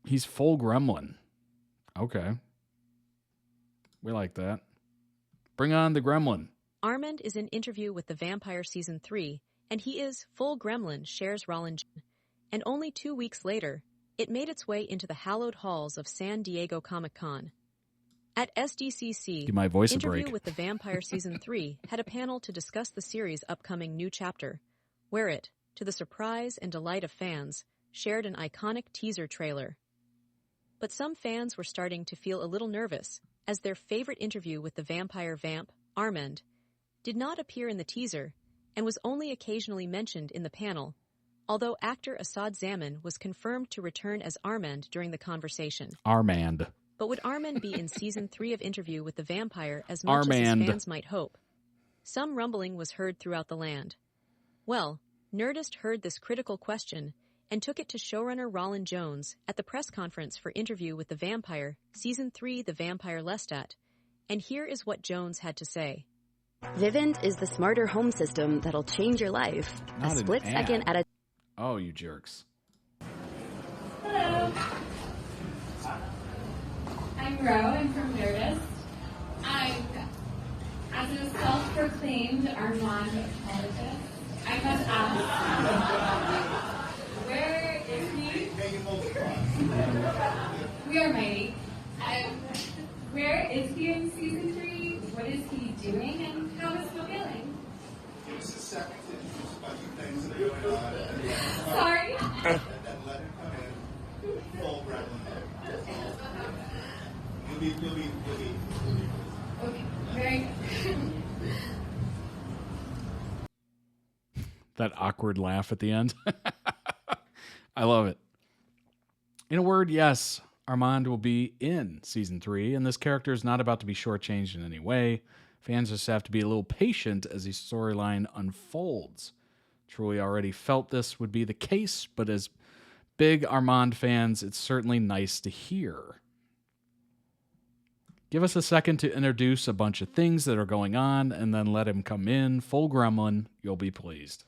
gremlin. Okay. We like that. Bring on the gremlin. Armand is in Interview with the Vampire season 3, and he is full gremlin, shares Rollin. And only 2 weeks later, it made its way into the hallowed halls of San Diego Comic-Con. At SDCC, Give my voice a Interview break. with the Vampire Season 3 had a panel to discuss the series' upcoming new chapter, where it, to the surprise and delight of fans, shared an iconic teaser trailer. But some fans were starting to feel a little nervous, as their favorite interview with the vampire vamp, Armand, did not appear in the teaser and was only occasionally mentioned in the panel, although actor Assad Zaman was confirmed to return as Armand during the conversation. Armand. But would Armand be in Season 3 of Interview with the Vampire as much as his fans might hope? Some rumbling was heard throughout the land. Well, Nerdist heard this critical question and took it to showrunner Rollin Jones at the press conference for Interview with the Vampire, Season 3 The Vampire Lestat, and here is what Jones had to say. Vivint is the smarter home system that'll change your life. Not a split an second ad. at a... Oh, you jerks. Hello. I'm Ro. I'm from Nerdist. As a self-proclaimed Armand apologist, I must ask, where is he? We are mighty. Where is he in Season 3? What is he doing? And how is he feeling? Give us a second. There's a bunch of things that are going on. Sorry? Let him come in. Full gremlin. You'll be. Okay, very good. That awkward laugh at the end. I love it. In a word, yes, Armand will be in Season 3, and this character is not about to be shortchanged in any way. Fans just have to be a little patient as the storyline unfolds. Truly already felt this would be the case, but as big Armand fans, it's certainly nice to hear. Give us a second to introduce a bunch of things that are going on, and then let him come in. Full gremlin, you'll be pleased.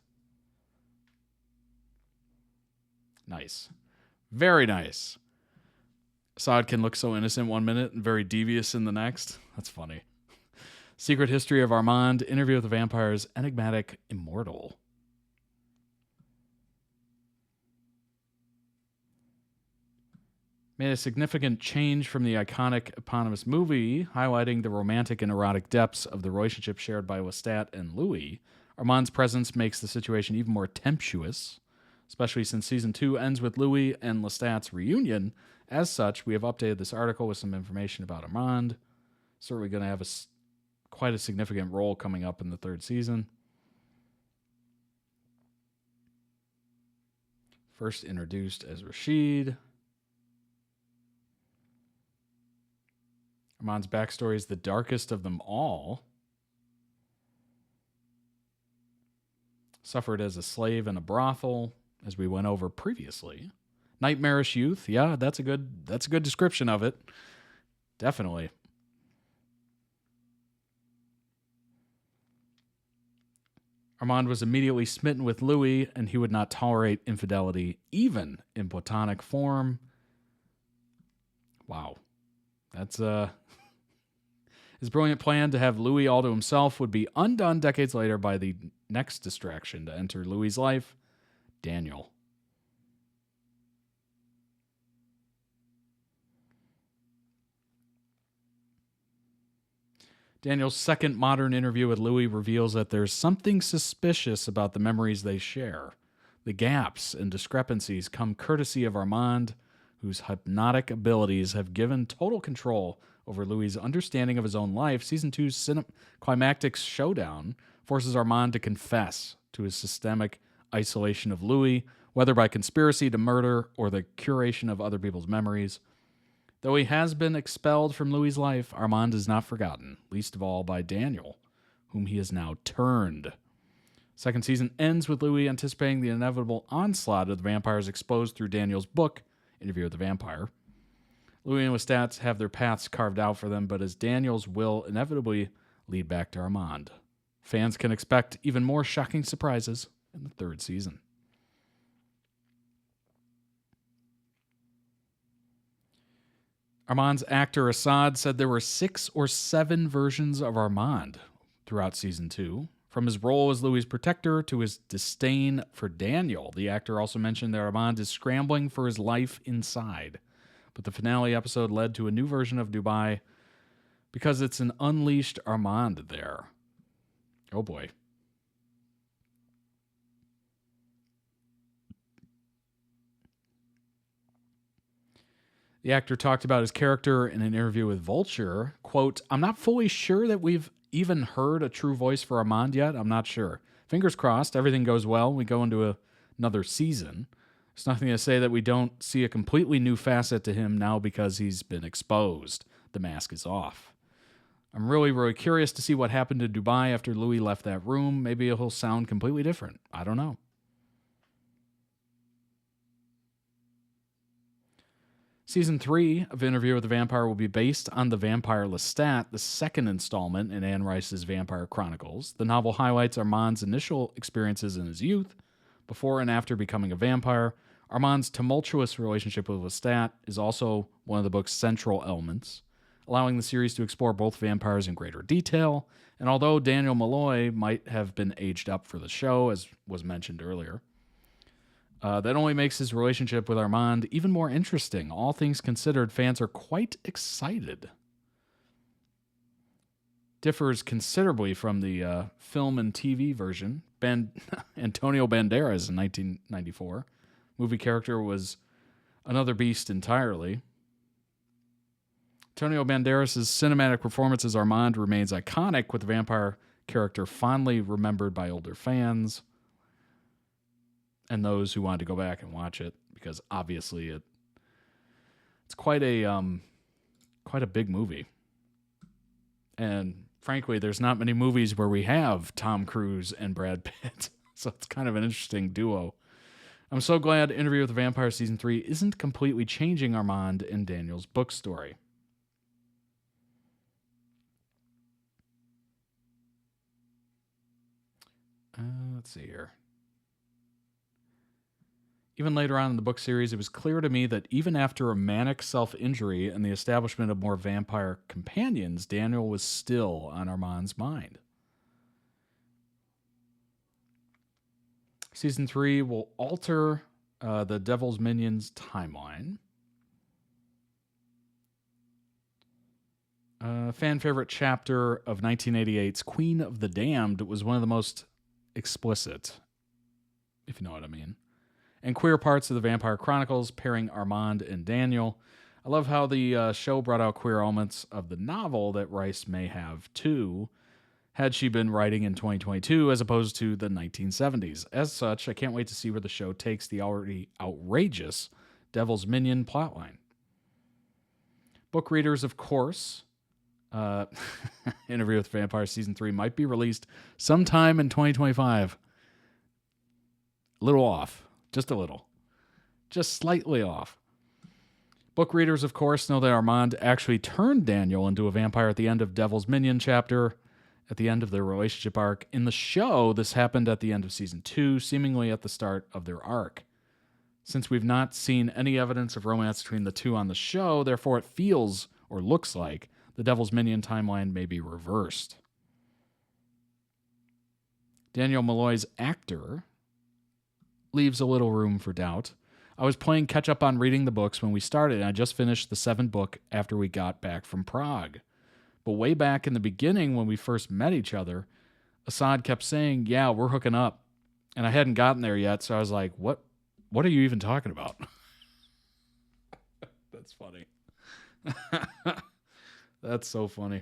Nice. Very nice. Assad can look so innocent one minute and very devious in the next. That's funny. Secret History of Armand, Interview with the Vampire's Enigmatic Immortal. Made a significant change from the iconic eponymous movie, highlighting the romantic and erotic depths of the relationship shared by Lestat and Louis. Armand's presence makes the situation even more tempestuous, especially since season 2 ends with Louis and Lestat's reunion. As such, we have updated this article with some information about Armand. Certainly going to have quite a significant role coming up in the 3rd season. First introduced as Rashid. Armand's backstory is the darkest of them all. Suffered as a slave in a brothel, as we went over previously. Nightmarish youth, yeah, that's a good description of it. Definitely. Armand was immediately smitten with Louis, and he would not tolerate infidelity, even in platonic form. Wow. That's his brilliant plan to have Louis all to himself would be undone decades later by the next distraction to enter Louis' life, Daniel. Daniel's second modern interview with Louis reveals that there's something suspicious about the memories they share. The gaps and discrepancies come courtesy of Armand, whose hypnotic abilities have given total control over Louis' understanding of his own life. Season 2's climactic showdown forces Armand to confess to his systemic isolation of Louis, whether by conspiracy to murder or the curation of other people's memories. Though he has been expelled from Louis' life, Armand is not forgotten, least of all by Daniel, whom he has now turned. Second season ends with Louis anticipating the inevitable onslaught of the vampires exposed through Daniel's book, Interview with the Vampire. Louis and Lestat have their paths carved out for them, but as Daniel's will inevitably lead back to Armand. Fans can expect even more shocking surprises in the 3rd season. Armand's actor Assad said there were 6 or 7 versions of Armand throughout season 2. From his role as Louis' protector to his disdain for Daniel, the actor also mentioned that Armand is scrambling for his life inside. But the finale episode led to a new version of Dubai because it's an unleashed Armand there. Oh boy. The actor talked about his character in an interview with Vulture. Quote, "I'm not fully sure that we've even heard a true voice for Armand yet. I'm not sure. Fingers crossed, everything goes well. We go into another season. There's nothing to say that we don't see a completely new facet to him now because he's been exposed. The mask is off. I'm really, really curious to see what happened to Dubai after Louis left that room. Maybe he'll sound completely different. I don't know." Season 3 of Interview with the Vampire will be based on The Vampire Lestat, the second installment in Anne Rice's Vampire Chronicles. The novel highlights Armand's initial experiences in his youth, before and after becoming a vampire. Armand's tumultuous relationship with Lestat is also one of the book's central elements, allowing the series to explore both vampires in greater detail. And although Daniel Malloy might have been aged up for the show, as was mentioned earlier, that only makes his relationship with Armand even more interesting. All things considered, fans are quite excited. Differs considerably from the film and TV version. Antonio Banderas in 1994. Movie character was another beast entirely. Antonio Banderas' cinematic performance as Armand remains iconic, with the vampire character fondly remembered by older fans and those who wanted to go back and watch it, because obviously it's quite a big movie. And frankly, there's not many movies where we have Tom Cruise and Brad Pitt, so it's kind of an interesting duo. I'm so glad Interview with the Vampire Season 3 isn't completely changing Armand and Daniel's book story. Let's see here. Even later on in the book series, it was clear to me that even after a manic self-injury and the establishment of more vampire companions, Daniel was still on Armand's mind. Season 3 will alter the Devil's Minions timeline. Fan favorite chapter of 1988's Queen of the Damned was one of the most explicit, if you know what I mean, and queer parts of the Vampire Chronicles, pairing Armand and Daniel. I love how the show brought out queer elements of the novel that Rice may have too, had she been writing in 2022 as opposed to the 1970s. As such, I can't wait to see where the show takes the already outrageous Devil's Minion plotline. Book readers, of course, Interview with the Vampire Season 3 might be released sometime in 2025. A little off. Just a little. Just slightly off. Book readers, of course, know that Armand actually turned Daniel into a vampire at the end of Devil's Minion chapter, at the end of their relationship arc. In the show, this happened at the end of Season 2, seemingly at the start of their arc. Since we've not seen any evidence of romance between the two on the show, therefore it feels, or looks like, the Devil's Minion timeline may be reversed. Daniel Malloy's actor leaves a little room for doubt. I was playing catch up on reading the books when we started, and I just finished the 7th book after we got back from Prague. But way back in the beginning when we first met each other, Assad kept saying, yeah, we're hooking up. And I hadn't gotten there yet, so I was like, what are you even talking about? That's funny. That's so funny.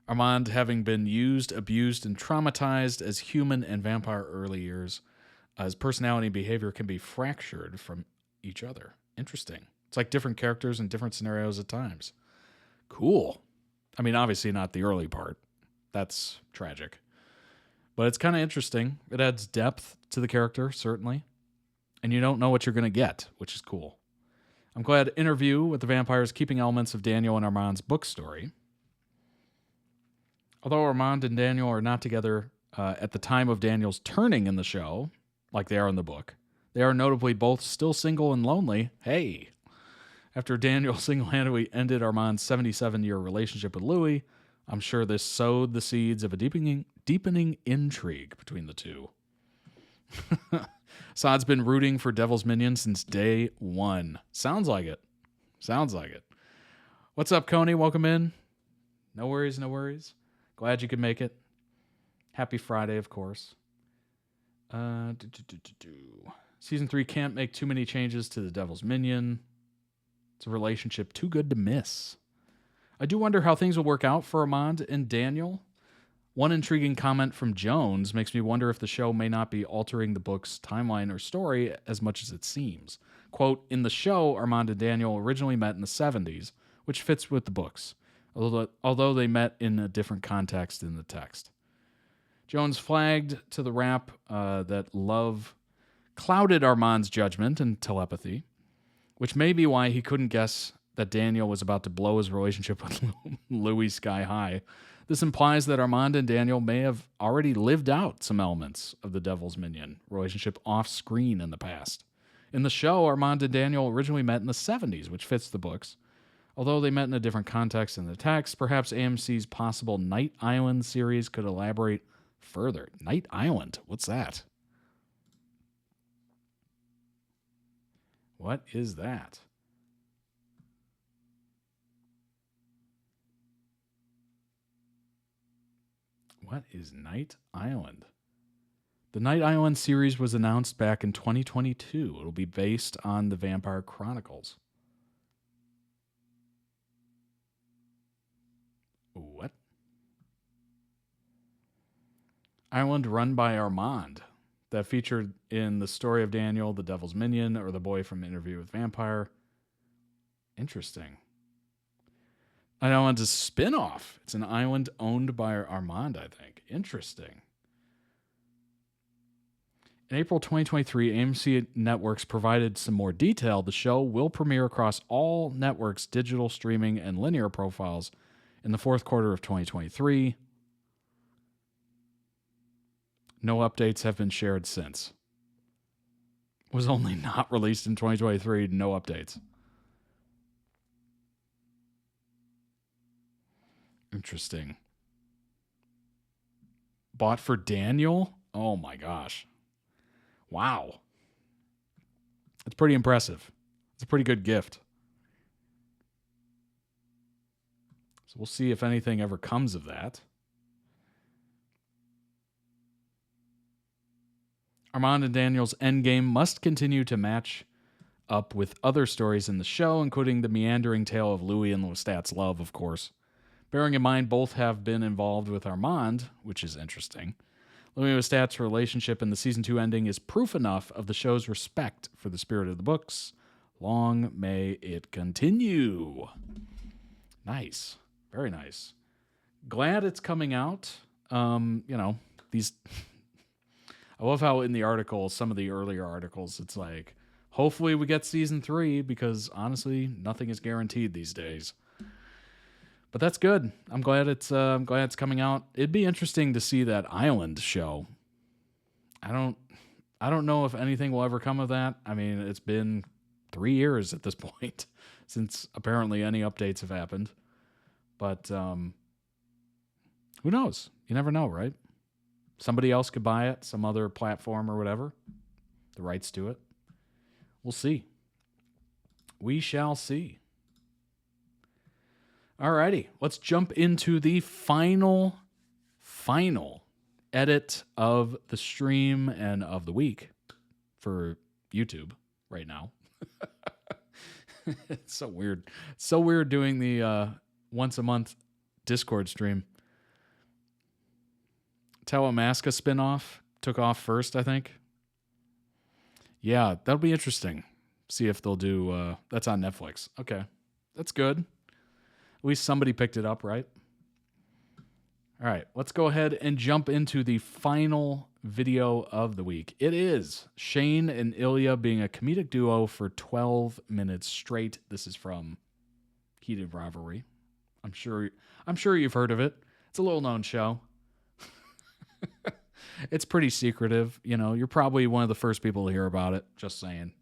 Armand, having been used, abused, and traumatized as human and vampire early years, his personality and behavior can be fractured from each other. Interesting. It's like different characters in different scenarios at times. Cool. I mean, obviously not the early part. That's tragic. But it's kind of interesting. It adds depth to the character, certainly. And you don't know what you're going to get, which is cool. I'm glad Interview with the Vampire is keeping elements of Daniel and Armand's book story. Although Armand and Daniel are not together at the time of Daniel's turning in the show, like they are in the book, they are notably both still single and lonely. Hey! After Daniel single-handedly ended Armand's 77-year relationship with Louis, I'm sure this sowed the seeds of a deepening intrigue between the two. Saad's been rooting for Devil's Minion since day one. Sounds like it. Sounds like it. What's up, Coney? Welcome in. No worries, no worries. Glad you could make it. Happy Friday, of course. Season 3 can't make too many changes to the Devil's Minion. It's a relationship too good to miss. I do wonder how things will work out for Armand and Daniel. One intriguing comment from Jones makes me wonder if the show may not be altering the book's timeline or story as much as it seems. Quote, in the show, Armand and Daniel originally met in the 70s, which fits with the books, although they met in a different context in the text. Jones flagged to the rap that love clouded Armand's judgment and telepathy, which may be why he couldn't guess that Daniel was about to blow his relationship with Louis sky high. This implies that Armand and Daniel may have already lived out some elements of the Devil's Minion relationship off-screen in the past. In the show, Armand and Daniel originally met in the 70s, which fits the books. Although they met in a different context in the text, perhaps AMC's possible Night Island series could elaborate further. Night Island? What's that? What is that? What is Night Island? The Night Island series was announced back in 2022. It'll be based on the Vampire Chronicles. What? Island run by Armand. That featured in the story of Daniel, the Devil's Minion, or the boy from Interview with Vampire. Interesting. Island's a spin-off. It's an island owned by Armand, I think. Interesting. In April 2023, AMC Networks provided some more detail. The show will premiere across all networks' digital streaming and linear profiles in the fourth quarter of 2023. No updates have been shared since. Was only not released in 2023. No updates. Interesting. Bought for Daniel? Oh my gosh. Wow. It's pretty impressive. It's a pretty good gift. So we'll see if anything ever comes of that. Armand and Daniel's endgame must continue to match up with other stories in the show, including the meandering tale of Louis and Lestat's love, of course. Bearing in mind both have been involved with Armand, which is interesting. Louis and Lestat's relationship in the season 2 ending is proof enough of the show's respect for the spirit of the books. Long may it continue. Nice. Very nice. Glad it's coming out. These... I love how in the articles, some of the earlier articles, it's like, hopefully we get season 3, because honestly, nothing is guaranteed these days. But that's good. I'm glad it's coming out. It'd be interesting to see that Island show. I don't know if anything will ever come of that. I mean, it's been 3 years at this point since apparently any updates have happened. But who knows? You never know, right? Somebody else could buy it, some other platform or whatever. The rights to it. We'll see. We shall see. Alrighty, let's jump into the final edit of the stream and of the week for YouTube right now. It's so weird. So weird doing the once a month Discord stream. Telemaska spinoff took off first, I think. Yeah, that'll be interesting. See if they'll do... that's on Netflix. Okay, that's good. At least somebody picked it up, right? All right, let's go ahead and jump into the final video of the week. It is Shane and Ilya being a comedic duo for 12 minutes straight. This is from Heated Rivalry. I'm sure you've heard of it. It's a little-known show. It's pretty secretive. You know, you're probably one of the first people to hear about it. Just saying.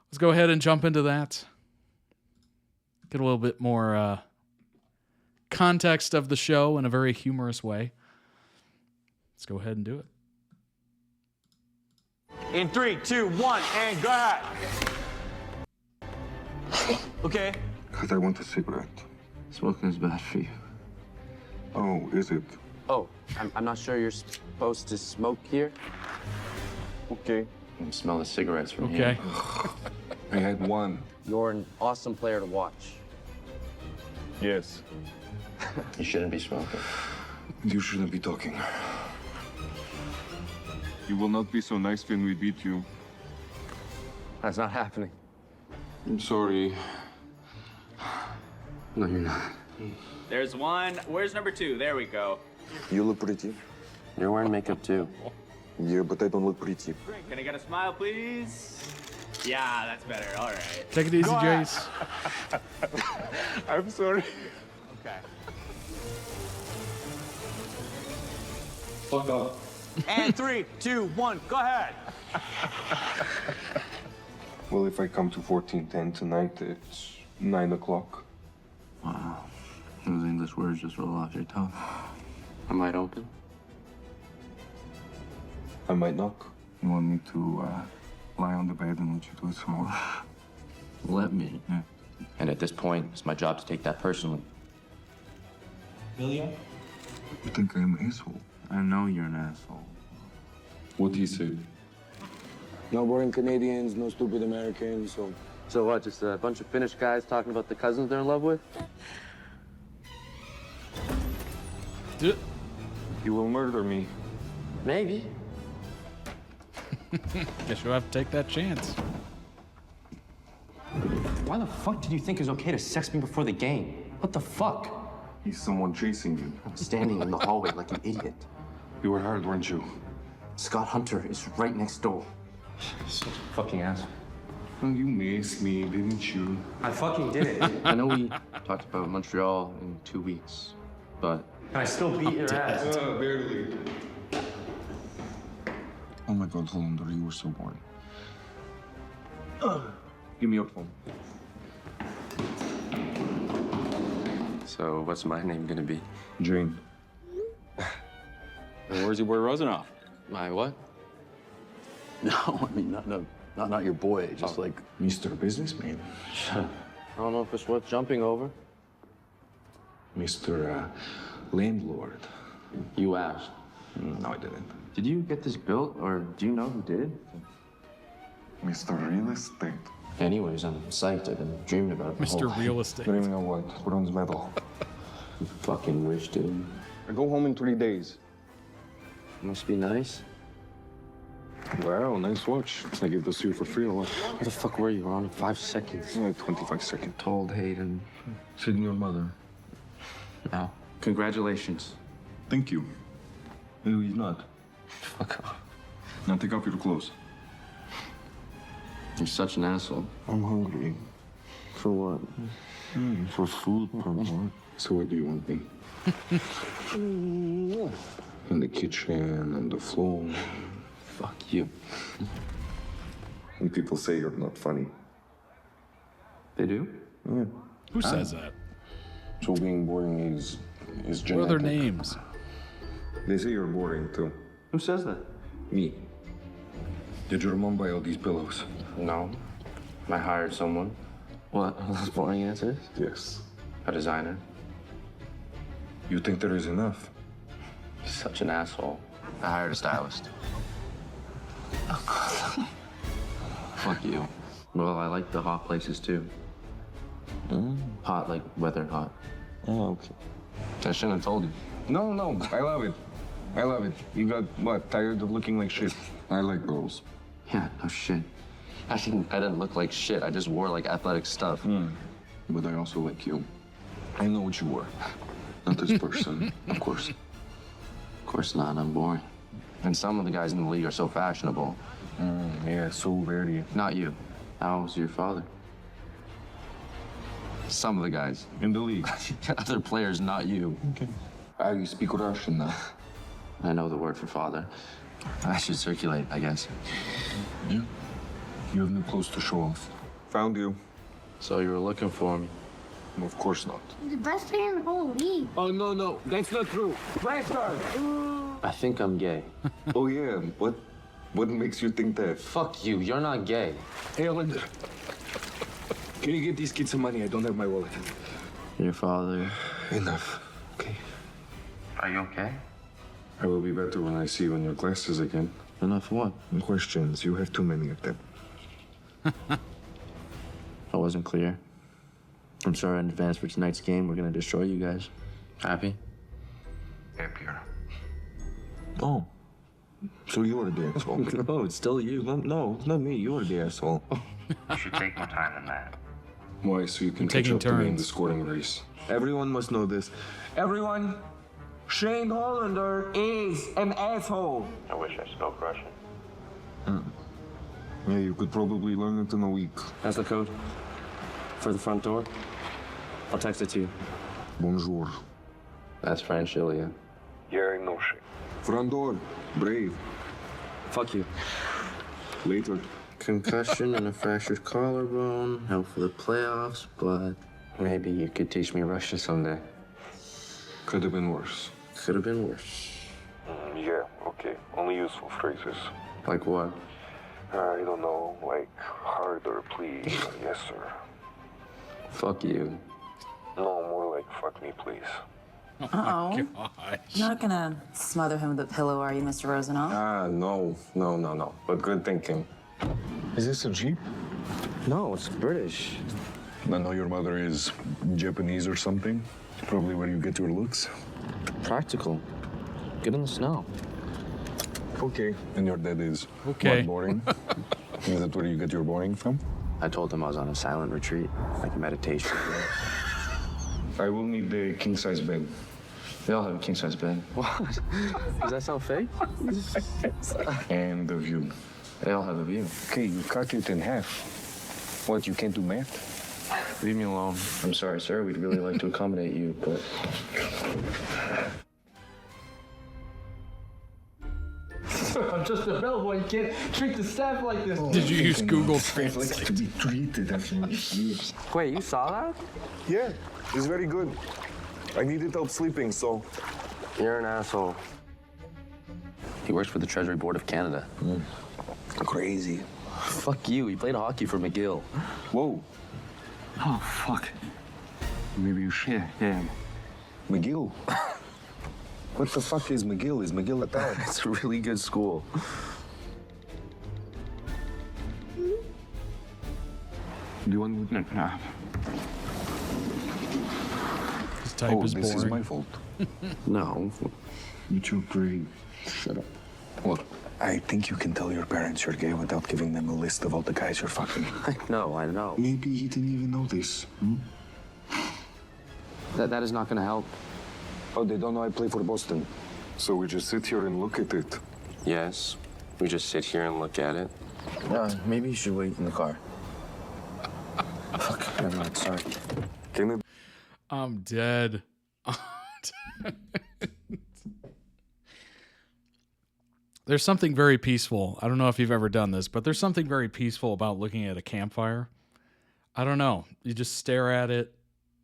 Let's go ahead and jump into that. Get a little bit more context of the show in a very humorous way. Let's go ahead and do it. In 3, 2, 1, and go ahead. Okay. Because I want a cigarette. Smoking is bad for you. Oh, is it? Oh, I'm not sure you're supposed to smoke here. Okay. You can smell the cigarettes from here. Okay. I had one. You're an awesome player to watch. Yes. You shouldn't be smoking. You shouldn't be talking. You will not be so nice when we beat you. That's not happening. I'm sorry. No, you're not. There's one. Where's number 2? There we go. You look pretty. You're wearing makeup too. Yeah, but I don't look pretty. Great. Can I get a smile, please? Yeah, that's better. All right. Take it easy, Jace. I'm sorry. Okay. Fuck up. And 3, 2, 1, go ahead. Well, if I come to 1410 tonight, it's 9 o'clock. Wow. Those English words just roll off your tongue. I might open. I might knock. You want me to lie on the bed and let you do it some more? Let me. Yeah. And at this point, it's my job to take that personally. William? You think I'm an asshole? I know you're an asshole. What he said? No boring Canadians, no stupid Americans, So what, just a bunch of Finnish guys talking about the cousins they're in love with? You will murder me. Maybe. Guess you'll have to take that chance. Why the fuck did you think it was okay to sex me before the game? What the fuck? He's someone chasing you. I'm standing in the hallway like an idiot. You were hard, weren't you? Scott Hunter is right next door. Such a fucking asshole. Oh, you missed me, didn't you? I fucking did it. I know we talked about Montreal in 2 weeks, but... And I still beat your ass. Barely. Oh my God, Hollander, you were so boring. Give me your phone. So, what's my name gonna be? Jane. Where's your boy Rosenoff? My what? No, I mean, not your boy, just like... Mr. Businessman. I don't know if it's worth jumping over. Mr. Landlord. You asked. No, I didn't. Did you get this built, or do you know who did? Mr. Real Estate. Anyways, I'm psyched. I've been dreaming about it. Mr. Real Estate. Dreaming of what? Bronze medal. You fucking wish, dude. I go home in 3 days. Must be nice. Wow, nice watch. I gave this to you for free or what? Where the fuck were you? Around 5 seconds. 25 seconds. Told Hayden. Sitting your mother. Now, congratulations. Thank you. No, he's not. Fuck off. Now take off your clothes. You're such an asshole. I'm hungry. For what? For food, probably. So where do you want me? In the kitchen, on the floor. Fuck you. And people say you're not funny. They do? Yeah. Who says that? So being boring is genetic. What are their names? They say you're boring too. Who says that? Me. Did your mom buy all these pillows? No. I hired someone. What? Are those boring answers? Yes. A designer. You think there is enough? Such an asshole. I hired a stylist. Fuck you. Well, I like the hot places too. Hot like weather hot. Oh, okay. I shouldn't have told you. No, I love it. I love it. You got, what, tired of looking like shit? I like girls. Yeah, no shit. I didn't look like shit. I just wore like athletic stuff. But I also like you. I know what you were. Not this person, of course. Of course not. I'm boring. And some of the guys in the league are so fashionable. Yeah, so very. Not you. How's your father? Some of the guys. In the league. Other players, not you. Okay. I speak Russian now. I know the word for father. I should circulate, I guess. Yeah. You have no clothes to show off. Found you. So you were looking for me? Of course not. The best player in the whole league. Oh, no. That's not true. Lifeguard! I think I'm gay. Oh, yeah. What makes you think that? Fuck you. You're not gay. Hey, Linda. Can you get these kids some money? I don't have my wallet. Your father. Enough. Okay. Are you okay? I will be better when I see you in your classes again. Enough what? Questions. You have too many of them. I wasn't clear. I'm sorry in advance for tonight's game. We're gonna destroy you guys. Happy? Happier. Oh. So you're the asshole. No, it's still you. No, not me. You're the asshole. You should take more time than that. Why? So you can catch up to me in the scoring race. Everyone must know this. Everyone, Shane Hollander is an asshole. I wish I spoke Russian. Yeah, you could probably learn it in a week. That's the code for the front door. I'll text it to you. Bonjour. That's French, Ilya. Yeah, I know shit. Front door. Brave. Fuck you. Later. Concussion and a fractured collarbone. Help for the playoffs, but maybe you could teach me Russian someday. Could have been worse. Could have been worse. Yeah, okay. Only useful phrases. Like what? I don't know, like harder, please. Yes, sir. Fuck you. No, more like fuck me, please. Uh-oh. You're not gonna smother him with a pillow, are you, Mr. Rosenoff? No. But good thinking. Is this a Jeep? No, it's British. I know your mother is Japanese or something. Probably where you get your looks. Practical. Get in the snow. Okay. And your dad is okay. What, boring? Is that where you get your boring from? I told him I was on a silent retreat, like meditation. I will need the king-size bed. We all have a king-size bed. What? Does that sound fake? And the view. They all have a view. Okay, you cut it in half. What, you can't do math? Leave me alone. I'm sorry, sir. We'd really like to accommodate you, but... I'm just a bellboy. You can't treat the staff like this. Did you use Google Translate? Like to be treated as a Wait, you saw that? Yeah, it's very good. I needed help sleeping, so... You're an asshole. He works for the Treasury Board of Canada. Crazy. Fuck you. He played hockey for McGill. Whoa. Oh, fuck. Maybe you should. Yeah. McGill? What the fuck is McGill? Is McGill a town? It's a really good school. Do you want... No. His type is this boring. is my fault. No. You two great. Shut up. Look, I think you can tell your parents you're gay without giving them a list of all the guys you're fucking. I know. Maybe he didn't even know this. That is not going to help. Oh, they don't know I play for Boston. So we just sit here and look at it. Yes. We just sit here and look at it. Maybe you should wait in the car. Fuck, never mind. Sorry. Can it... I'm dead. There's something very peaceful. I don't know if you've ever done this, but there's something very peaceful about looking at a campfire. I don't know. You just stare at it.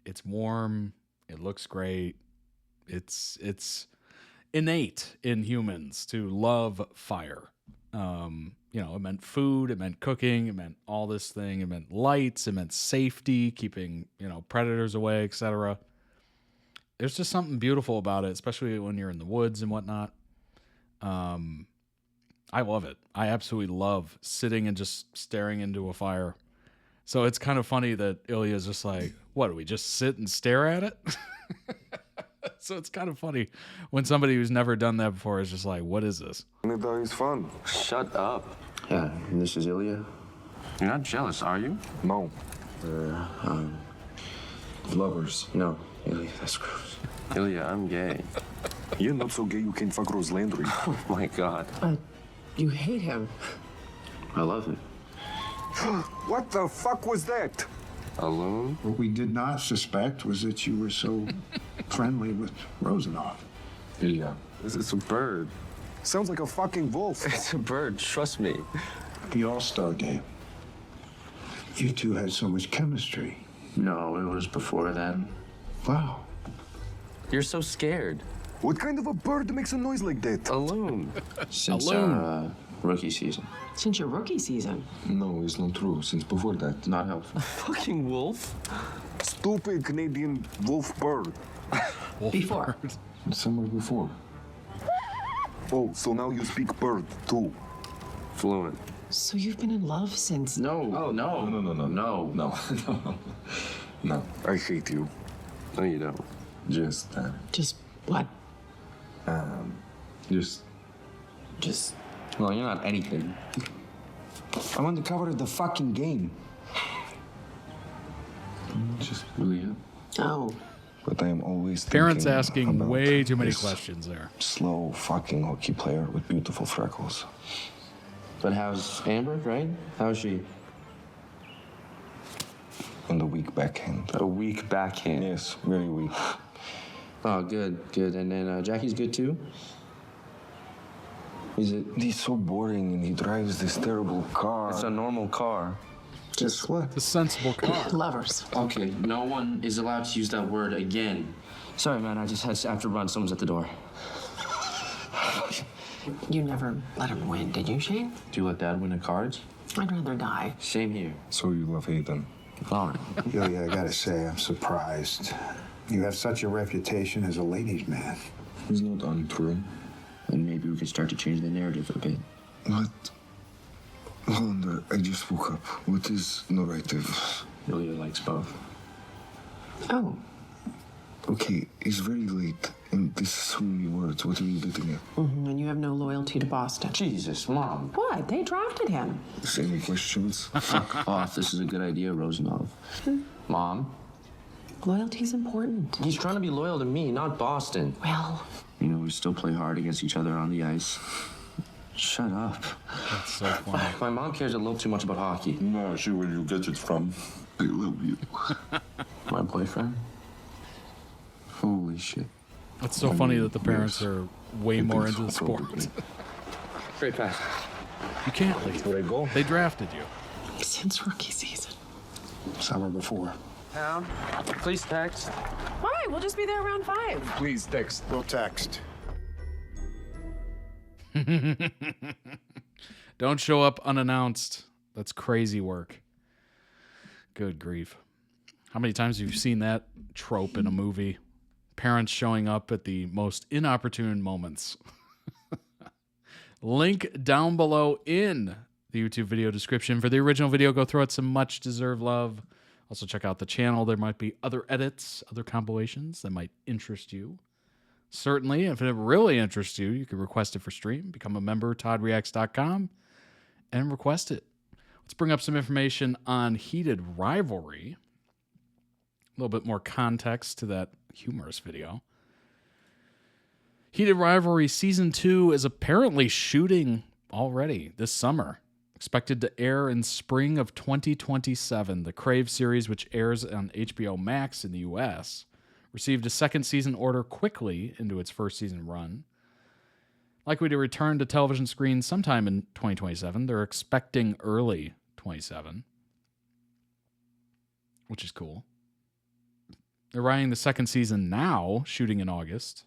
It's warm. It looks great. It's innate in humans to love fire. It meant food, it meant cooking, it meant all this thing, it meant lights, it meant safety, keeping, predators away, etc. There's just something beautiful about it, especially when you're in the woods and whatnot. I love it. I absolutely love sitting and just staring into a fire. So it's kind of funny that Ilya's just like, what, do we just sit and stare at it? So it's kind of funny when somebody who's never done that before is just like, what is this? Canada is fun. Shut up. Yeah, and this is Ilya. You're not jealous, are you? No. Lovers. No, Ilya, that's gross. Ilya, I'm gay. You're not so gay you can fuck Rose Landry. Oh my God. You hate him. I love him. What the fuck was that? Alone? What we did not suspect was that you were so friendly with Rosanov. Yeah. It's a bird. Sounds like a fucking wolf. It's a bird, trust me. The All-Star game. You two had so much chemistry. No, it was before then. Wow. You're so scared. What kind of a bird makes a noise like that? A loon. Since our rookie season. Since your rookie season? No, it's not true. Since before that. Not helpful. Fucking wolf? Stupid Canadian wolf bird. Before. Somewhere before. Oh, so now you speak bird too. Fluent. So you've been in love since... No. Oh, no. No. No. I hate you. No, you don't. Just what? Just... Well, you're not anything. I'm on the cover of the fucking game. Just Ilya. Oh. But I am always Parents thinking asking about way too many this questions there. Slow fucking hockey player with beautiful freckles. But how's Amber, right? How's she? And a weak backhand. A weak backhand? Yes, very weak. Oh, good. And then Jackie's good too? He's so boring and he drives this terrible car. It's a normal car. Just what? It's a sensible car. Lovers. Okay, no one is allowed to use that word again. Sorry, man, I just have to run. Someone's at the door. You never let him win, did you, Shane? Do you let Dad win at cards? I'd rather die. Same here. So you love Hayden? Fine. Ilya, I gotta say, I'm surprised. You have such a reputation as a ladies' man. It's not untrue. And maybe we could start to change the narrative a bit. What? Hollander, I just woke up. What is narrative? Ilya likes both. Oh. Okay, it's very late, and this is so many words. What are you getting at? And you have no loyalty to Boston. Jesus, Mom. What? They drafted him. Any questions? Fuck off. This is a good idea, Rosanov. Mom, Loyalty's important. He's trying to be loyal to me, not Boston. Well, You know, we still play hard against each other on the ice. Shut up. That's so funny. My mom cares a little too much about hockey. No, see where you get it from. I love you. My boyfriend? Holy shit. It's so funny that the parents are way more into the sport. Great pass. You can't leave. Where I go? They drafted you. since rookie season. Summer before. Pound, please text. Why? We'll just be there around 5. Please text. We'll text. Don't show up unannounced. That's crazy work. Good grief. How many times have you seen that trope in a movie? Parents showing up at the most inopportune moments. Link down below in the YouTube video description for the original video. Go throw it some much deserved love. Also check out the channel. There might be other edits, other compilations that might interest you. Certainly, if it really interests you, you can request it for stream. Become a member, toddreacts.com, and request it. Let's bring up some information on Heated Rivalry. A little bit more context to that humorous video. Heated Rivalry Season 2 is apparently shooting already this summer. Expected to air in spring of 2027. The Crave series, which airs on HBO Max in the U.S., received a second season order quickly into its first season run. Likely to return to television screens sometime in 2027. They're expecting early 27, which is cool. They're writing the second season now, shooting in August.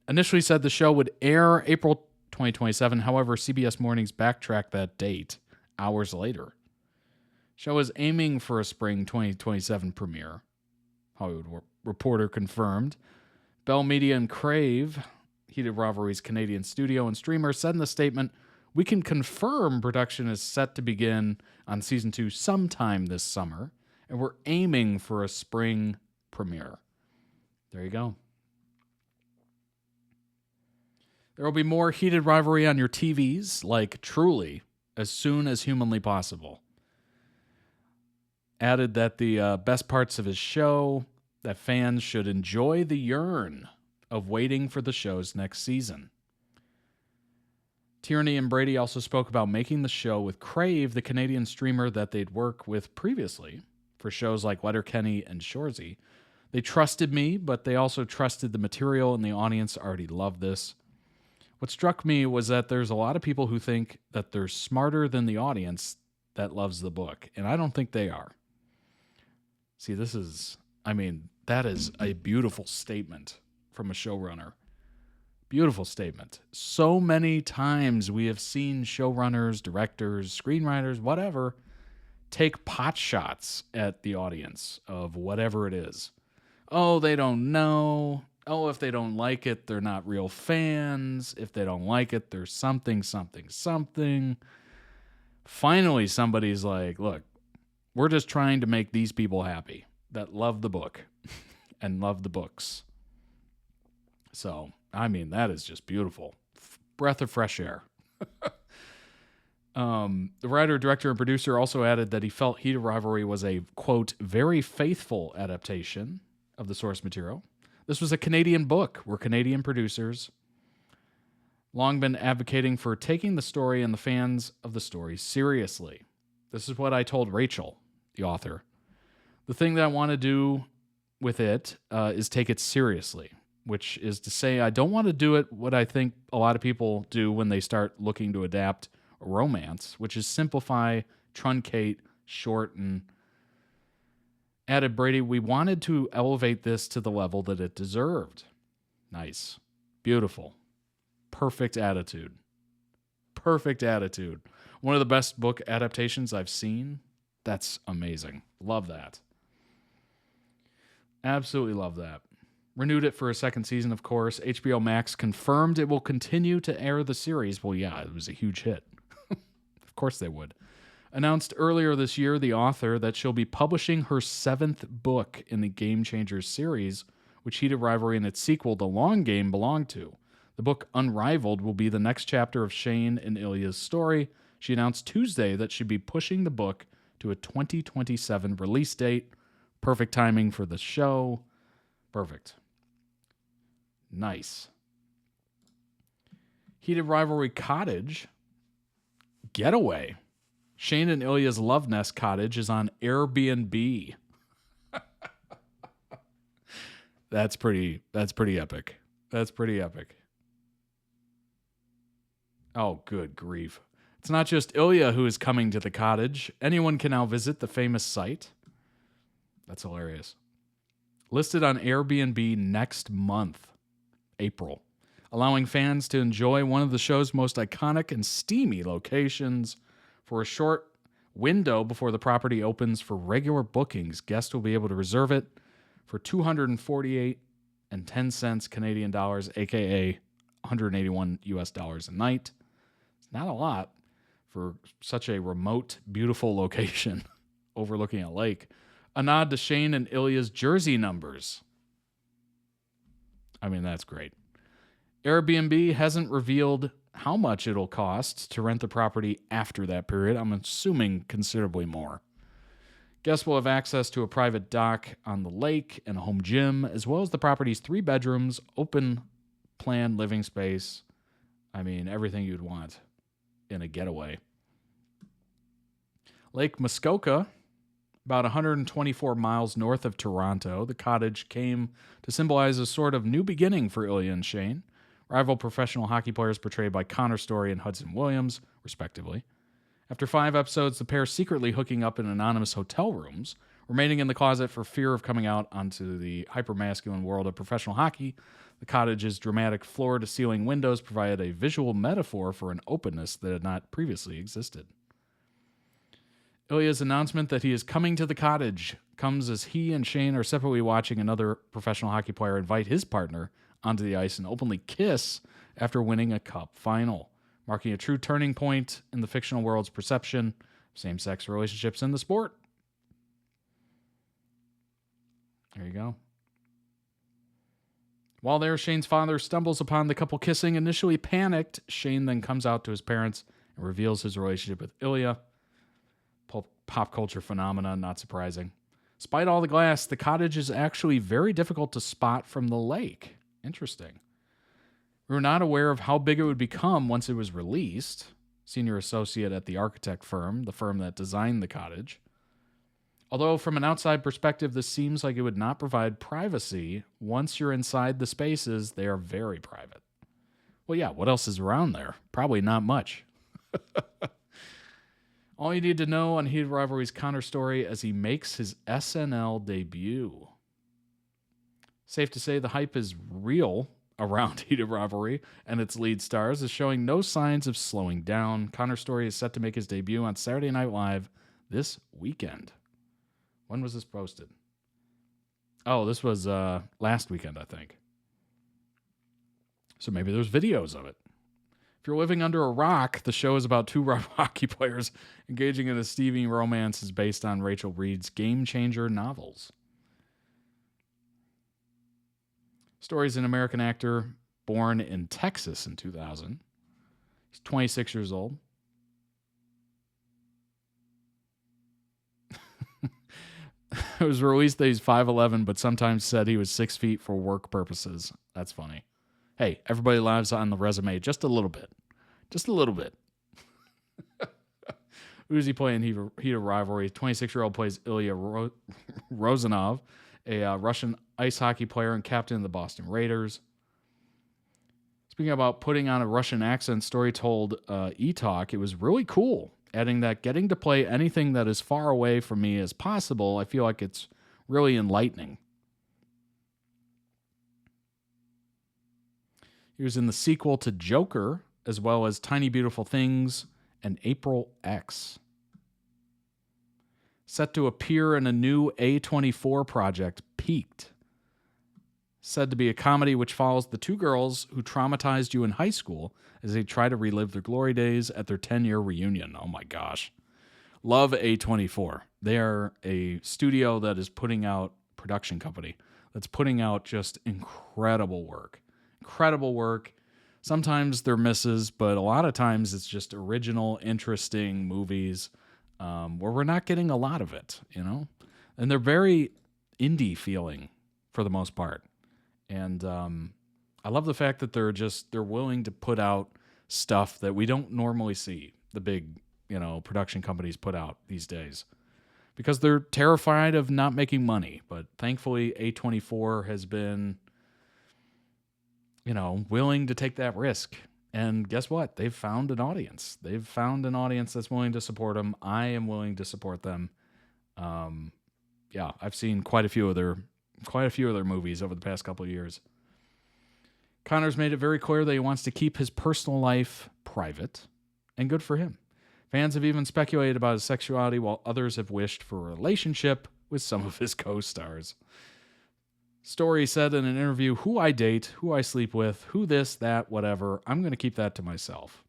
Initially said the show would air April 2027. However, CBS Mornings backtracked that date hours later. Show is aiming for a spring 2027 premiere. Hollywood Reporter confirmed. Bell Media and Crave, Heated Rivalry's Canadian studio and streamer, said in the statement, "We can confirm production is set to begin on Season 2 sometime this summer, and we're aiming for a spring premiere." There you go. There will be more Heated Rivalry on your TVs, like Truly, as soon as humanly possible. Added that the best parts of his show, that fans should enjoy the yearn of waiting for the show's next season. Tierney and Brady also spoke about making the show with Crave, the Canadian streamer that they'd worked with previously for shows like Letterkenny and Shoresy. They trusted me, but they also trusted the material, and the audience already loved this. What struck me was that there's a lot of people who think that they're smarter than the audience that loves the book, and I don't think they are. See, that is a beautiful statement from a showrunner. Beautiful statement. So many times we have seen showrunners, directors, screenwriters, whatever, take pot shots at the audience of whatever it is. Oh, they don't know. Oh, if they don't like it, they're not real fans. If they don't like it, they're something. Finally, somebody's like, look, we're just trying to make these people happy that love the book and love the books. So, that is just beautiful. Breath of fresh air. The writer, director, and producer also added that he felt Heated Rivalry was a, quote, very faithful adaptation of the source material. This was a Canadian book. We're Canadian producers. Long been advocating for taking the story and the fans of the story seriously. This is what I told Rachel, the author. The thing that I want to do with it is take it seriously, which is to say I don't want to do it what I think a lot of people do when they start looking to adapt a romance, which is simplify, truncate, shorten. Added Brady, we wanted to elevate this to the level that it deserved. Nice. Beautiful. Perfect attitude. Perfect attitude. One of the best book adaptations I've seen. That's amazing. Love that. Absolutely love that. Renewed it for a second season, of course. HBO Max confirmed it will continue to air the series. Well, yeah, it was a huge hit. Of course they would. Announced earlier this year, the author, that she'll be publishing her 7th book in the Game Changers series, which Heated Rivalry and its sequel, The Long Game, belong to. The book Unrivaled will be the next chapter of Shane and Ilya's story. She announced Tuesday that she'd be pushing the book to a 2027 release date. Perfect timing for the show. Perfect. Nice. Heated Rivalry Cottage. Getaway. Shane and Ilya's Love Nest Cottage is on Airbnb. That's pretty epic. That's pretty epic. Oh, good grief. It's not just Ilya who is coming to the cottage. Anyone can now visit the famous site. That's hilarious. Listed on Airbnb next month, April, allowing fans to enjoy one of the show's most iconic and steamy locations. For a short window before the property opens for regular bookings, guests will be able to reserve it for $248.10 Canadian dollars, aka $181 US a night. It's not a lot for such a remote, beautiful location overlooking a lake. A nod to Shane and Ilya's jersey numbers. I mean, that's great. Airbnb hasn't revealed how much it'll cost to rent the property after that period. I'm assuming considerably more. Guests will have access to a private dock on the lake and a home gym, as well as the property's 3 bedrooms, open plan living space. I mean, everything you'd want in a getaway. Lake Muskoka, about 124 miles north of Toronto. The cottage came to symbolize a sort of new beginning for Ilya and Shane, rival professional hockey players portrayed by Connor Story and Hudson Williams, respectively. After 5 episodes, the pair secretly hooking up in anonymous hotel rooms, remaining in the closet for fear of coming out onto the hypermasculine world of professional hockey. The cottage's dramatic floor-to-ceiling windows provided a visual metaphor for an openness that had not previously existed. Ilya's announcement that he is coming to the cottage comes as he and Shane are separately watching another professional hockey player invite his partner onto the ice and openly kiss after winning a cup final, marking a true turning point in the fictional world's perception of same-sex relationships in the sport. There you go. While there, Shane's father stumbles upon the couple kissing. Initially panicked, Shane then comes out to his parents and reveals his relationship with Ilya. Pop culture phenomena, not surprising. Despite all the glass, the cottage is actually very difficult to spot from the lake. Interesting. We were not aware of how big it would become once it was released. Senior associate at the architect firm, the firm that designed the cottage. Although from an outside perspective, this seems like it would not provide privacy. Once you're inside the spaces, they are very private. Well, yeah, what else is around there? Probably not much. All you need to know on Heated Rivalry's Connor Story as he makes his SNL debut. Safe to say the hype is real around Heated Rivalry, and its lead stars is showing no signs of slowing down. Connor Story is set to make his debut on Saturday Night Live this weekend. When was this posted? Oh, this was last weekend, I think. So maybe there's videos of it. If you're living under a rock, the show is about 2 rough hockey players engaging in a steamy romance is based on Rachel Reed's Game Changer novels. Story's an American actor born in Texas in 2000. He's 26 years old. It was released that he's 5'11", but sometimes said he was 6 feet for work purposes. That's funny. Hey, everybody lies on the resume just a little bit. Just a little bit. Who's he playing Heated Rivalry? 26-year-old plays Ilya Rozanov, a Russian ice hockey player and captain of the Boston Raiders. Speaking about putting on a Russian accent, Story told E-Talk, it was really cool, adding that getting to play anything that is far away from me as possible, I feel like it's really enlightening. He was in the sequel to Joker, as well as Tiny Beautiful Things and April X. Set to appear in a new A24 project, Peaked. Said to be a comedy which follows the 2 girls who traumatized you in high school as they try to relive their glory days at their 10-year reunion. Oh my gosh. Love A24. They are a studio that is putting out, production company, that's putting out just incredible work. Incredible work. Sometimes they're misses, but a lot of times it's just original, interesting movies. where we're not getting a lot of it, and they're very indie feeling for the most part. And I love the fact that they're willing to put out stuff that we don't normally see the big, production companies put out these days, because they're terrified of not making money. But thankfully, A24 has been, willing to take that risk. And guess what? They've found an audience. They've found an audience that's willing to support them. I am willing to support them. I've seen quite a few of their movies over the past couple of years. Connor's made it very clear that he wants to keep his personal life private, and good for him. Fans have even speculated about his sexuality, while others have wished for a relationship with some of his co-stars. Story said in an interview, "Who I date, who I sleep with, who this, that, whatever, I'm going to keep that to myself."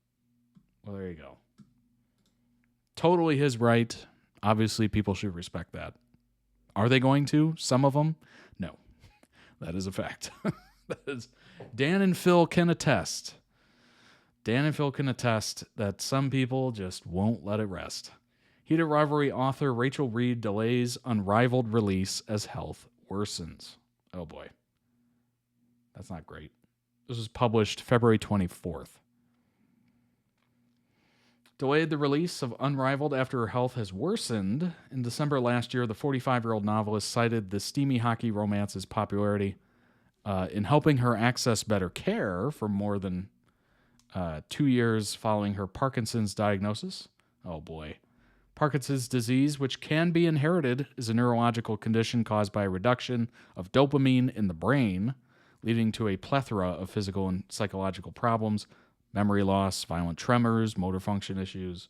Well, there you go. Totally his right. Obviously, people should respect that. Are they going to? Some of them? No. That is a fact. Dan and Phil can attest. Dan and Phil can attest that some people just won't let it rest. Heated Rivalry author Rachel Reed delays unrivaled release as health worsens. Oh boy. That's not great. This was published February 24th. Delayed the release of Unrivaled after her health has worsened. In December last year, the 45-year-old novelist cited the steamy hockey romance's popularity in helping her access better care for more than 2 years following her Parkinson's diagnosis. Oh boy. Parkinson's disease, which can be inherited, is a neurological condition caused by a reduction of dopamine in the brain, leading to a plethora of physical and psychological problems, memory loss, violent tremors, motor function issues.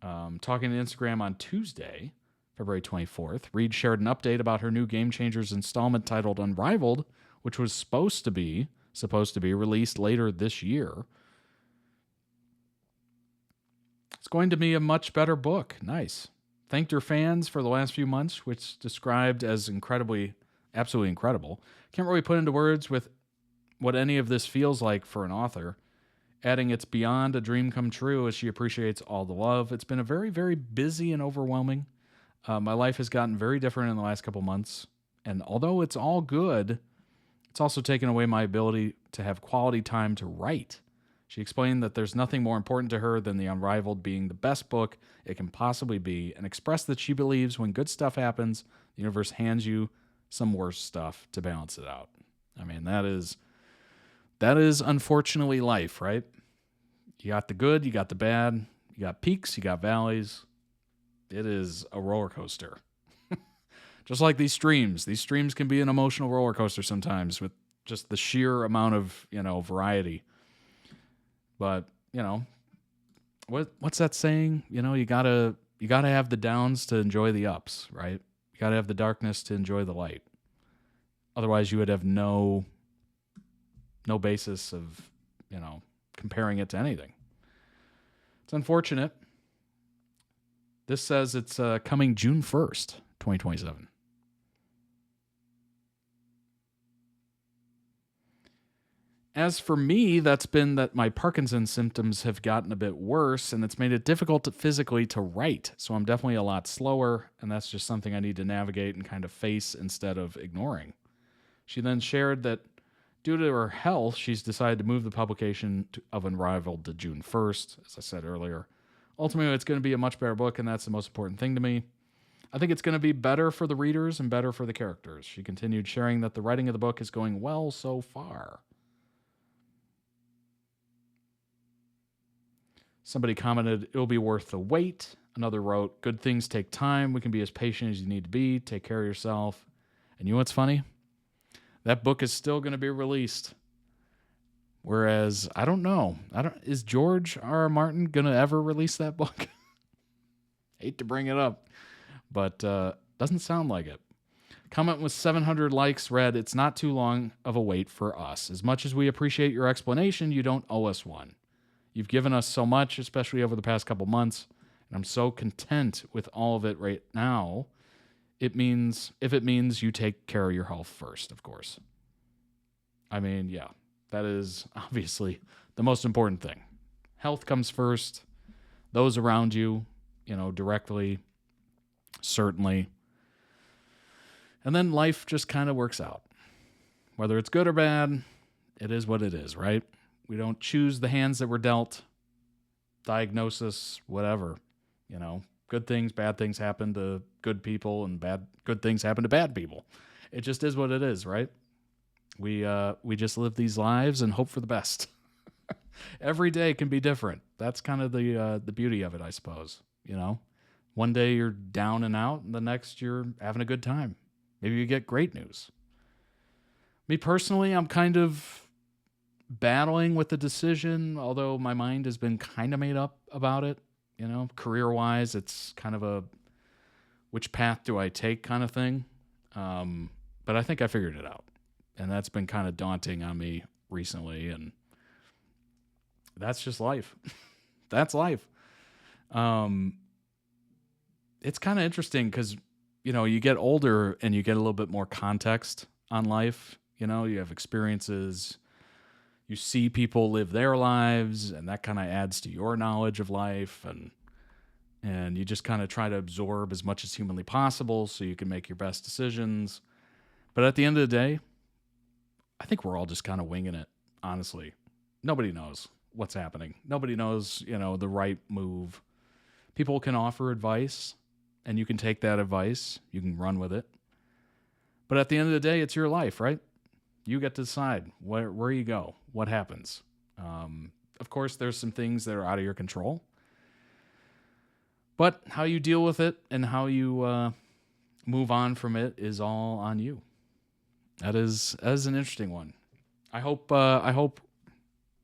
Talking to Instagram on Tuesday, February 24th, Reed shared an update about her new Game Changers installment titled Unrivaled, which was supposed to be released later this year. It's going to be a much better book. Nice. Thanked her fans for the last few months, which described as absolutely incredible. Can't really put into words with what any of this feels like for an author. Adding it's beyond a dream come true as she appreciates all the love. It's been a very, very busy and overwhelming. My life has gotten very different in the last couple months. And although it's all good, it's also taken away my ability to have quality time to write. She explained that there's nothing more important to her than the Unrivaled being the best book it can possibly be, and expressed that she believes when good stuff happens, the universe hands you some worse stuff to balance it out. I mean, that is unfortunately life, right? You got the good, you got the bad, you got peaks, you got valleys. It is a roller coaster. Just like these streams. These streams can be an emotional roller coaster sometimes with just the sheer amount of, variety. But, what's that saying? You gotta have the downs to enjoy the ups, right? You gotta have the darkness to enjoy the light. Otherwise, you would have no basis of, comparing it to anything. It's unfortunate. This says it's coming June 1st, 2027. As for me, that's been that my Parkinson's symptoms have gotten a bit worse, and it's made it difficult physically to write. So I'm definitely a lot slower, and that's just something I need to navigate and kind of face instead of ignoring. She then shared that due to her health, she's decided to move the publication of Unrivaled to June 1st, as I said earlier. Ultimately, it's going to be a much better book, and that's the most important thing to me. I think it's going to be better for the readers and better for the characters. She continued sharing that the writing of the book is going well so far. Somebody commented, "It'll be worth the wait." Another wrote, "Good things take time. We can be as patient as you need to be. Take care of yourself." And you know what's funny? That book is still going to be released. Whereas, I don't know. Is George R. R. Martin going to ever release that book? Hate to bring it up, but doesn't sound like it. Comment with 700 likes read, "It's not too long of a wait for us. As much as we appreciate your explanation, you don't owe us one. You've given us so much, especially over the past couple months, and I'm so content with all of it right now. If it means you take care of your health first, of course." I mean, yeah, that is obviously the most important thing. Health comes first. Those around you, directly, certainly. And then life just kind of works out. Whether it's good or bad, it is what it is, right? We don't choose the hands that we're dealt. Diagnosis, whatever. Good things, bad things happen to good people, and good things happen to bad people. It just is what it is, right? We just live these lives and hope for the best. Every day can be different. That's kind of the beauty of it, I suppose. One day you're down and out, and the next you're having a good time. Maybe you get great news. Me personally, I'm kind of battling with the decision, although my mind has been kind of made up about it. Career-wise, it's kind of a which path do I take kind of thing. But I think I figured it out. And that's been kind of daunting on me recently. And that's just life. That's life. It's kind of interesting because, you get older and you get a little bit more context on life. You have experiences. You see people live their lives, and that kind of adds to your knowledge of life. And you just kind of try to absorb as much as humanly possible so you can make your best decisions. But at the end of the day, I think we're all just kind of winging it, honestly. Nobody knows what's happening. Nobody knows, the right move. People can offer advice, and you can take that advice. You can run with it. But at the end of the day, it's your life, right? You get to decide where you go, what happens. Of course, there's some things that are out of your control. But how you deal with it and how you move on from it is all on you. That is an interesting one. I hope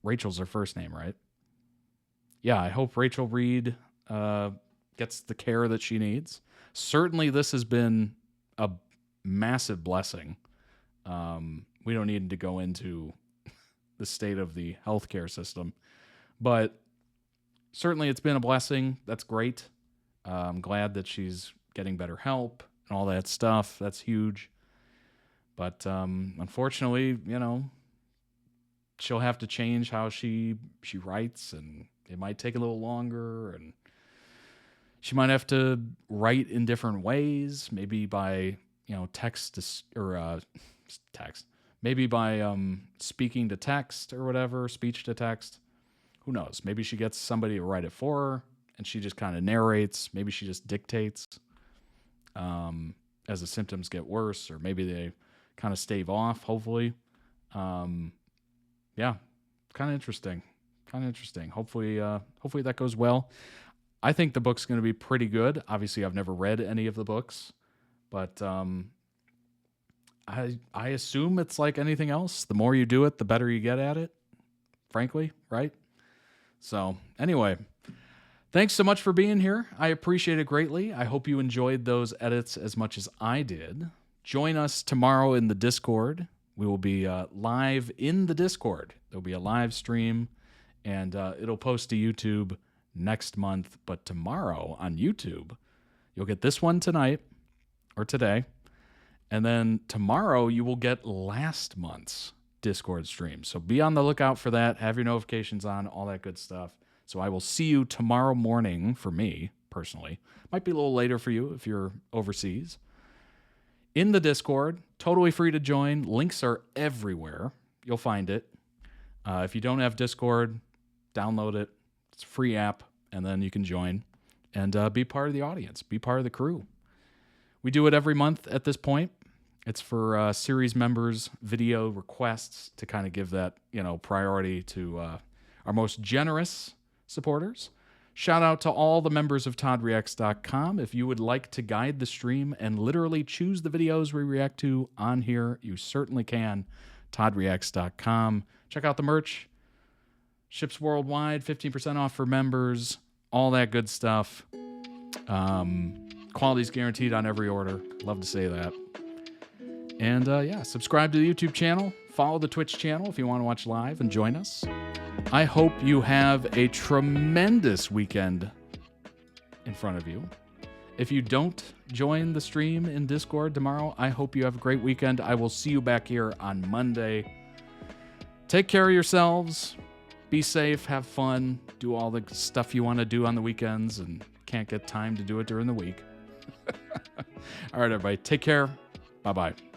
Rachel's her first name, right? Yeah, I hope Rachel Reed gets the care that she needs. Certainly, this has been a massive blessing. We don't need to go into the state of the healthcare system, but certainly it's been a blessing. That's great. I'm glad that she's getting better help and all that stuff. That's huge. But unfortunately, she'll have to change how she writes, and it might take a little longer, and she might have to write in different ways, maybe by text maybe by speaking to text or whatever, speech to text. Who knows? Maybe she gets somebody to write it for her, and she just kind of narrates. Maybe she just dictates as the symptoms get worse, or maybe they kind of stave off, hopefully. Yeah, kind of interesting. Hopefully that goes well. I think the book's going to be pretty good. Obviously, I've never read any of the books, but I assume it's like anything else. The more you do it, the better you get at it, frankly, right? So anyway, thanks so much for being here. I appreciate it greatly. I hope you enjoyed those edits as much as I did. Join us tomorrow in the Discord. We will be live in the Discord. There'll be a live stream, and it'll post to YouTube next month. But tomorrow on YouTube, you'll get this one tonight or today. And then tomorrow you will get last month's Discord stream. So be on the lookout for that. Have your notifications on, all that good stuff. So I will see you tomorrow morning for me, personally. Might be a little later for you if you're overseas. In the Discord, totally free to join. Links are everywhere. You'll find it. If you don't have Discord, download it. It's a free app, and then you can join and be part of the audience, be part of the crew. We do it every month at this point. It's for series members' video requests to kind of give that, priority to our most generous supporters. Shout out to all the members of ToddReacts.com. If you would like to guide the stream and literally choose the videos we react to on here, you certainly can. ToddReacts.com. Check out the merch. Ships worldwide, 15% off for members, all that good stuff. Quality's guaranteed on every order. Love to say that. And subscribe to the YouTube channel. Follow the Twitch channel if you want to watch live and join us. I hope you have a tremendous weekend in front of you. If you don't join the stream in Discord tomorrow, I hope you have a great weekend. I will see you back here on Monday. Take care of yourselves. Be safe. Have fun. Do all the stuff you want to do on the weekends and can't get time to do it during the week. All right, everybody. Take care. Bye-bye.